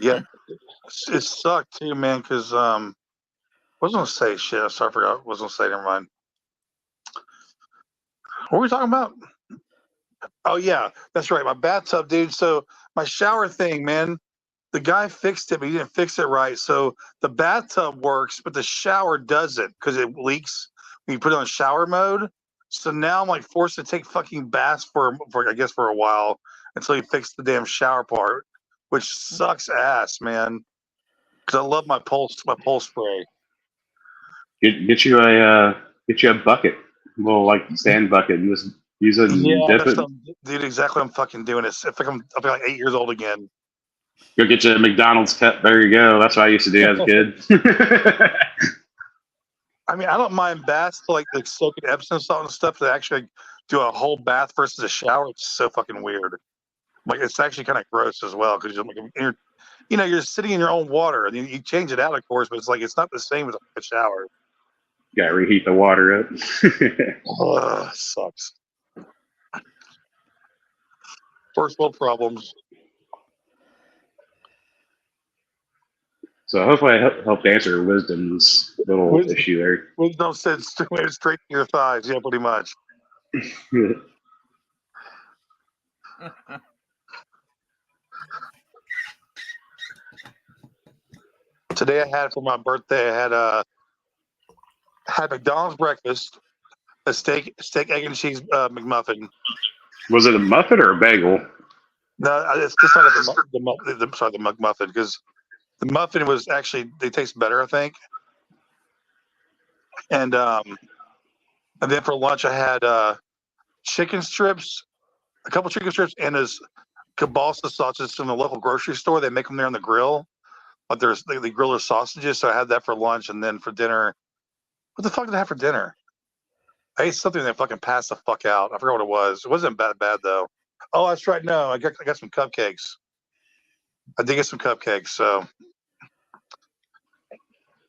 Yeah. It sucked too, man, because I was gonna say shit. Sorry, I forgot what I was gonna say. Never mind. What were we talking about? Oh yeah, that's right. My bathtub, dude. So my shower thing, man. The guy fixed it, but he didn't fix it right. So the bathtub works, but the shower doesn't because it leaks when you put it on shower mode. So now I'm like forced to take fucking baths for I guess for a while until he fixed the damn shower part, which sucks ass, man. Because I love my pulse spray. Get you a bucket, a little like sand bucket, and just use it and dip it. Dude, exactly what I'm fucking doing. It's I feel like 8 years old again. Go get you a McDonald's cup. There you go. That's what I used to do as a kid. I mean, I don't mind baths like soaking Epsom salt and stuff. To actually do a whole bath versus a shower, it's so fucking weird. Like it's actually kind of gross as well because you're sitting in your own water and you change it out, of course, but it's like it's not the same as a shower. You gotta reheat the water up. Sucks. First world problems. So hopefully I helped answer Wisdom's little issue there. Wisdom said straight to your thighs. Yeah, pretty much. Today I had for my birthday, I had McDonald's breakfast, a steak, egg, and cheese McMuffin. Was it a muffin or a bagel? No, it's just like the McMuffin because the muffin was actually they taste better, I think. And then for lunch I had chicken strips, a couple chicken strips, and this kielbasa sausages from the local grocery store. They make them there on the grill. But they grill their sausages, so I had that for lunch, and then for dinner. What the fuck did I have for dinner? I ate something that fucking passed the fuck out. I forgot what it was. It wasn't bad though. Oh, that's right. No, I got some cupcakes. I did get some cupcakes. So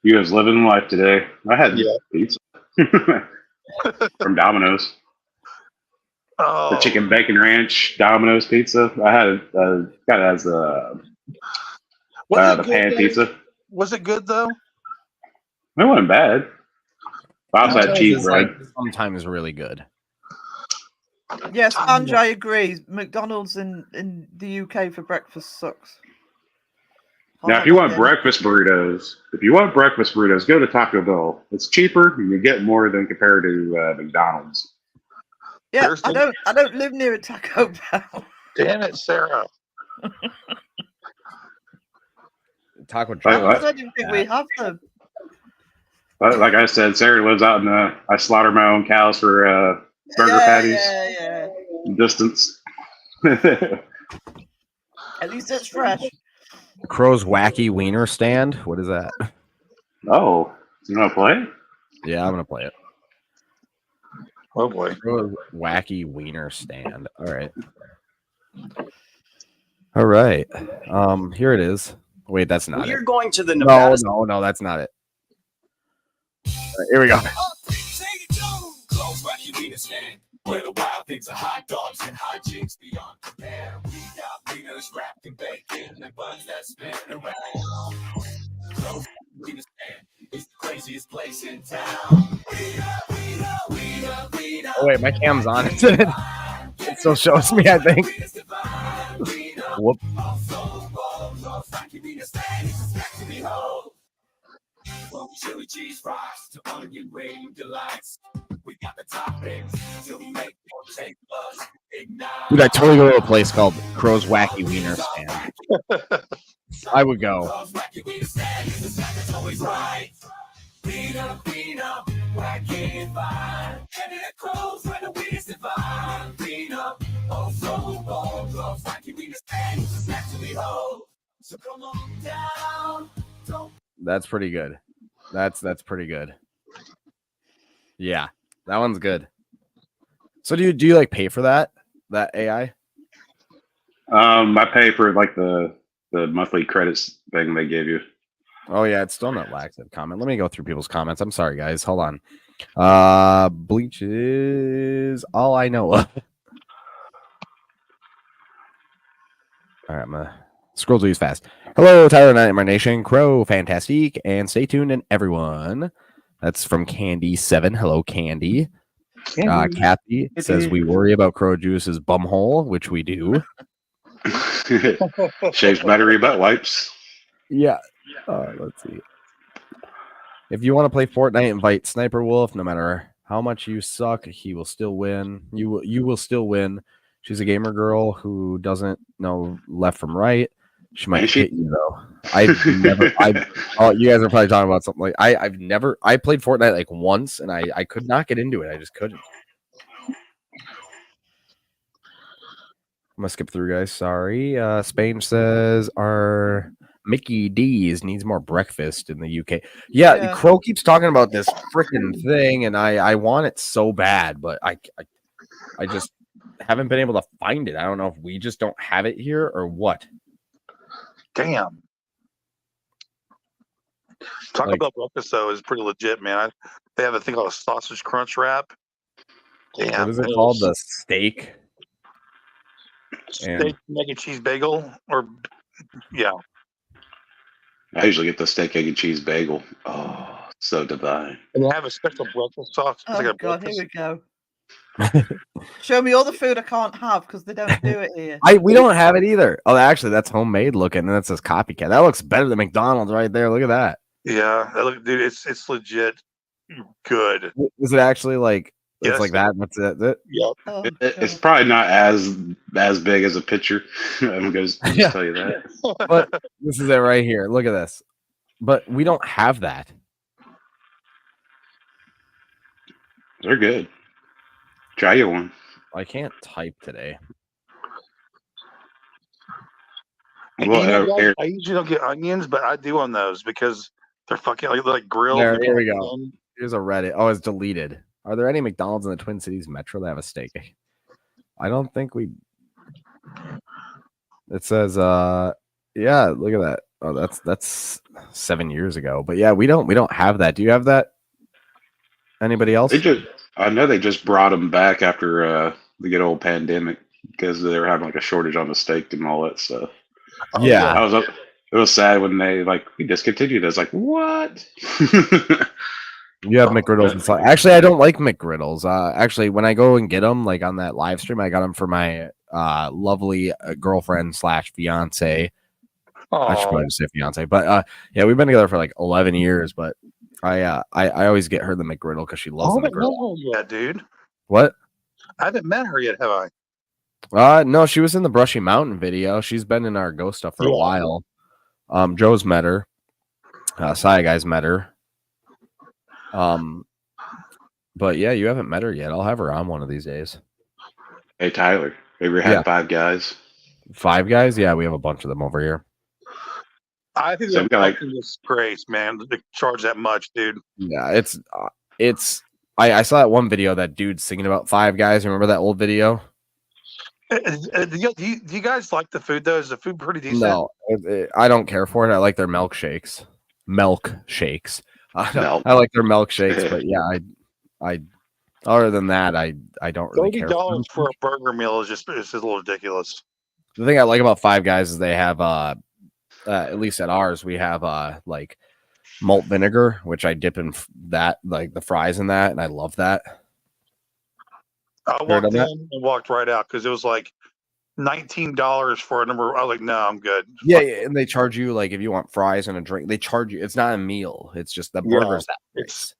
you guys living life today. I had pizza from Domino's. Oh. The chicken bacon ranch Domino's pizza. I had got it as The pan pizza. Was it good though? It wasn't bad. Outside cheese bread. Sometimes really good. Yes, Ange, I agree. McDonald's in the UK for breakfast sucks. Now, if you want breakfast burritos, go to Taco Bell. It's cheaper and you get more than compared to McDonald's. Yeah, I don't live near a Taco Bell. Damn it, Sarah. Taco I didn't think we have them. Like I said, Sarah lives out in I slaughter my own cows for burger patties. Yeah. Distance. At least it's fresh. Crow's Wacky Wiener Stand. What is that? Oh, you want to play? Yeah, I'm gonna play it. Oh boy. Crow's Wacky Wiener Stand. All right. Here it is. Wait, that's not it. You're going to the Nevada. No, that's not it. Right, here we go. Where the wild things are hot dogs and hijinks beyond compare. We got wieners wrapped in bacon and buns that spin around. It's the craziest place in town. Oh wait, my cam's on. It still shows me, I think. Whoop. From chili cheese fries to onion ring delights, we got the toppings to make your taste buds ignite. Dude, I totally go to a place called Crow's Wacky Wiener Stand. I would go. That's pretty good. That's pretty good. Yeah, that one's good. So do you like pay for that AI? I pay for like the monthly credits thing they give you. Oh yeah, it's still not active comment. Let me go through people's comments. I'm sorry guys. Hold on. Bleach is all I know of. All right, I'm gonna scroll through these fast. Hello, Tyler Nightmare Nation, Crow, Fantastic, and stay tuned, and everyone. That's from Candy7. Hello, Candy. Kathy says we worry about Crow Juice's bumhole, which we do. Shaves battery butt wipes. Yeah. Let's see. If you want to play Fortnite, invite Sniper Wolf. No matter how much you suck, he will still win. You will still win. She's a gamer girl who doesn't know left from right. She might hit you though. You guys are probably talking about something like I played Fortnite like once and I could not get into it. I just couldn't. I'm gonna skip through, guys. Sorry. Spain says our Mickey D's needs more breakfast in the UK. Yeah, Crow keeps talking about this freaking thing, and I want it so bad, but I just haven't been able to find it. I don't know if we just don't have it here or what. Damn. Taco Bell breakfast though is pretty legit, man. They have a thing called a sausage crunch wrap. Damn. What is it called? The steak. Steak mac and cheese bagel, or yeah. I usually get the steak, egg, and cheese bagel. Oh, so divine. And they have a special breakfast sauce. It's Oh like a God, breakfast. here we go. Show me all the food I can't have because they don't do it here. We don't have it either. Oh, actually, that's homemade looking, and that says copycat. That looks better than McDonald's right there. Look at that. Yeah, dude, it's legit good. Is it actually like it's Yes. like that? That's it. Yep. It's probably not as big as a picture. I'm going to Yeah. tell you that. But this is it right here. Look at this. But we don't have that. They're good. Try you one. I can't type today. Well, I usually don't get onions, but I do on those because they're fucking like grilled. There, here we go. Here's a Reddit. Oh, it's deleted. Are there any McDonald's in the Twin Cities Metro that have a steak? I don't think we. It says, yeah, look at that. Oh, that's 7 years ago. But yeah, we don't have that. Do you have that? Anybody else? I know they just brought them back after the good old pandemic because they were having like a shortage on the steak and all that stuff. Yeah, It was sad when they we discontinued. I was like, what? You have McGriddles and stuff. Actually, I don't like McGriddles. Actually, when I go and get them, like on that live stream, I got them for my lovely girlfriend / fiance. I should probably just say fiance, but yeah, we've been together for like 11 years. But I always get her the McGriddle because she loves the McGriddle. Yeah, dude. What? I haven't met her yet, have I? No, she was in the Brushy Mountain video. She's been in our ghost stuff for a while. Joe's met her. Saya Guy's met her. But yeah, you haven't met her yet. I'll have her on one of these days. Hey Tyler, have you ever had 5 guys? 5 guys? Yeah, we have a bunch of them over here. I think they're fucking disgrace, man. They charge that much, dude. Yeah, it's. I saw that one video that dude singing about 5 guys. Remember that old video? Do you guys like the food though? Is the food pretty decent? No, I don't care for it. I like their milkshakes. I like their milkshakes, but yeah, I other than that, I don't really care. $30 for a burger meal is just a little ridiculous. The thing I like about 5 Guys is they have at least at ours we have like malt vinegar, which I dip in that, like the fries in that, and I love that. I walked in and walked right out because it was like $19 for a number. I was like, no, I'm good. Yeah, and they charge you like if you want fries and a drink, they charge you. It's not a meal. It's just the burgers. It's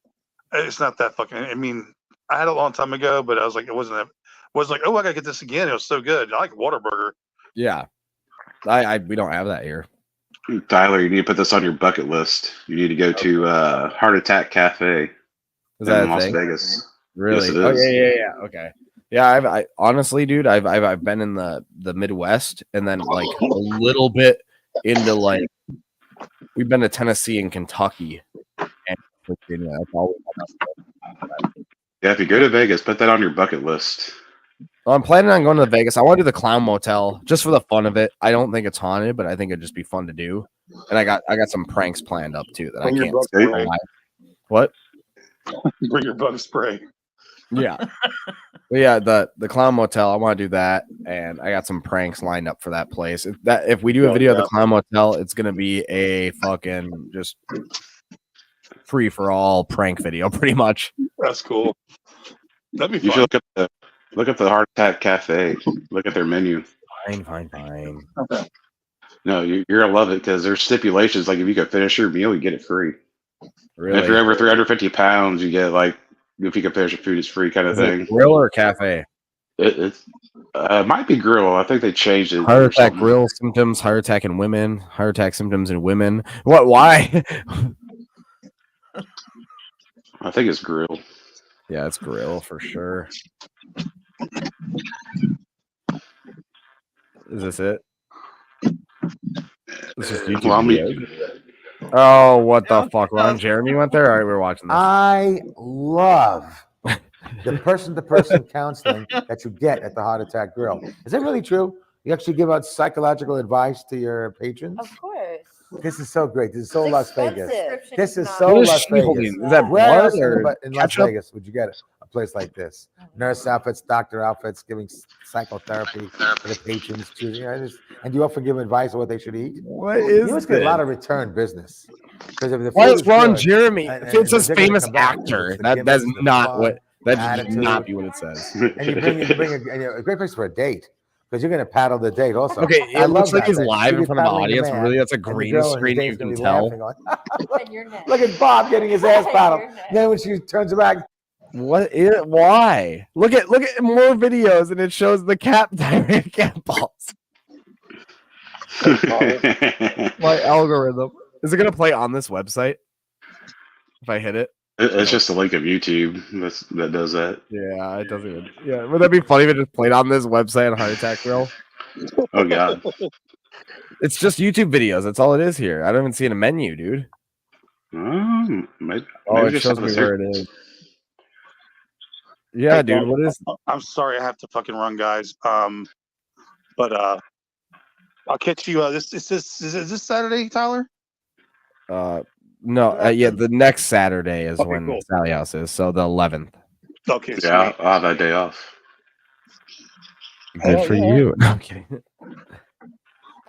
not that fucking. I mean, I had it a long time ago, but I was like, it wasn't like, oh, I gotta get this again. It was so good. I like Whataburger. Yeah, we don't have that here. Tyler, you need to put this on your bucket list. You need to go to Heart Attack Cafe in Las Vegas. Really? Yes, it is. Yeah. Okay. Yeah, I honestly, dude, I've been in the Midwest and then like a little bit into like we've been to Tennessee and Kentucky and Virginia. That's all Yeah, if you go to Vegas, put that on your bucket list. Well, I'm planning on going to Vegas. I want to do the Clown Motel just for the fun of it. I don't think it's haunted, but I think it'd just be fun to do. And I got some pranks planned up too that I can't say live. What? Bring your bug spray. Yeah. But yeah, the Clown Motel, I want to do that, and I got some pranks lined up for that place. If we do a video of the Clown Motel, it's gonna be a fucking just free for all prank video, pretty much. That's cool. That'd be fun. You should look up the Heart Attack Cafe. Look at their menu. Fine. Okay. No, you're gonna love it because there's stipulations. Like if you could finish your meal, you get it free. Really? And if you're over 350 pounds, you get like if you can finish your food, it's free kind of thing. Grill or cafe? It might be grill. I think they changed it. Heart attack grill symptoms, heart attack in women, heart attack symptoms in women. What? Why? I think it's grill. Yeah, it's grill for sure. Is this it? This is YouTube. Oh, what the fuck? Ron Jeremy went there? All right, we're watching this. I love the person-to-person counseling that you get at the Heart Attack Grill. Is that really true? You actually give out psychological advice to your patrons? Of course. This is so great. This is so Las Vegas. Expensive. This is so Las Vegas. Is that Where blood else or in Las ketchup? Vegas would you get a place like this? Nurse outfits, doctor outfits, giving psychotherapy to the patrons. And you often give advice on what they should eat. What is you must get a lot of return business. Because if the Why food is Ron good, Jeremy? and It says they're gonna famous come back, actor. it's the That's gimmicks, the not fun, what. That should attitude. not be what it says. And you bring a great place for a date. Because you're going to paddle the date also. Okay, I it looks love like that he's thing. live You'll in be front of an paddling the audience. man, Really, that's a and the green girl and screen. the You date's can gonna be tell. laughing Look at Bob getting his ass paddled. Then when she turns back, What is? Why? Look at more videos, and it shows the cat balls. My algorithm is it gonna play on this website if I hit it? It's just a link of YouTube that does that. Yeah, it doesn't even. Yeah, would that be funny if it just played on this website on Heart Attack Grill? Oh god, it's just YouTube videos. That's all it is here. I don't even see a menu, dude. Maybe It shows me where it is. Yeah, Hey, dude. Bob, What is? I'm sorry, I have to fucking run, guys. But I'll catch you. Is this Saturday, Tyler? No. Yeah, the next Saturday is Okay, when cool. Sally House is. So the 11th. Okay. yeah, I'll have that day off. Good for you. No, I'm kidding.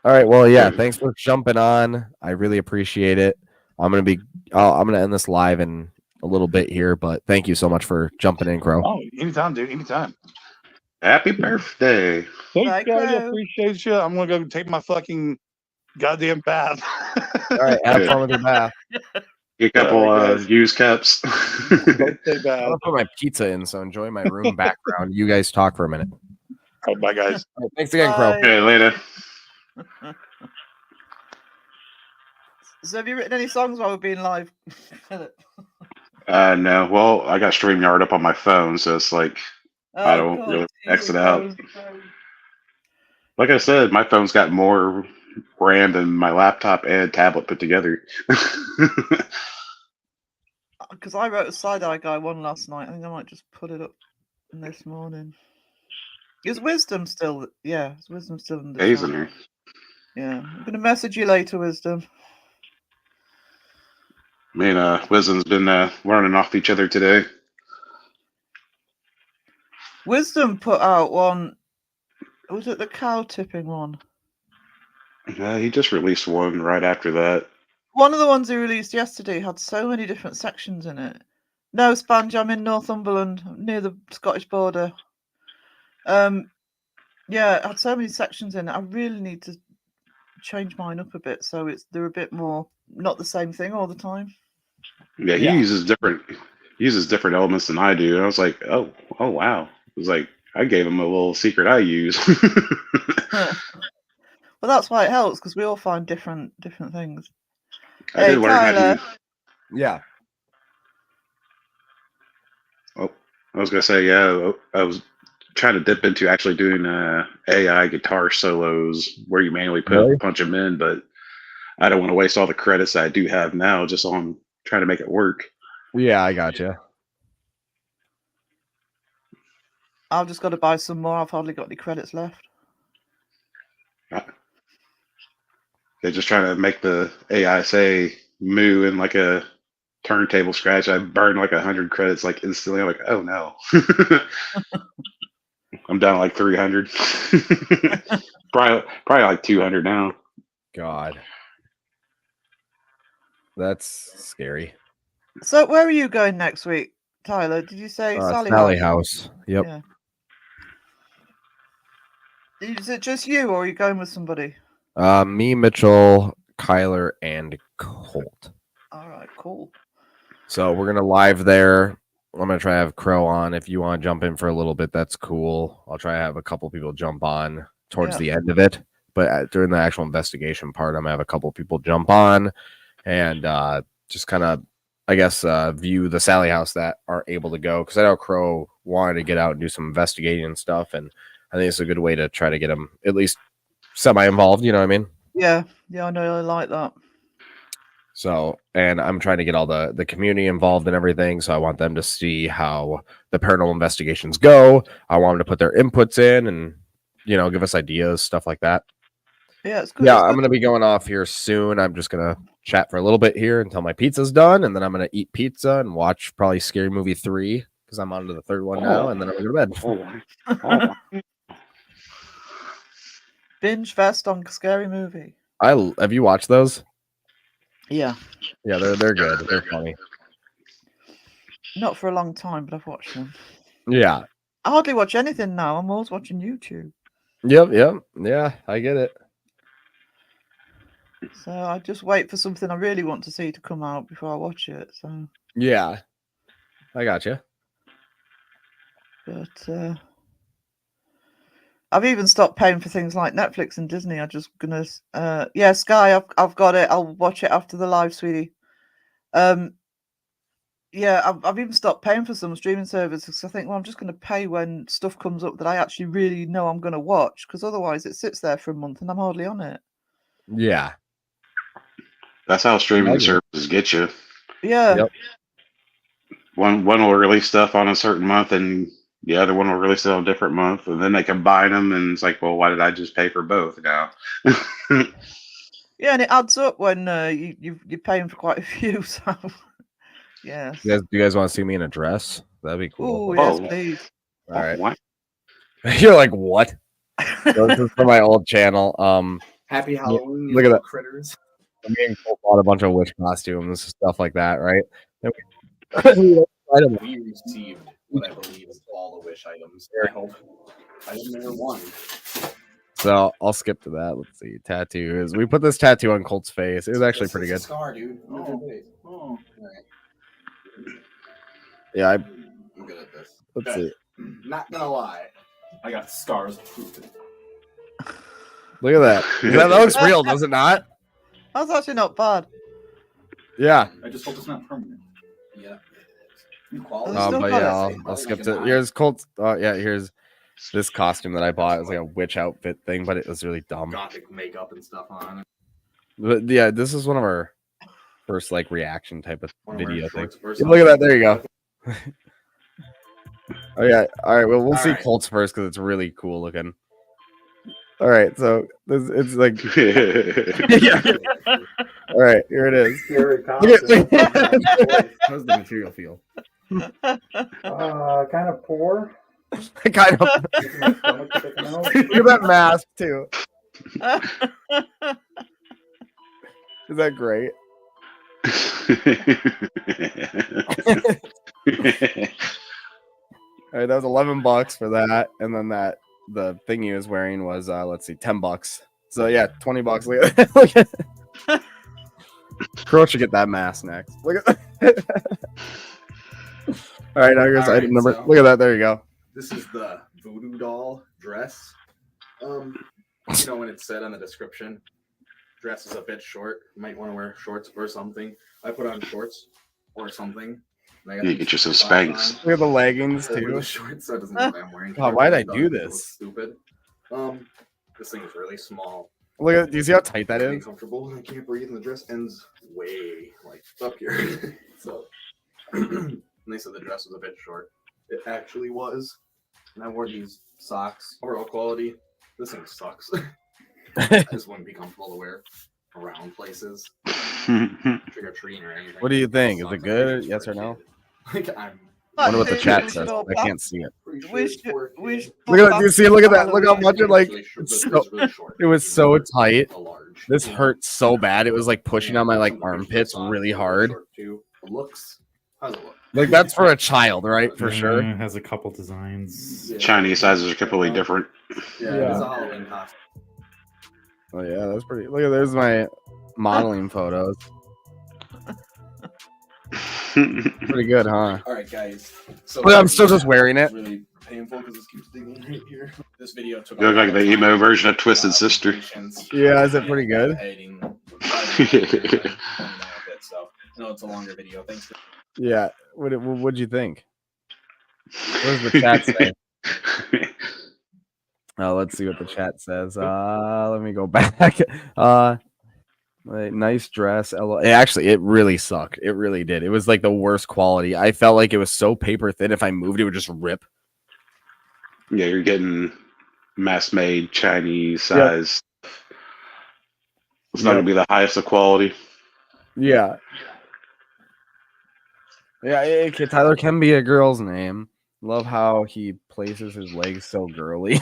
All right. Well, yeah. Thanks for jumping on. I really appreciate it. I'm gonna end this live in a little bit here, but thank you so much for jumping in, Crow. Oh, anytime, dude. Anytime. Happy birthday. Thanks, guys. I appreciate you. I'm gonna go take my fucking goddamn bath. All right. Have fun with your bath. Get a couple used cups. I'm gonna put my pizza in, so enjoy my room background. You guys talk for a minute. Oh, bye, guys. All right, thanks again, Crow. Okay, later. So have you written any songs while we've been live? No. Well, I got StreamYard up on my phone, so it's like I don't really exit out. Like I said, my phone's got more RAM than my laptop and tablet put together. Because I wrote a side-eye guy one last night. I think I might just put it up this morning. Is Wisdom still? Yeah, is Wisdom still in the Days chat? in here. Yeah, I'm gonna message you later, Wisdom. Me and Wisdom's been running off each other today. Wisdom put out one. Was it the cow tipping one? He just released one right after that. One of the ones he released yesterday had so many different sections in it. No, Spange, I'm in Northumberland, near the Scottish border. Yeah, it had so many sections in it. I really need to change mine up a bit so they're a bit more not the same thing all the time. Yeah, he uses different elements than I do. And I was like, oh wow. It was like I gave him a little secret I use. Well, that's why it helps because we all find different things. I did learn how to. Yeah. Oh, I was gonna say, yeah. I was trying to dip into actually doing AI guitar solos where you manually punch them in, but I don't want to waste all the credits that I do have now just on trying to make it work. Yeah, I gotcha. I've just got to buy some more. I've hardly got any credits left. They're just trying to make the AI say moo in like a turntable scratch. I burned like 100 credits like instantly. I'm like, oh no. I'm down to like 300. probably like 200 now. God. That's scary. So where are you going next week, Tyler? Did you say Sally House? Yep. Yeah. Is it just you, or are you going with somebody? Me, Mitchell, Kyler, and Colt. All right, cool. So we're gonna live there. I'm gonna try to have Crow on. If you want to jump in for a little bit, that's cool. I'll try to have a couple people jump on towards the end of it. But during the actual investigation part, I'm gonna have a couple people jump on and just kind of, I guess, view the Sally House that aren't able to go, because I know Crow wanted to get out and do some investigating and stuff, and I think it's a good way to try to get them at least semi-involved. You know what I mean? Yeah, I know. I like that. So, and I'm trying to get all the community involved in everything. So I want them to see how the paranormal investigations go. I want them to put their inputs in and, give us ideas, stuff like that. Yeah, it's good. Yeah, I'm going to be going off here soon. I'm just going to chat for a little bit here until my pizza's done. And then I'm going to eat pizza and watch probably Scary Movie 3 because I'm on to the third one now. And then I'm going to go to bed. Binge fest on Scary Movie. Have you watched those? Yeah. Yeah, they're good. They're funny. Not for a long time, but I've watched them. Yeah. I hardly watch anything now. I'm always watching YouTube. Yep. Yeah, I get it. So I just wait for something I really want to see to come out before I watch it. So yeah, I gotcha. But I've even stopped paying for things like Netflix and Disney. I'm just gonna Sky. I've got it. I'll watch it after the live, sweetie. Yeah, I've even stopped paying for some streaming services because I think, well, I'm just going to pay when stuff comes up that I actually really know I'm going to watch, because otherwise it sits there for a month and I'm hardly on it. Yeah. That's how streaming services get you. Yeah. Yep. One will release stuff on a certain month and the other one will release it on a different month, and then they combine them and it's like, well, why did I just pay for both now? Yeah, and it adds up when you're paying for quite a few. So yeah. Do you guys want to see me in a dress? That'd be cool. Oh, yes, please. All right. What? You're like, what? So this is for my old channel. Happy Halloween, you Look at little that. critters. Me and Cole bought a bunch of witch costumes, stuff like that, right? And We received what I believe is all the wish items. I hope item number 1. So I'll skip to that. Let's see. Tattoos. We put this tattoo on Colt's face. It was actually pretty good. Scar, dude. Oh. Yeah, I'm good at this. let's see. Not gonna lie, I got scars. Look at that. That looks real, does it not? That's actually not bad. Yeah. I just hope it's not permanent. Yeah. But yeah, I'll skip to here's Colt. Yeah, here's this costume that I bought. It was like a witch outfit thing, but it was really dumb. Gothic makeup and stuff on it. But yeah, this is one of our first like reaction type of Wanna wear video shorts thing. first? Look at that. There you go. Oh yeah. All right. Well, we'll see right. Colt's first because it's really cool looking. All right. So it's like. Yeah. All right. Here it is. Scary Look at- How's the material feel? Kind of poor. kind of. Look at that mask too. Is that great? All right, that was $11 for that, and then the thing he was wearing was let's see, $10. So yeah, $20. Look at Crow should get that mask next. Look at All right, now here's item number. Look at that. There you go. This is the voodoo doll dress. You know when it said on the description, dress is a bit short. You might want to wear shorts or something. I put on shorts or something. And I got You these get you some socks Spanx. on. Look at the leggings Over too. the shorts, so it doesn't look like I'm wearing. God, why'd I do It looks this? Stupid. This thing is really small. Look at. Do you see how tight that is? Comfortable, and I can't breathe, and the dress ends way like up here. So, and they said the dress was a bit short. It actually was. And I wore these socks. Overall quality, this thing sucks. I just wouldn't be comfortable to wear around places, trick or treating or anything. What do you think? Is Sucks. it good? Yes or no? Like I'm. I wonder what the chat says. I can't see it. We Look at that. Do you see? Look at that. Look how much it like. It's so, it was so tight. This hurt so bad. It was like pushing on my like armpits really hard. Looks. How's it look? Like that's for a child, right? For sure. It has a couple designs. Chinese sizes are completely different. Yeah, it's a Halloween costume. Oh yeah, that's pretty. Look at there's my modeling photos. Pretty good, huh? All right, guys. So But I'm still just wearing it. It's really painful because this keeps digging right here. This video took. You look like the emo version of Twisted Sister. Yeah, is it pretty good? So I know it's a longer video. Thanks for. Yeah. What'd you think? What does the chat say? Let's see what the chat says. Let me go back. Nice dress. Actually, it really sucked. It really did. It was like the worst quality. I felt like it was so paper thin. If I moved, it would just rip. Yeah, you're getting mass-made Chinese size. It's not gonna be the highest of quality. Yeah. Yeah, Tyler can be a girl's name. Love how he places his legs so girly.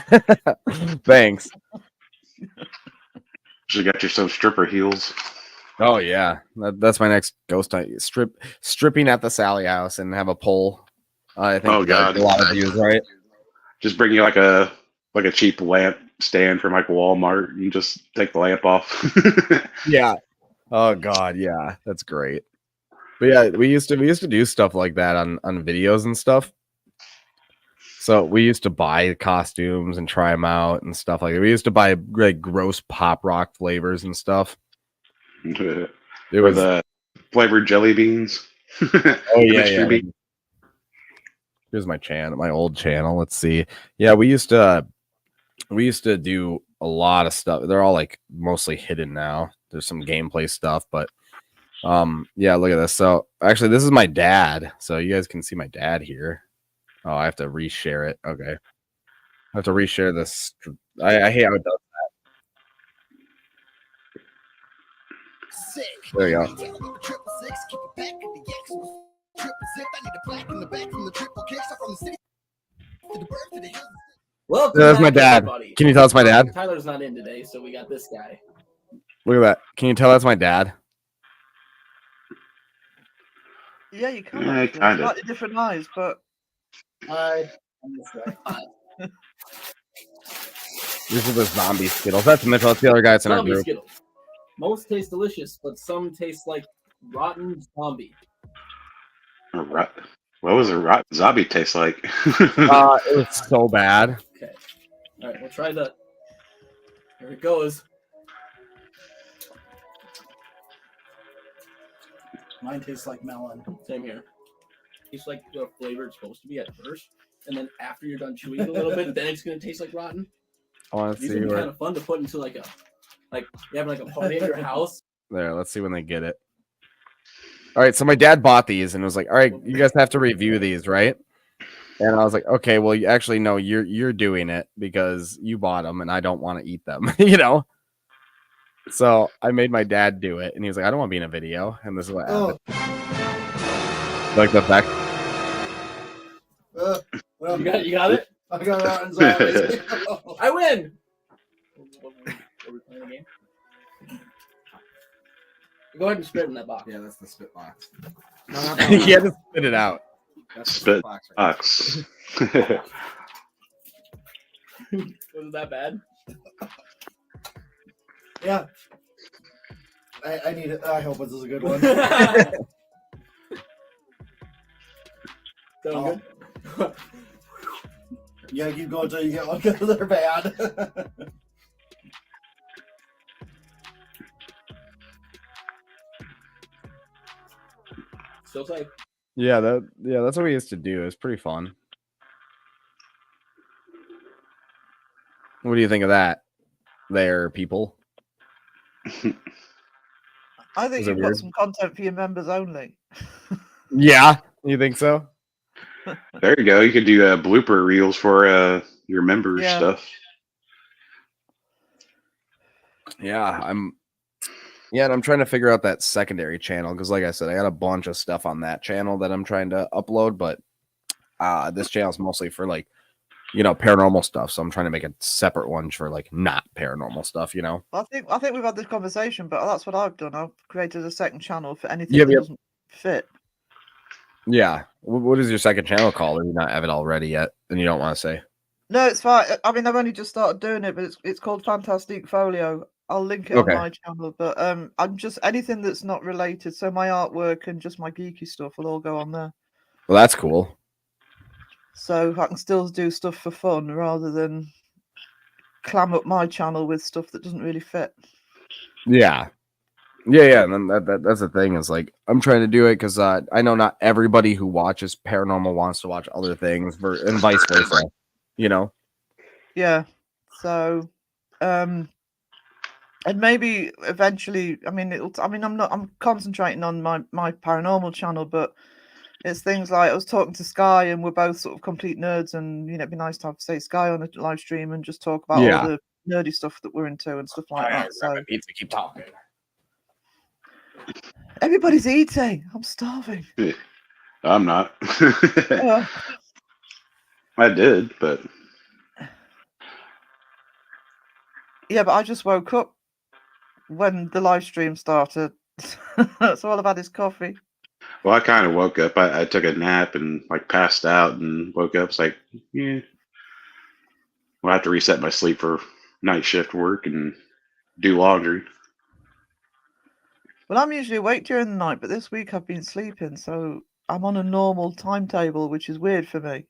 Thanks. You got yourself stripper heels. Oh yeah, that's my next ghost night. Stripping at the Sally house and have a pole. I think. Oh god, a lot of views, right? Just bring you like a cheap lamp stand from like Walmart and just take the lamp off. Yeah. Oh god, yeah, that's great. But yeah, we used to do stuff like that on videos and stuff. So we used to buy costumes and try them out and stuff like that. We used to buy like gross pop rock flavors and stuff. It was the flavored jelly beans. Oh yeah. Here's my channel, my old channel. Let's see. Yeah, we used to do a lot of stuff. They're all like mostly hidden now. There's some gameplay stuff, but yeah, look at this. So actually this is my dad. So you guys can see my dad here. Oh, I have to reshare it. Okay. I have to reshare this. I hate how it does that. There you go. Well, That's my dad. Can you tell it's my dad? Tyler's not in today, so we got this guy. Look at that. Can you tell that's my dad? Yeah, you can. Yeah, Actually. kind of. Slightly different eyes, but These are the zombie Skittles. That's Mitchell. That's the other guy that's in our Zombie group. Skittles. Most taste delicious, but some taste like rotten zombie. What was a rotten zombie taste like? It was so bad. Okay. All right, we'll try the. Here it goes. Mine tastes like melon. Same here. Tastes like the flavor it's supposed to be at first, and then after you're done chewing it a little bit, then it's gonna taste like rotten. I want to These see would be where. kind of fun to put into like you have like a party at your house. There, let's see when they get it. All right, so my dad bought these and was like, "All right, you guys have to review these, right?" And I was like, "Okay, well, you actually no, you're doing it because you bought them and I don't want to eat them, you know." So I made my dad do it, and he was like, "I don't want to be in a video," and this is what happened. Like the fact. Well, you got it. I got rotten zombies. I win. Are we playing a game? Go ahead and spit in that box. Yeah, that's the spit box. He had to spit it out. That's the Spit box. box. Was it that bad? Yeah. I need it. I hope this is a good one. Sound good? You gotta keep going until you get one because they're bad. Still safe. Yeah, that's what we used to do. It's pretty fun. What do you think of that? There, people. I think Is it you've got weird? some content for your members only. Yeah, you think so? There you go. You could do blooper reels for your members Yeah. stuff. Yeah, and I'm trying to figure out that secondary channel because, like I said, I got a bunch of stuff on that channel that I'm trying to upload, but this channel is mostly for paranormal stuff. So I'm trying to make a separate one for not paranormal stuff. I think we've had this conversation, but that's what I've done. I've created a second channel for anything Yep, that yep. doesn't fit. Yeah. What is your second channel called? Or you not have it already yet, and you don't want to say? No, it's fine. I mean, I've only just started doing it, but it's called Fantastic Folio. I'll link it Okay. on my channel, but I'm just anything that's not related. So my artwork and just my geeky stuff will all go on there. Well, that's cool. So I can still do stuff for fun rather than clam up my channel with stuff that doesn't really fit. Yeah. And then that's the thing is I'm trying to do it because I know not everybody who watches paranormal wants to watch other things, and vice versa. Yeah. So, and maybe eventually, I'm concentrating on my paranormal channel, but it's things like I was talking to Sky and we're both sort of complete nerds, and it'd be nice to have Sky on a live stream and just talk about all the nerdy stuff that we're into and stuff like that. So pizza, keep talking. Everybody's eating. I'm starving. I'm not. I did, but yeah, but I just woke up when the live stream started. So all I've had is coffee. well, I kind of woke up. I took a nap and passed out and woke up. It's yeah. Well, I have to reset my sleep for night shift work and do laundry. Well, I'm usually awake during the night, but this week I've been sleeping, so I'm on a normal timetable, which is weird for me.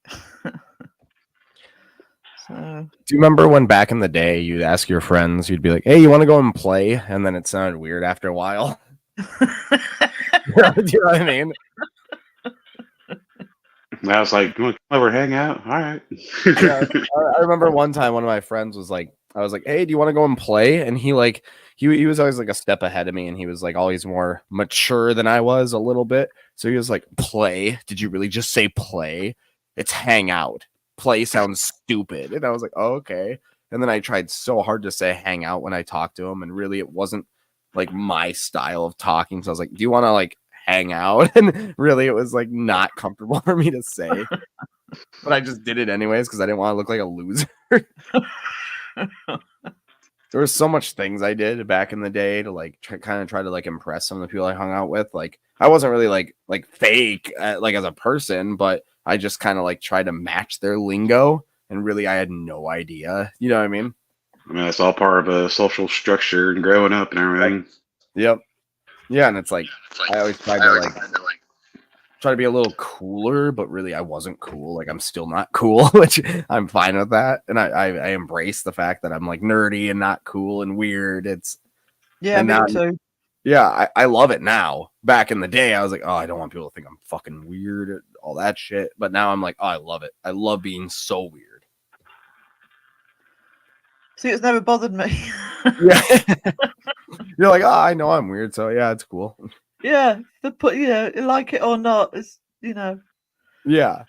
So, do you remember when back in the day you'd ask your friends, you'd be like, "Hey, you want to go and play?" And then it sounded weird after a while. Do you know what I mean? I was like, "You want to come over, hang out?" All right. Yeah, I remember one time one of my friends was like, I was like, "Hey, do you want to go and play?" And he was always a step ahead of me, and he was always more mature than I was a little bit. So he was like, "Play? Did you really just say play? It's hang out. Play sounds stupid." And I was like, "Oh, okay." And then I tried so hard to say hang out when I talked to him, and really it wasn't my style of talking. So I was like, "Do you want to hang out?" And really it was not comfortable for me to say. But I just did it anyways because I didn't want to look like a loser. There was so much things I did back in the day to like kind of try to like impress some of the people I hung out with. Like I wasn't really like fake like as a person, but I just kind of like tried to match their lingo, and really I had no idea. You know what I mean? I mean, that's all part of a social structure and growing up and everything. Yep. Yeah, and it's like I always tried to like try to be a little cooler, but really I wasn't cool. Like I'm still not cool, which I'm fine with that. And I embrace the fact that I'm like nerdy and not cool and weird. Yeah, me too. Yeah, I love it now. Back in the day, I was like, oh, I don't want people to think I'm fucking weird and all that shit. But now I'm like, oh, I love it. I love being so weird. See, it's never bothered me. Yeah. You're like, oh, I know I'm weird, so yeah, it's cool. Yeah, like it or not, it's Yeah.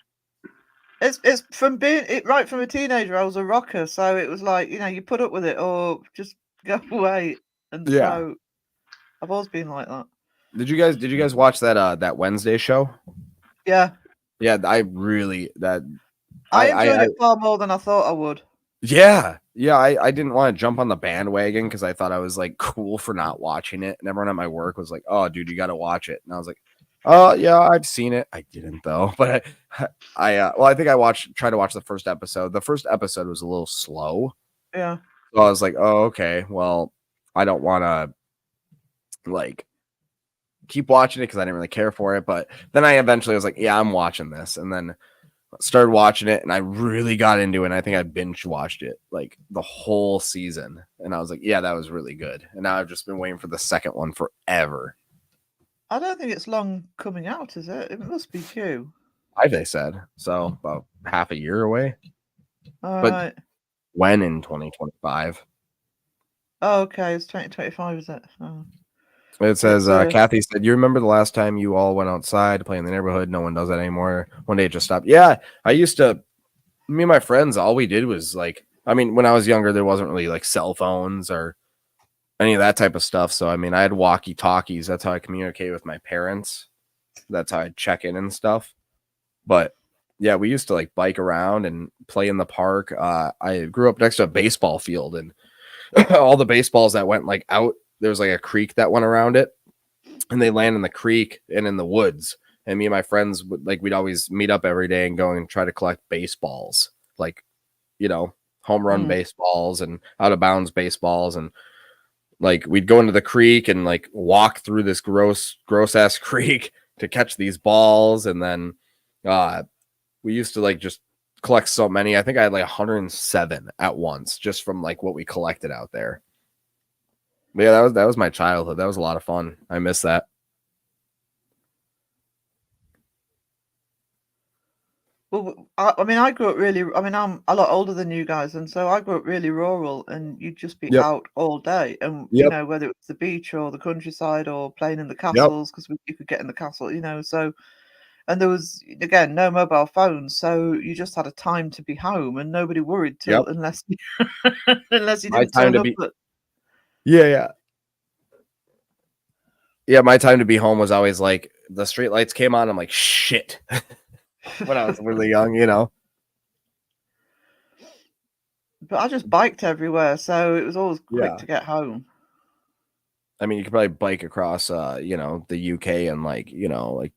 It's from being right from a teenager. I was a rocker, so it was like you put up with it or just go away. And so I've always been like that. Did you guys watch that Wednesday show? Yeah. Yeah, I really I enjoyed it far more than I thought I would. Yeah. Yeah, I didn't want to jump on the bandwagon because I thought I was like cool for not watching it. And everyone at my work was like, oh dude, you gotta watch it. And I was like, oh yeah, I've seen it. I didn't though. But I think I tried to watch the first episode. The first episode was a little slow. Yeah. So I was like, oh, okay. Well, I don't wanna like keep watching it because I didn't really care for it. But then I eventually was like, yeah, I'm watching this. And then started watching it and I really got into it. And I think I binge watched it like the whole season. And I was like, yeah, that was really good. And now I've just been waiting for the second one forever. I don't think it's long coming out, is it? It must be due. They said so, about half a year away. All but right. When in 2025? Oh, okay, it's 2025, is it? Oh. It says, Kathy said, you remember the last time you all went outside to play in the neighborhood? No one does that anymore. One day it just stopped. Yeah, me and my friends, all we did was like, I mean, when I was younger, there wasn't really like cell phones or any of that type of stuff. So, I mean, I had walkie-talkies. That's how I communicate with my parents. That's how I check in and stuff. But yeah, we used to like bike around and play in the park. I grew up next to a baseball field, and all the baseballs that went like out, there was like a creek that went around it, and they land in the creek and in the woods. And me and my friends we'd always meet up every day and go and try to collect baseballs, like, home run baseballs and out of bounds baseballs. And like, we'd go into the creek and like walk through this gross ass creek to catch these balls. And then, we used to like just collect so many. I think I had like 107 at once, just from like what we collected out there. But yeah, that was my childhood. That was a lot of fun. I miss that. Well, I mean, I grew up really. I mean, I'm a lot older than you guys, and so I grew up really rural, and you'd just be out all day, and whether it was the beach or the countryside or playing in the castles, because you could get in the castle, So, and there was again no mobile phones, so you just had a time to be home, and nobody worried till unless you didn't turn up. Yeah. My time to be home was always like the street lights came on. I'm like, shit. When I was really young, But I just biked everywhere, so it was always quick to get home. I mean, you could probably bike across, the UK in like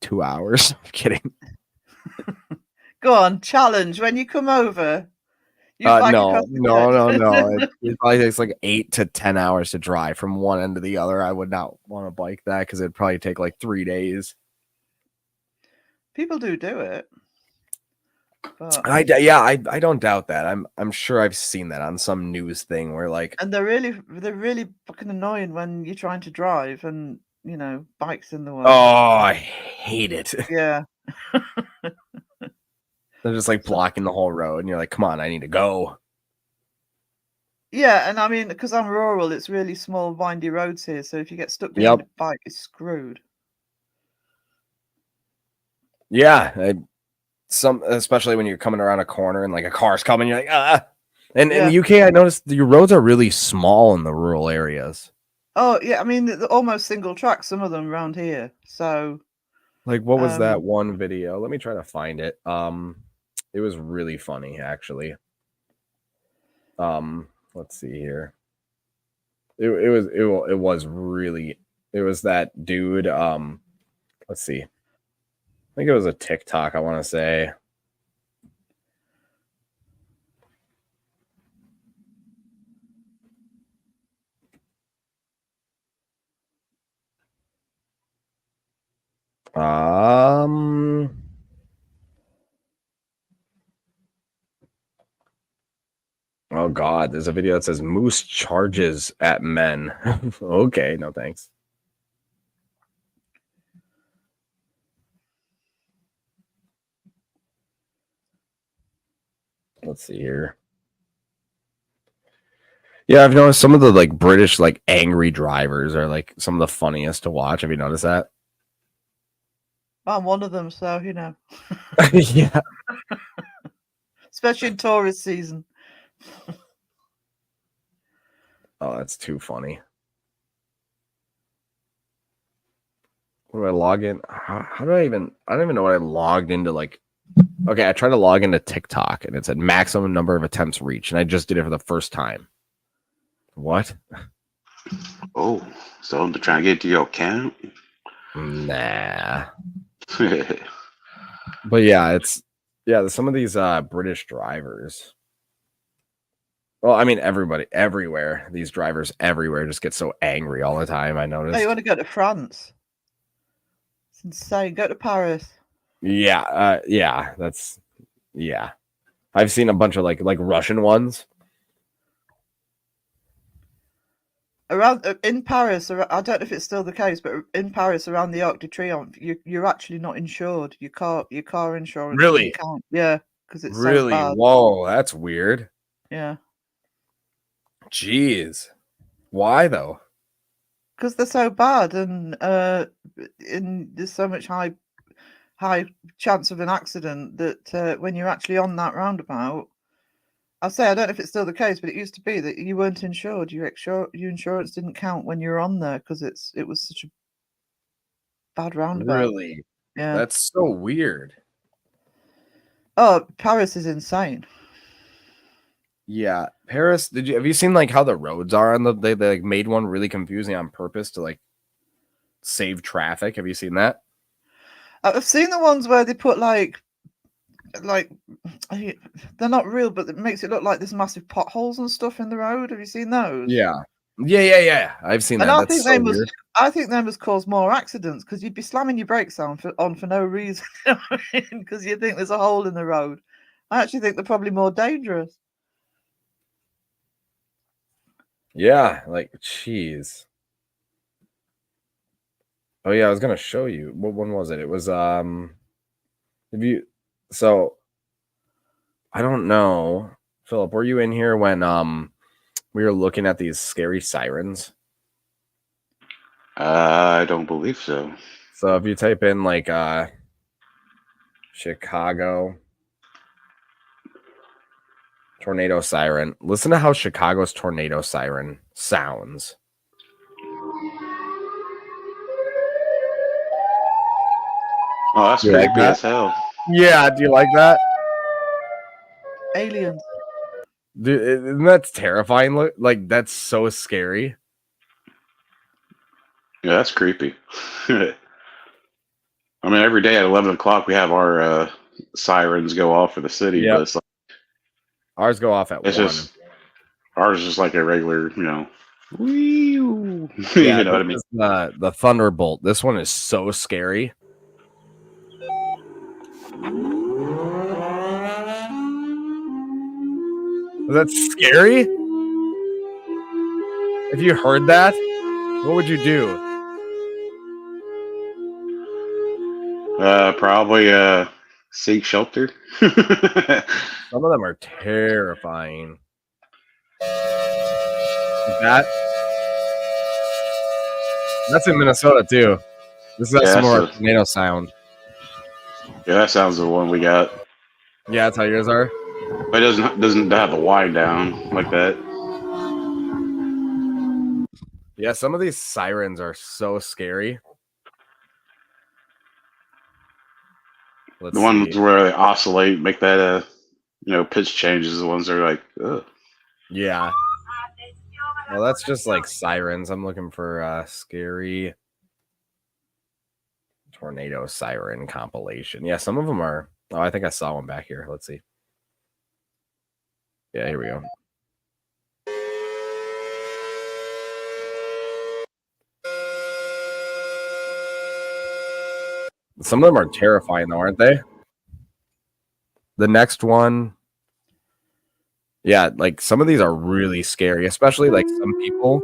2 hours. I'm kidding. Go on, challenge when you come over. No. It probably takes like 8 to 10 hours to drive from one end to the other. I would not want to bike that because it'd probably take like 3 days. People do it. But... I don't doubt that. I'm sure I've seen that on some news thing where like, and they're really fucking annoying when you're trying to drive and bikes in the way. Oh, I hate it. Yeah. They're just like blocking the whole road, and you're like, come on, I need to go. Yeah, and I mean, because I'm rural, it's really small, windy roads here. So if you get stuck behind a bike, it's screwed. Yeah, especially when you're coming around a corner and like a car's coming, you're like, ah. And in the UK, I noticed your roads are really small in the rural areas. Oh yeah, I mean, they're almost single track, some of them around here. So, like, what was that one video? Let me try to find it. It was really funny, actually. Let's see here. It was really. It was that dude. Let's see. I think it was a TikTok. I want to say. Oh God, there's a video that says Moose charges at men. Okay, no thanks. Let's see here. Yeah, I've noticed some of the like British like angry drivers are like some of the funniest to watch. Have you noticed that? I'm one of them, so you know. Yeah. Especially in tourist season. Oh, that's too funny. What do I log in? How do I don't even know what I logged into. Like, okay, I tried to log into TikTok and it said maximum number of attempts reached, and I just did it for the first time. What? Oh, so they're trying to get to your account? Nah. But yeah, some of these British drivers. Well, I mean, everybody, everywhere. These drivers everywhere just get so angry all the time. I noticed. Oh, you want to go to France? It's insane. Go to Paris. Yeah, yeah. I've seen a bunch of like Russian ones. Around in Paris, I don't know if it's still the case, but in Paris, around the Arc de Triomphe, you're actually not insured. Your car insurance Really? doesn't count. Yeah, because it's Really? so bad. Whoa, that's weird. Yeah. Jeez. Why though? Because they're so bad, and there's so much high chance of an accident that when you're actually on that roundabout, I don't know if it's still the case, but it used to be that you weren't insured. Your insurance didn't count when you were on there because it was such a bad roundabout. Really? Yeah. That's so weird. Oh, Paris is insane. Yeah, Paris. Have you seen like how the roads are on they like made one really confusing on purpose to like save traffic? Have you seen that? I've seen the ones where they put like they're not real, but it makes it look like there's massive potholes and stuff in the road. Have you seen those? Yeah. I've seen that. And That's so weird. I think they must cause more accidents because you'd be slamming your brakes on for no reason because you think there's a hole in the road. I actually think they're probably more dangerous. Yeah, like jeez. Oh yeah, I was gonna show you. What one was it? It was so I don't know. Philip, were you in here when we were looking at these scary sirens? I don't believe so. So if you type in like Chicago tornado siren, listen to how Chicago's tornado siren sounds. Oh, that's creepy as hell. Yeah, do you like that? Aliens. Dude, isn't that terrifying? Look, like that's so scary. Yeah, that's creepy. I mean, every day at 11 o'clock we have our sirens go off for the city, but it's like ours go off at 1. Ours is just like a regular, wee. Yeah, you know what I mean? The Thunderbolt. This one is so scary. Was that scary? If you heard that, what would you do? Probably seek shelter. Some of them are terrifying. That's in Minnesota too. This is some more tornado sound. Yeah, that sounds the one we got. Yeah, that's how yours are. But it doesn't have the wind down like that. Yeah, some of these sirens are so scary. The ones where they oscillate, make that pitch changes. The ones that are like, ugh. Yeah. Well, that's just like sirens. I'm looking for scary tornado siren compilation. Yeah, some of them are. Oh, I think I saw one back here. Let's see. Yeah, here we go. Some of them are terrifying, though, aren't they? The next one. Yeah, like some of these are really scary, especially like some people.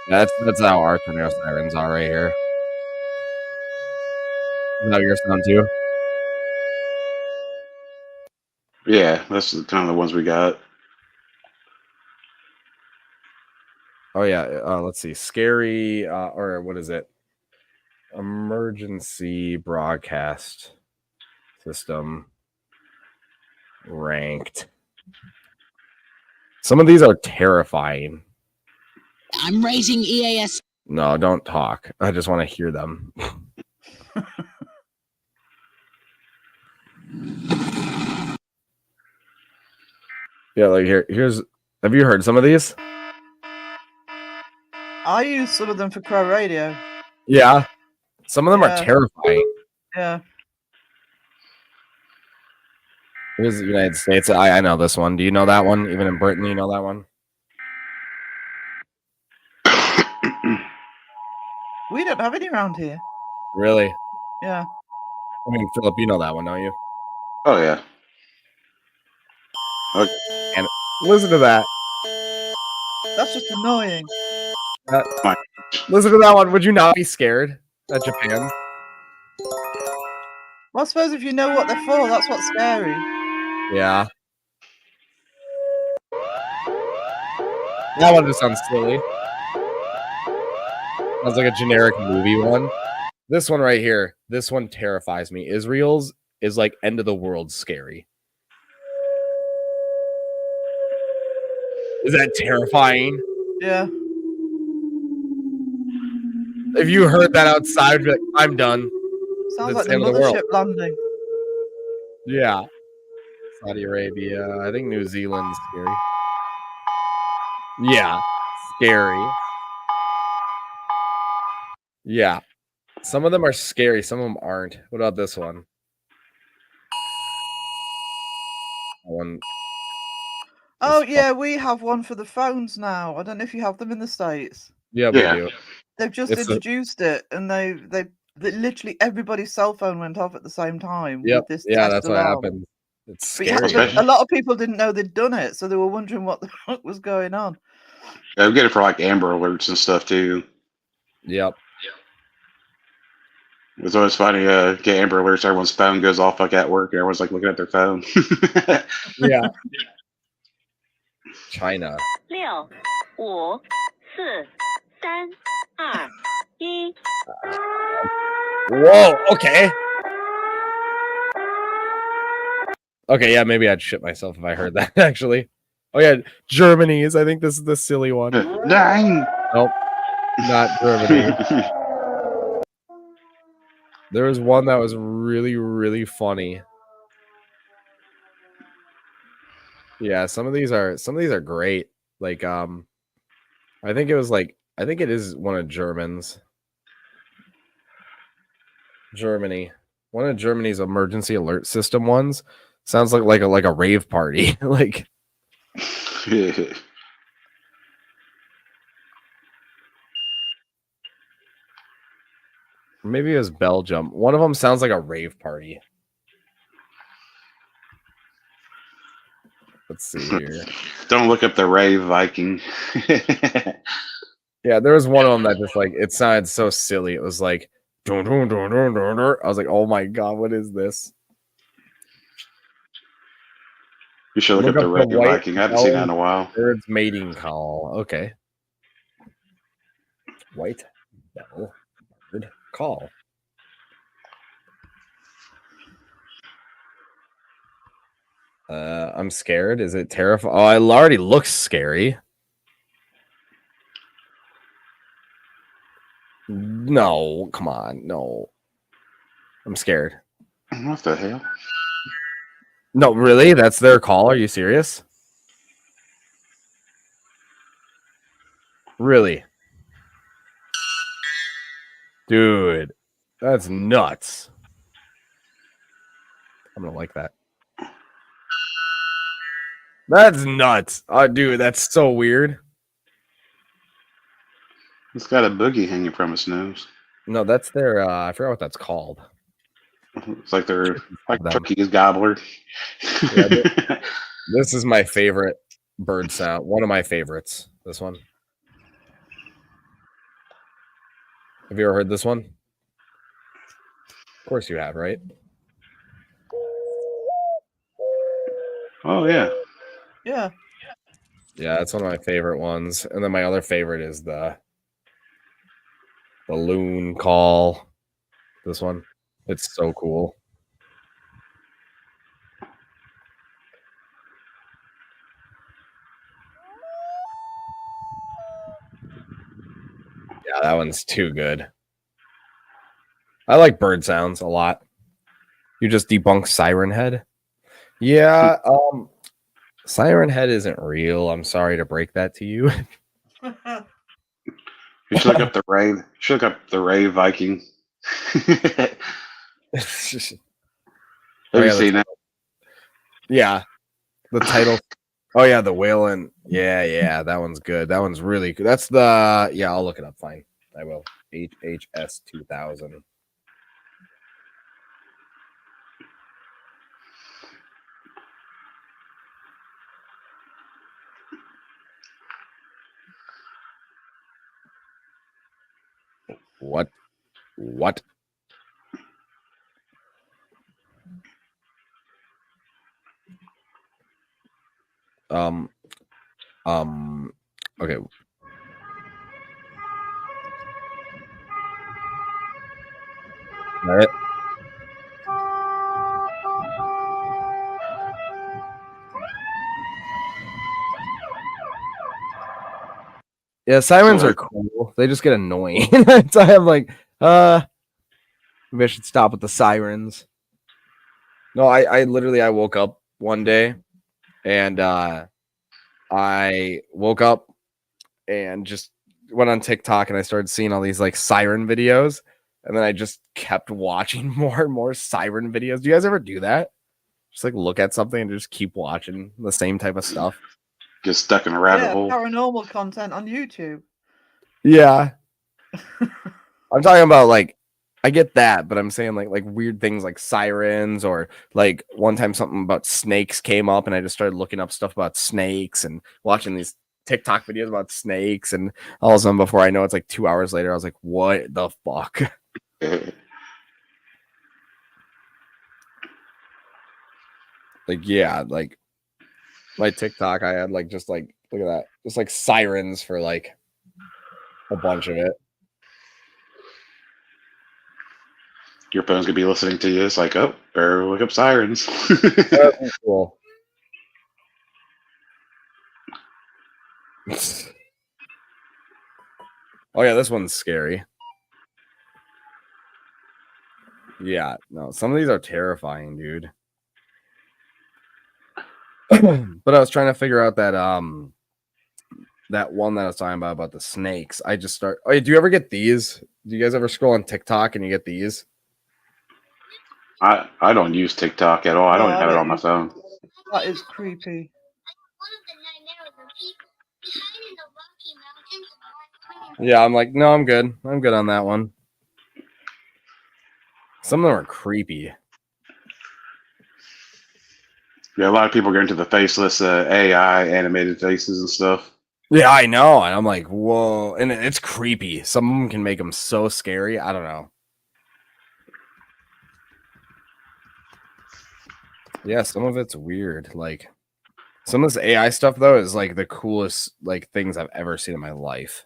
That's how our tornado sirens are right here. Is that your sound too? Yeah, that's kind of the ones we got. Oh yeah, let's see. Scary or what is it? Emergency broadcast system ranked. Some of these are terrifying. I'm raising EAS. No, don't talk. I just want to hear them. Yeah, like here's. Have you heard some of these? I use some of them for Crow Radio. Yeah, some of them are terrifying. Yeah. Here's the United States. I know this one. Do you know that one? Even in Britain, you know that one? We don't have any around here. Really? Yeah. I mean, Philip, you know that one, don't you? Oh yeah. Okay. And listen to that. That's just annoying. Listen to that one. Would you not be scared at Japan? Well, I suppose if you know what they're for, that's what's scary. Yeah. That one just sounds silly. Sounds like a generic movie one. This one right here, this one terrifies me. Israel's is like end of the world scary. Is that terrifying? Yeah. If you heard that outside, you're like, I'm done. Sounds like the mothership landing. Yeah. Saudi Arabia. I think New Zealand's scary. Yeah. Scary. Yeah. Some of them are scary. Some of them aren't. What about this one? Oh, yeah, we have one for the phones now. I don't know if you have them in the States. Yeah, we do. They've just introduced it, and they literally everybody's cell phone went off at the same time. Yep. With this Yeah, test that's what alarm. happened. It's But scary. a lot of people didn't know they'd done it, so they were wondering what the fuck was going on. Yeah, we get it for like Amber Alerts and stuff too. Yep. It's always funny. Get Amber Alerts. Everyone's phone goes off like at work. And everyone's like looking at their phone. Yeah. China. 6、5、4、3、2、1。 Whoa. Okay. Okay. Yeah. Maybe I'd shit myself if I heard that. Actually. Oh yeah. Germany's. I think this is the silly one. Nine. Nope. Not Germany. There was one that was really, really funny. Yeah, some of these are great. Like I think it is one of Germany's. Germany. One of Germany's emergency alert system ones. Sounds like a rave party. Like maybe it was Belgium. One of them sounds like a rave party. Let's see here. Don't look up the Rave Viking. Yeah, there was one of them that just like it sounded so silly. It was like dun, dun, dun, dun, dun, dun. I was like, oh my god, what is this? You should look up the Rave Viking. I haven't seen that in a while. Bird's mating call. Okay. White bell bird call. I'm scared. Is it terrifying? Oh, it already looks scary. No, come on. No. I'm scared. What the hell? No, really? That's their call? Are you serious? Really? Dude, that's nuts. I'm gonna like that. That's nuts. Oh, dude, that's so weird. It's got a boogie hanging from its nose. No, that's their. I forgot what that's called. It's like they're like turkey's gobbler. Yeah, this is my favorite bird sound. One of my favorites. This one. Have you ever heard this one? Of course you have, right? Oh yeah. Yeah. Yeah, that's one of my favorite ones. And then my other favorite is the loon call. This one. It's so cool. Yeah, that one's too good. I like bird sounds a lot. You just debunked Siren Head? Yeah, Siren Head isn't real. I'm sorry to break that to you. You should look up the Rave. Should look up the Rave Viking. Have you seen that? Yeah. The title. Oh yeah, the Whalen. Yeah, that one's good. That one's really good. That's the I'll look it up. Fine. I will. HHS 2000. What? Okay. All right. Yeah, sirens are cool. They just get annoying. So I'm like, maybe I should stop with the sirens. No, I literally I woke up one day and I woke up and just went on TikTok and I started seeing all these like siren videos, and then I just kept watching more and more siren videos. Do you guys ever do that? Just like look at something and just keep watching the same type of stuff. Get stuck in a rabbit hole. Paranormal content on YouTube. Yeah. I'm talking about like I get that, but I'm saying like weird things like sirens, or like one time something about snakes came up and I just started looking up stuff about snakes and watching these TikTok videos about snakes, and all of a sudden before I know it's like 2 hours later, I was like, what the fuck? Like, yeah, like my TikTok, I had like just like look at that, just like sirens for like a bunch of it. Your phone's gonna be listening to you. It's like, oh, better look up sirens. That'd be cool. Oh yeah, this one's scary. Yeah, no, some of these are terrifying, dude. But I was trying to figure out that that one that I was talking about the snakes. I just start. Oh, do you ever get these? Do you guys ever scroll on TikTok and you get these? I don't use TikTok at all. I don't have it on my phone. That is creepy. Yeah, I'm like, no, I'm good. I'm good on that one. Some of them are creepy. Yeah, a lot of people are into the faceless AI animated faces and stuff. Yeah, I know. And I'm like, whoa. And it's creepy. Some of them can make them so scary. I don't know. Yeah, some of it's weird. Like, some of this AI stuff, though, is like the coolest like things I've ever seen in my life.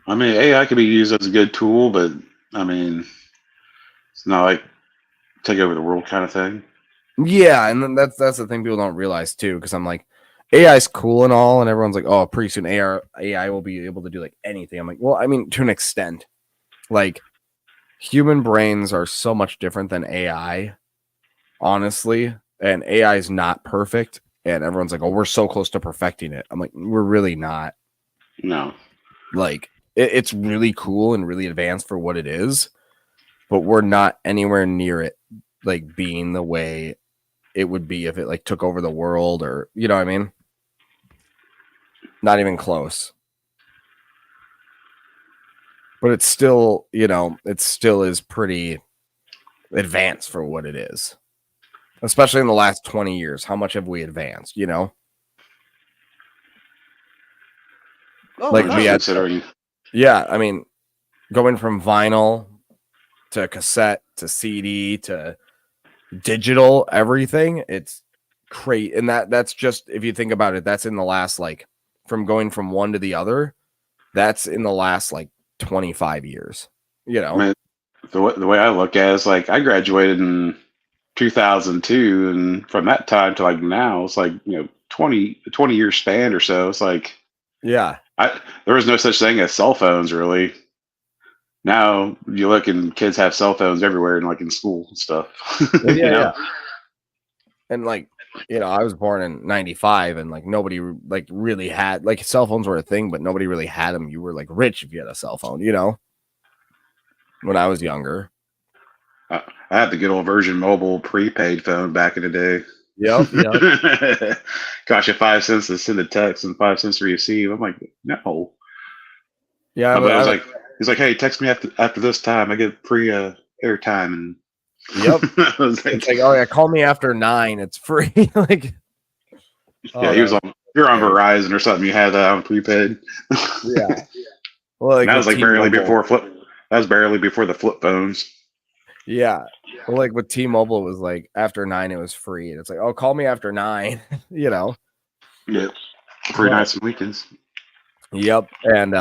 I mean, AI can be used as a good tool, but I mean, it's not like take over the world kind of thing. Yeah, and then that's the thing people don't realize too, because I'm like, AI is cool and all, and everyone's like, oh, pretty soon AI will be able to do like anything. I'm like, well, I mean, to an extent, like human brains are so much different than AI, honestly, and AI is not perfect. And everyone's like, oh, we're so close to perfecting it. I'm like, we're really not. No. Like it's really cool and really advanced for what it is, but we're not anywhere near it like being the way it would be if it like took over the world, or you know what I mean? Not even close. But it's still, you know, it still is pretty advanced for what it is. Especially in the last 20 years. How much have we advanced, you know? Oh, like no. we had, yeah, I mean, going from vinyl to cassette to CD to digital, everything, it's crazy. And that's just, if you think about it, that's in the last, like, from going from one to the other, that's in the last like 25 years, you know. I mean, the way I look at it is like I graduated in 2002, and from that time to like now, it's like, you know, 20 year span or so. It's like, yeah, there was no such thing as cell phones really. Now you look and kids have cell phones everywhere and like in school and stuff. Yeah, you know? yeah. And like, you know, I was born in 95 and like nobody like really had, like, cell phones were a thing, but nobody really had them. You were like rich if you had a cell phone, you know, when I was younger. I had the good old Virgin Mobile prepaid phone back in the day. Yep. Cost you 5 cents to send a text and 5 cents to receive. I'm like, no. Yeah, but I was like, he's like, hey, text me after this time. I get free airtime. And yep. it's like, oh yeah, call me after 9. It's free. Like, yeah, he was on. You're on Verizon or something. You had that on prepaid. Yeah. Well, like that was like barely T-Mobile. before flip. That was barely before the flip phones. Yeah. Well, like with T-Mobile, it was like after 9 it was free, and it's like, oh, call me after 9. You know. Yep. Free nights and weekends. Yep. And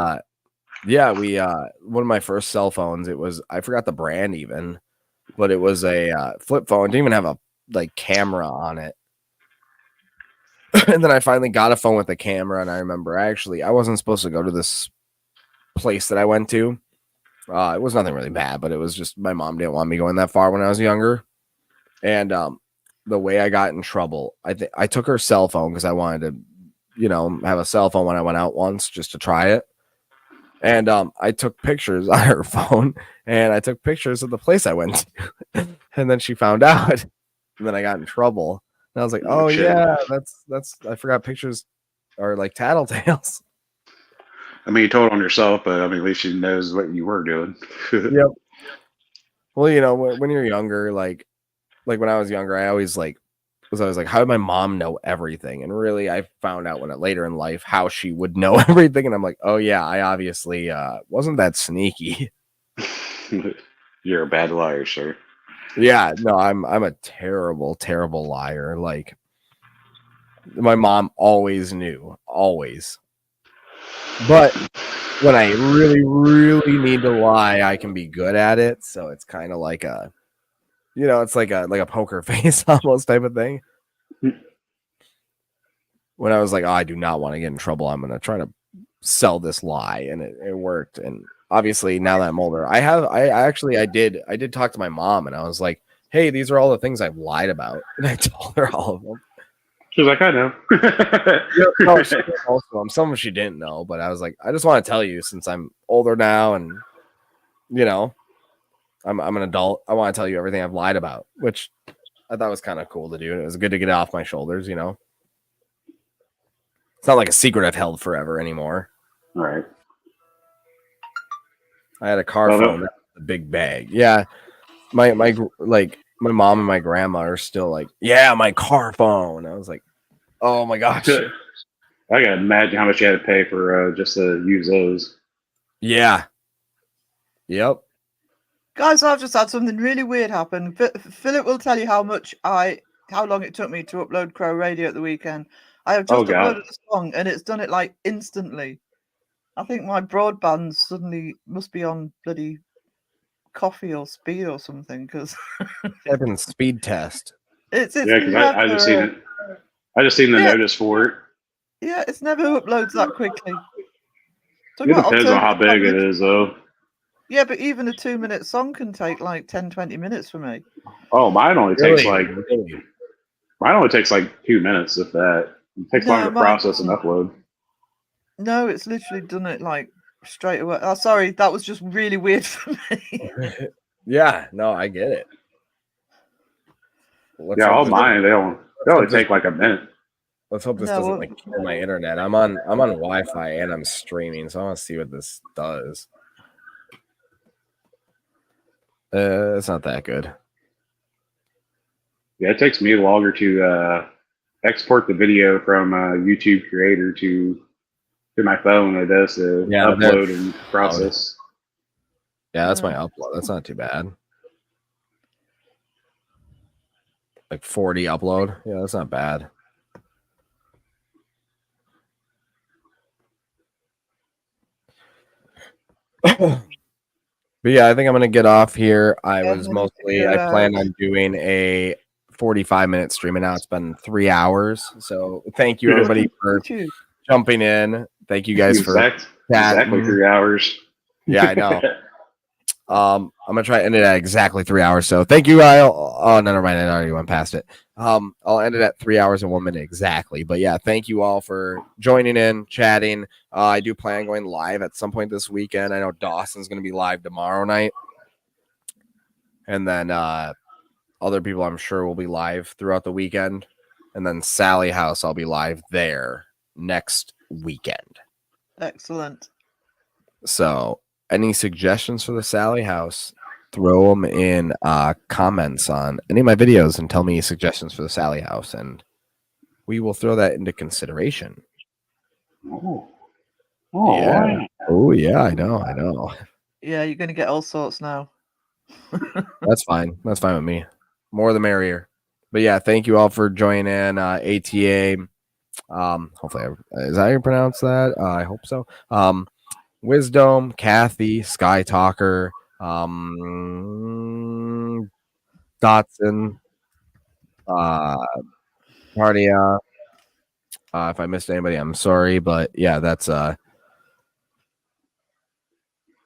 yeah, we one of my first cell phones, it was, I forgot the brand even, but it was a flip phone. It didn't even have a like camera on it. And then I finally got a phone with a camera, and I remember I wasn't supposed to go to this place that I went to. It was nothing really bad, but it was just my mom didn't want me going that far when I was younger. And the way I got in trouble, I took her cell phone because I wanted to, you know, have a cell phone when I went out once just to try it. And I took pictures on her phone, and I took pictures of the place I went to. And then she found out, and then I got in trouble. And I was like, oh yeah, that's I forgot pictures are like tattletales. I mean, you told on yourself, but I mean, at least she knows what you were doing. Yep. Well, you know, when you're younger, like when I was younger, I always like was always like, how did my mom know everything? And really, I found out later in life how she would know everything, and I'm like, oh yeah, I obviously wasn't that sneaky. You're a bad liar, sir. Yeah, no, I'm a terrible, terrible liar. Like, my mom always knew, always. But when I really, really need to lie, I can be good at it. So it's kind of like a, you know, it's like a poker face almost type of thing. When I was like, oh, I do not want to get in trouble, I'm gonna try to sell this lie, and it worked. And obviously, now that I'm older, I did talk to my mom, and I was like, hey, these are all the things I've lied about, and I told her all of them. She was like, I know. No, she did most of them. Some of them she didn't know, but I was like, I just want to tell you, since I'm older now, and you know, I'm an adult. I want to tell you everything I've lied about, which I thought was kind of cool to do, and it was good to get it off my shoulders. You know, it's not like a secret I've held forever anymore. Right. I had a car phone, that was a big bag. Yeah, my mom and my grandma are still like, yeah, my car phone. I was like, oh my gosh. I gotta imagine how much you had to pay for just to use those. Yeah. Yep. Guys, I've just had something really weird happen. Philip will tell you how long it took me to upload Crow Radio at the weekend. I have just uploaded a song, and it's done it like instantly. I think my broadband suddenly must be on bloody coffee or speed or something, because I've been speed test. It's yeah, because I just seen it. I just seen the notice for it. Yeah, it's never uploads that quickly. It depends on how big it is, though. Yeah, but even a 2-minute song can take like 10-20 minutes for me. Oh, mine only takes like 2 minutes, if that. It takes longer to process and upload. No, it's literally done it like straight away. Oh, sorry, that was just really weird for me. Yeah, no, I get it. Yeah, all mine, they only take like a minute. Let's hope this doesn't like kill my internet. I'm on Wi-Fi and I'm streaming, so I want to see what this does. It's not that good. Yeah, it takes me longer to export the video from YouTube Creator to my phone than it does to upload and process. Yeah, that's my upload. That's not too bad. Like 40 upload. Yeah, that's not bad. But yeah, I think I'm gonna get off here. I planned on doing a 45-minute stream, and now it's been 3 hours. So thank you everybody for jumping in. Thank you guys for exactly 3 hours. Yeah, I know. I'm gonna try to end it at exactly 3 hours. So thank you, Kyle. Oh, never mind. I already went past it. I'll end it at 3 hours and 1 minute exactly. But yeah, thank you all for joining in, chatting. I do plan on going live at some point this weekend. I know Dawson's gonna be live tomorrow night, and then other people I'm sure will be live throughout the weekend, and then Sally House I'll be live there next weekend. Excellent. So, any suggestions for the Sally House? Throw them in comments on any of my videos and tell me suggestions for the Sally House, and we will throw that into consideration. Oh, yeah. Oh, yeah, I know. Yeah, you're going to get all sorts now. That's fine. That's fine with me. More the merrier. But yeah, thank you all for joining in. ATA. Hopefully, is that how you pronounce that? I hope so. Wisdom, Kathy, Sky Talker, Dotson, Cardia. If I missed anybody, I'm sorry, but yeah, that's the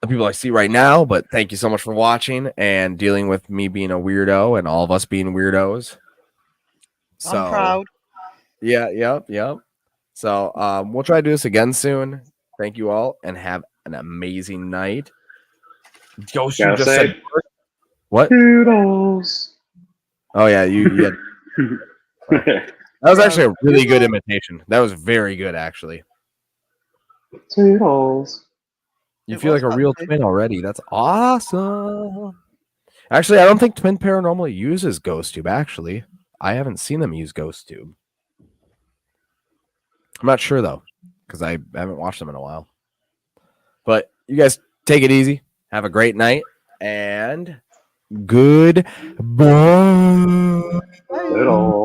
people I see right now. But thank you so much for watching and dealing with me being a weirdo and all of us being weirdos. So, I'm proud. Yeah, yep. So we'll try to do this again soon. Thank you all and have an amazing night. Ghost, you just said what? Toodles. Oh yeah, you that was actually a really good imitation. That was very good, actually. Toodles. You feel like a real twin already. That's awesome. Actually, I don't think Twin Paranormal uses GhostTube. Actually, I haven't seen them use GhostTube. I'm not sure though, because I haven't watched them in a while. But you guys take it easy. Have a great night and goodbye. Toodles.